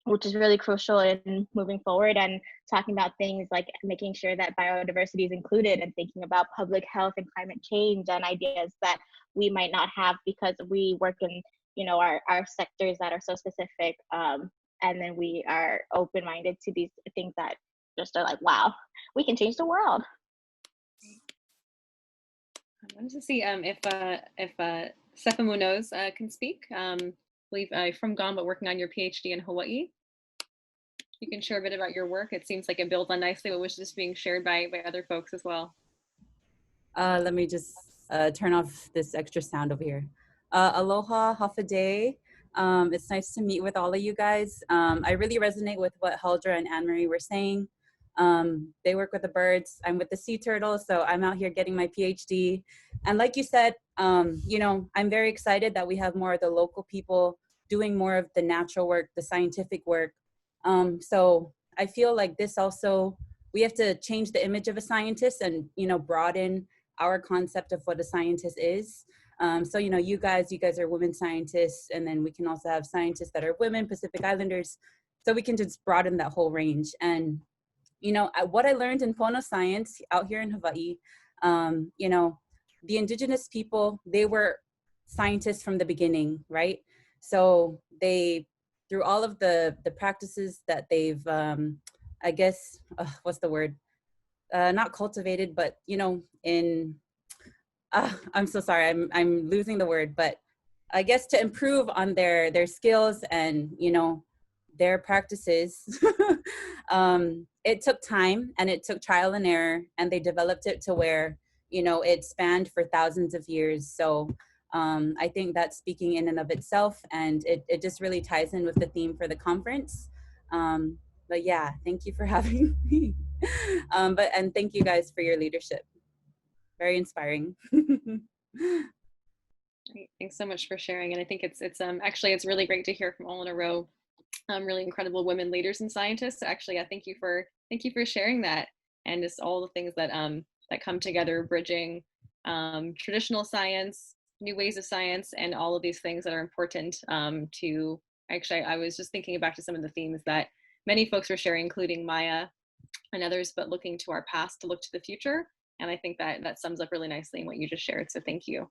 M: Which is really crucial in moving forward and talking about things like making sure that biodiversity is included and thinking about public health and climate change and ideas that we might not have because we work in, our sectors that are so specific. And then we are open-minded to these things that just are like, wow, we can change the world.
I: I wanted to see if Sefa Munoz can speak. I believe from Guam, but working on your PhD in Hawaii. You can share a bit about your work. It seems like it builds on nicely what was just being shared by other folks as well.
S: Let me just turn off this extra sound over here. Aloha, hafa it's nice to meet with all of you guys. I really resonate with what Haldra and Anne-Marie were saying. They work with the birds. I'm with the sea turtles, so I'm out here getting my PhD. And like you said, I'm very excited that we have more of the local people doing more of the natural work, the scientific work. So I feel like this also, we have to change the image of a scientist and, broaden our concept of what a scientist is. So, you guys are women scientists, and then we can also have scientists that are women, Pacific Islanders. So we can just broaden that whole range. And, what I learned in Pono science out here in Hawaii, the indigenous people, they were scientists from the beginning, right? So they, through all of the practices that they've, I guess, what's the word? Not cultivated, but, I'm so sorry, I'm losing the word, but I guess to improve on their skills and, their practices, it took time and it took trial and error, and they developed it to where, it spanned for thousands of years. So I think that's speaking in and of itself, and it just really ties in with the theme for the conference. But yeah, thank you for having me. And thank you guys for your leadership. Very inspiring.
I: Great. Thanks so much for sharing. And I think it's really great to hear from all in a row, really incredible women leaders and scientists. Actually, I thank you for sharing that, and just all the things that that come together, bridging traditional science, new ways of science, and all of these things that are important to, actually, I was just thinking back to some of the themes that many folks were sharing, including Maya and others, but looking to our past to look to the future. And I think that sums up really nicely in what you just shared. So thank you. Do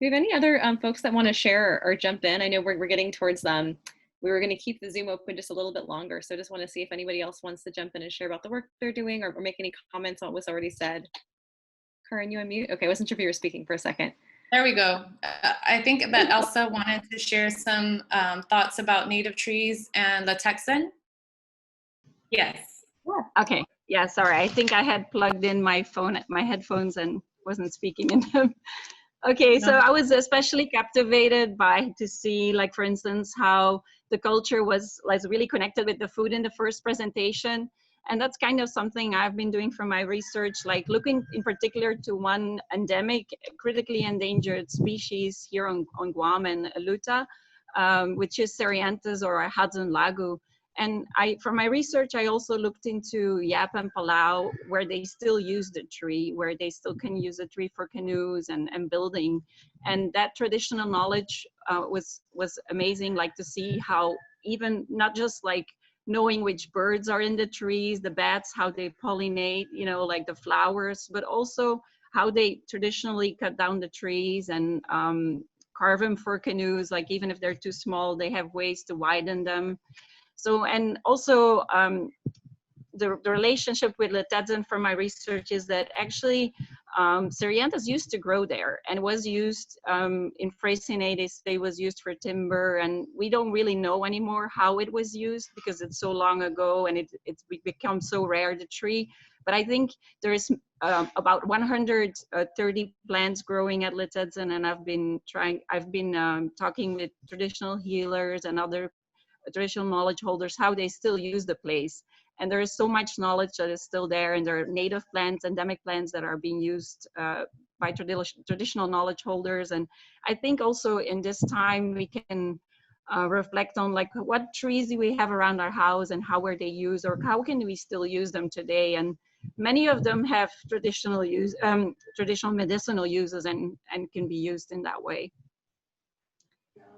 I: we have any other folks that want to share or jump in? I know we're getting towards we were going to keep the Zoom open just a little bit longer. So I just want to see if anybody else wants to jump in and share about the work they're doing or make any comments on what was already said. Karen, you unmute? Okay, I wasn't sure if you were speaking for a second.
H: There we go. I think that Elsa wanted to share some thoughts about native trees and the Texan. Yes.
T: Yeah. Okay. Yeah, sorry. I think I had plugged in my headphones and wasn't speaking in them. Okay, so I was especially captivated to see, like, for instance, how the culture was really connected with the food in the first presentation. And that's kind of something I've been doing for my research, like looking in particular to one endemic, critically endangered species here on Guam and Aleutian, which is Cerianthus or Hudson lagu. And for my research, I also looked into Yap and Palau, where they still use the tree, where they still can use the tree for canoes and building. And that traditional knowledge was amazing, like to see how even not just like knowing which birds are in the trees, the bats, how they pollinate, like the flowers, but also how they traditionally cut down the trees and carve them for canoes. Like even if they're too small, they have ways to widen them. So, and also the relationship with Letetzen for my research is that actually Cerianthus used to grow there and was used in Freycinetes, they was used for timber, and we don't really know anymore how it was used because it's so long ago and it's become so rare, the tree. But I think there's about 130 plants growing at Letetzen, and I've been talking with traditional healers and other traditional knowledge holders how they still use the place. And there is so much knowledge that is still there, and there are native plants, endemic plants that are being used by traditional knowledge holders. And I think also in this time we can reflect on like what trees do we have around our house and how were they used, or how can we still use them today. And many of them have traditional medicinal uses and can be used in that way.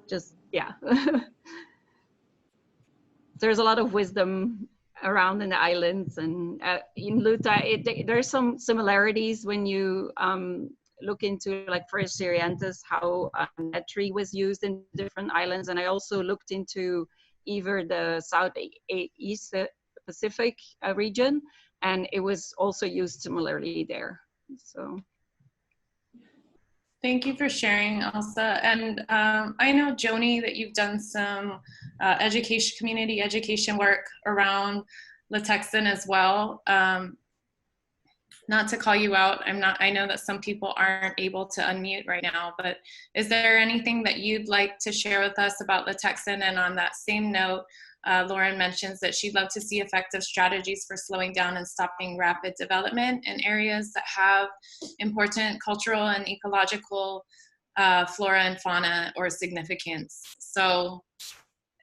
T: Just, yeah. There's a lot of wisdom around in the islands, and in Luta, there's some similarities when you look into like Forest Syrianthus, how that tree was used in different islands. And I also looked into either the Southeast Pacific region, and it was also used similarly there. So.
H: Thank you for sharing, Elsa. And I know, Joni, that you've done some community education work around Latexan as well. Not to call you out, I know that some people aren't able to unmute right now, but is there anything that you'd like to share with us about Latexan? And on that same note, Lauren mentions that she'd love to see effective strategies for slowing down and stopping rapid development in areas that have important cultural and ecological flora and fauna or significance. So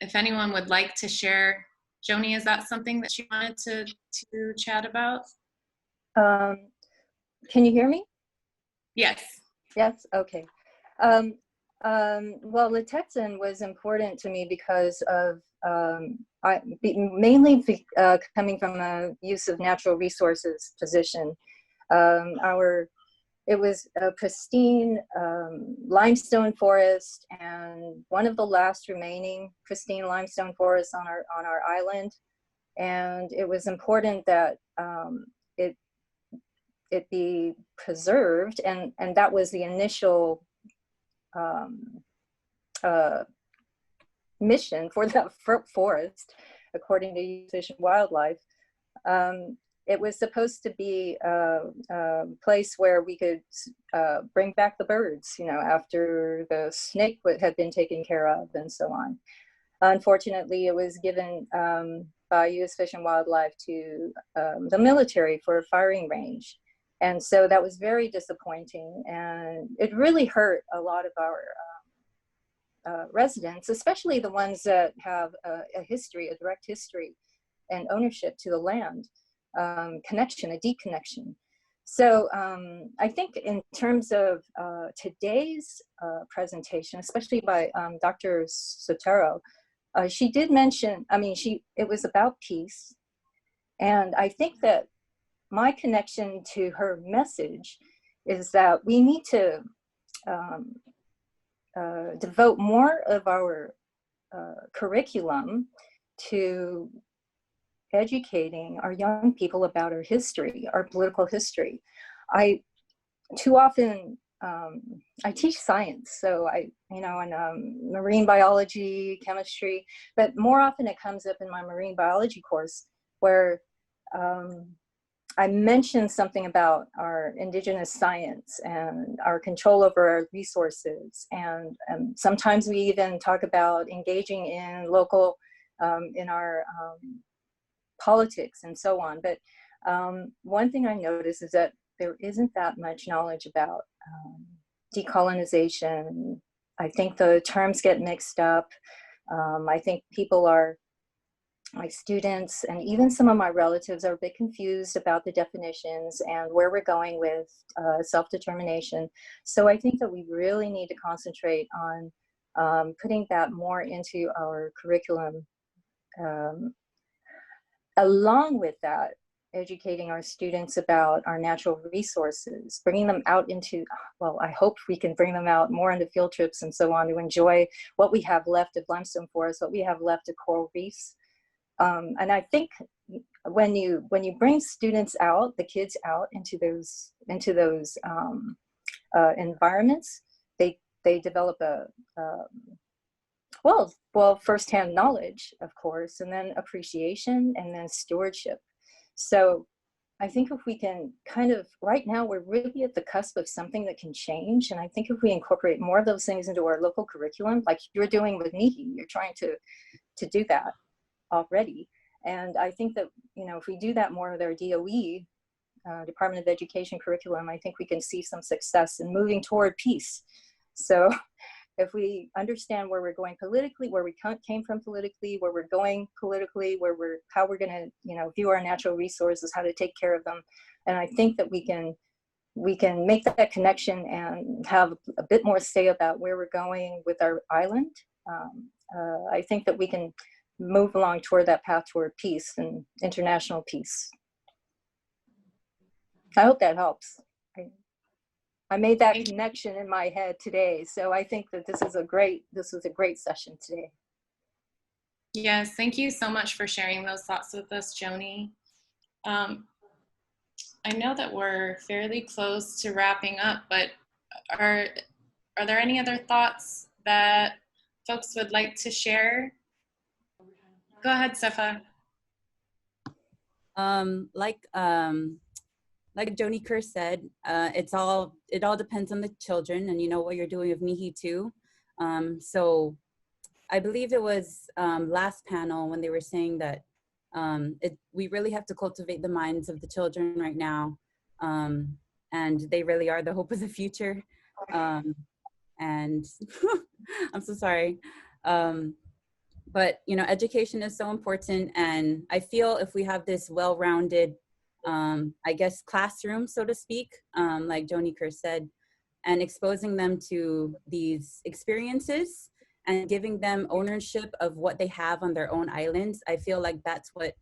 H: if anyone would like to share, Joni, is that something that you wanted to chat about?
A: Can you hear me?
H: Yes.
A: Yes, okay. Well, Latexan was important to me because of mainly coming from a use of natural resources position. It was a pristine limestone forest, and one of the last remaining pristine limestone forests on our island. And it was important that it be preserved, and that was the initial mission for that forest, according to Fish and Wildlife. It was supposed to be a place where we could bring back the birds, you know, after the snake had been taken care of and so on. Unfortunately, it was given by U.S. Fish and Wildlife to the military for a firing range. And so that was very disappointing, and it really hurt a lot of our residents, especially the ones that have a direct history and ownership to the land, connection, a deep connection. So I think in terms of today's presentation, especially by Dr. Soetoro, she did mention, it was about peace. And I think that my connection to her message is that we need to devote more of our curriculum to educating our young people about our history, our political history. Too often, I teach science, so in marine biology, chemistry, but more often it comes up in my marine biology course where I mentioned something about our indigenous science and our control over our resources. And sometimes we even talk about engaging in local, in our politics and so on. But one thing I notice is that there isn't that much knowledge about decolonization. I think the terms get mixed up. I think my students and even some of my relatives are a bit confused about the definitions and where we're going with self-determination. So I think that we really need to concentrate on putting that more into our curriculum. Along with that, educating our students about our natural resources, bringing them out into, well, I hope we can bring them out more into field trips and so on to enjoy what we have left of limestone forests, what we have left of coral reefs. And I think when you bring students out, the kids out into those environments, they develop firsthand knowledge, of course, and then appreciation, and then stewardship. So I think if we can right now we're really at the cusp of something that can change. And I think if we incorporate more of those things into our local curriculum, like you're doing with Mihi, you're trying to do that already. And I think that, you know, if we do that more with our DOE, Department of Education curriculum, I think we can see some success in moving toward peace. So if we understand where we're going politically, where we came from politically, where we're going politically, how we're going to, you know, view our natural resources, how to take care of them, and I think that we can make that connection and have a bit more say about where we're going with our island. I think that we can move along toward that path toward peace and international peace. I hope that helps. I made that connection in my head today, so I think that this was a great session today.
H: Yes, thank you so much for sharing those thoughts with us, Joni. I know that we're fairly close to wrapping up, but are there any other thoughts that folks would like to share? Go ahead, Sefa.
S: Like Joni Kerr said, it all depends on the children, and you know what you're doing with Mihi too. So I believe it was last panel when they were saying that we really have to cultivate the minds of the children right now, and they really are the hope of the future. And I'm so sorry. But you know, education is so important, and I feel if we have this well-rounded, I guess, classroom, so to speak, like Joni Kerr said, and exposing them to these experiences and giving them ownership of what they have on their own islands, I feel like that's what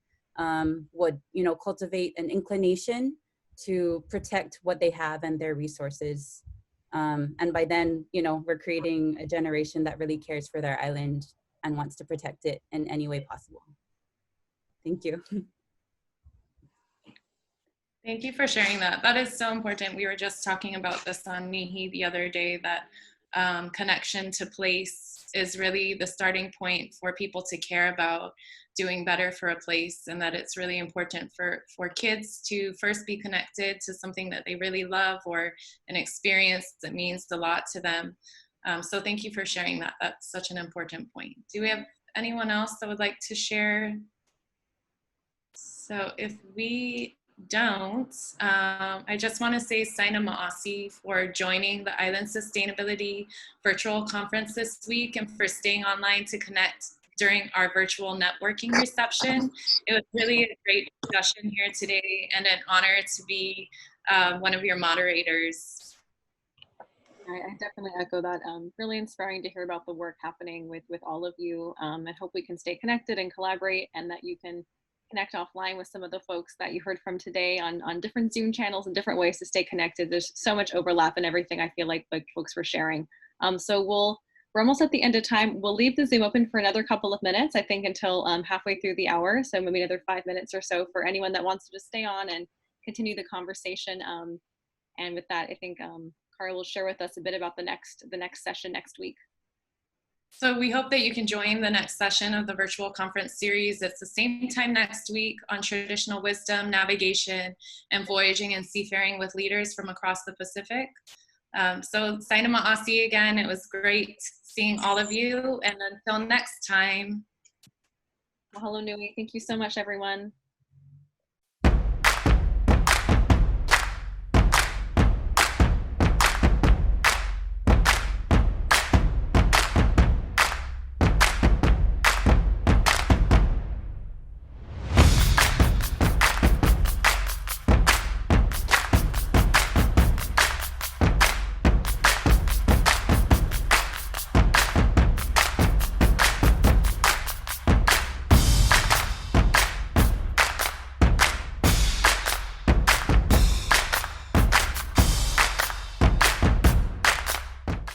S: would, you know, cultivate an inclination to protect what they have and their resources. And by then, you know, we're creating a generation that really cares for their island and wants to protect it in any way possible. Thank you.
H: Thank you for sharing that. That is so important. We were just talking about this on Mihi the other day, that connection to place is really the starting point for people to care about doing better for a place, and that it's really important for kids to first be connected to something that they really love or an experience that means a lot to them. So thank you for sharing that. That's such an important point. Do we have anyone else that would like to share? So if we don't, I just want to say Saina Ma'asi for joining the Island Sustainability Virtual Conference this week and for staying online to connect during our virtual networking reception. It was really a great discussion here today and an honor to be one of your moderators.
I: I definitely echo that. Really inspiring to hear about the work happening with all of you, and hope we can stay connected and collaborate, and that you can connect offline with some of the folks that you heard from today on different Zoom channels and different ways to stay connected. There's so much overlap in everything, I feel like folks were sharing. So we're almost at the end of time. We'll leave the Zoom open for another couple of minutes, I think until halfway through the hour. So maybe another 5 minutes or so for anyone that wants to just stay on and continue the conversation. And with that, I think Cara will share with us a bit about the next session next week.
H: So we hope that you can join the next session of the virtual conference series. It's the same time next week on traditional wisdom, navigation, and voyaging and seafaring with leaders from across the Pacific. So Saina Ma'asi again, it was great seeing all of you, and until next time.
I: Mahalo nui. Thank you so much, everyone.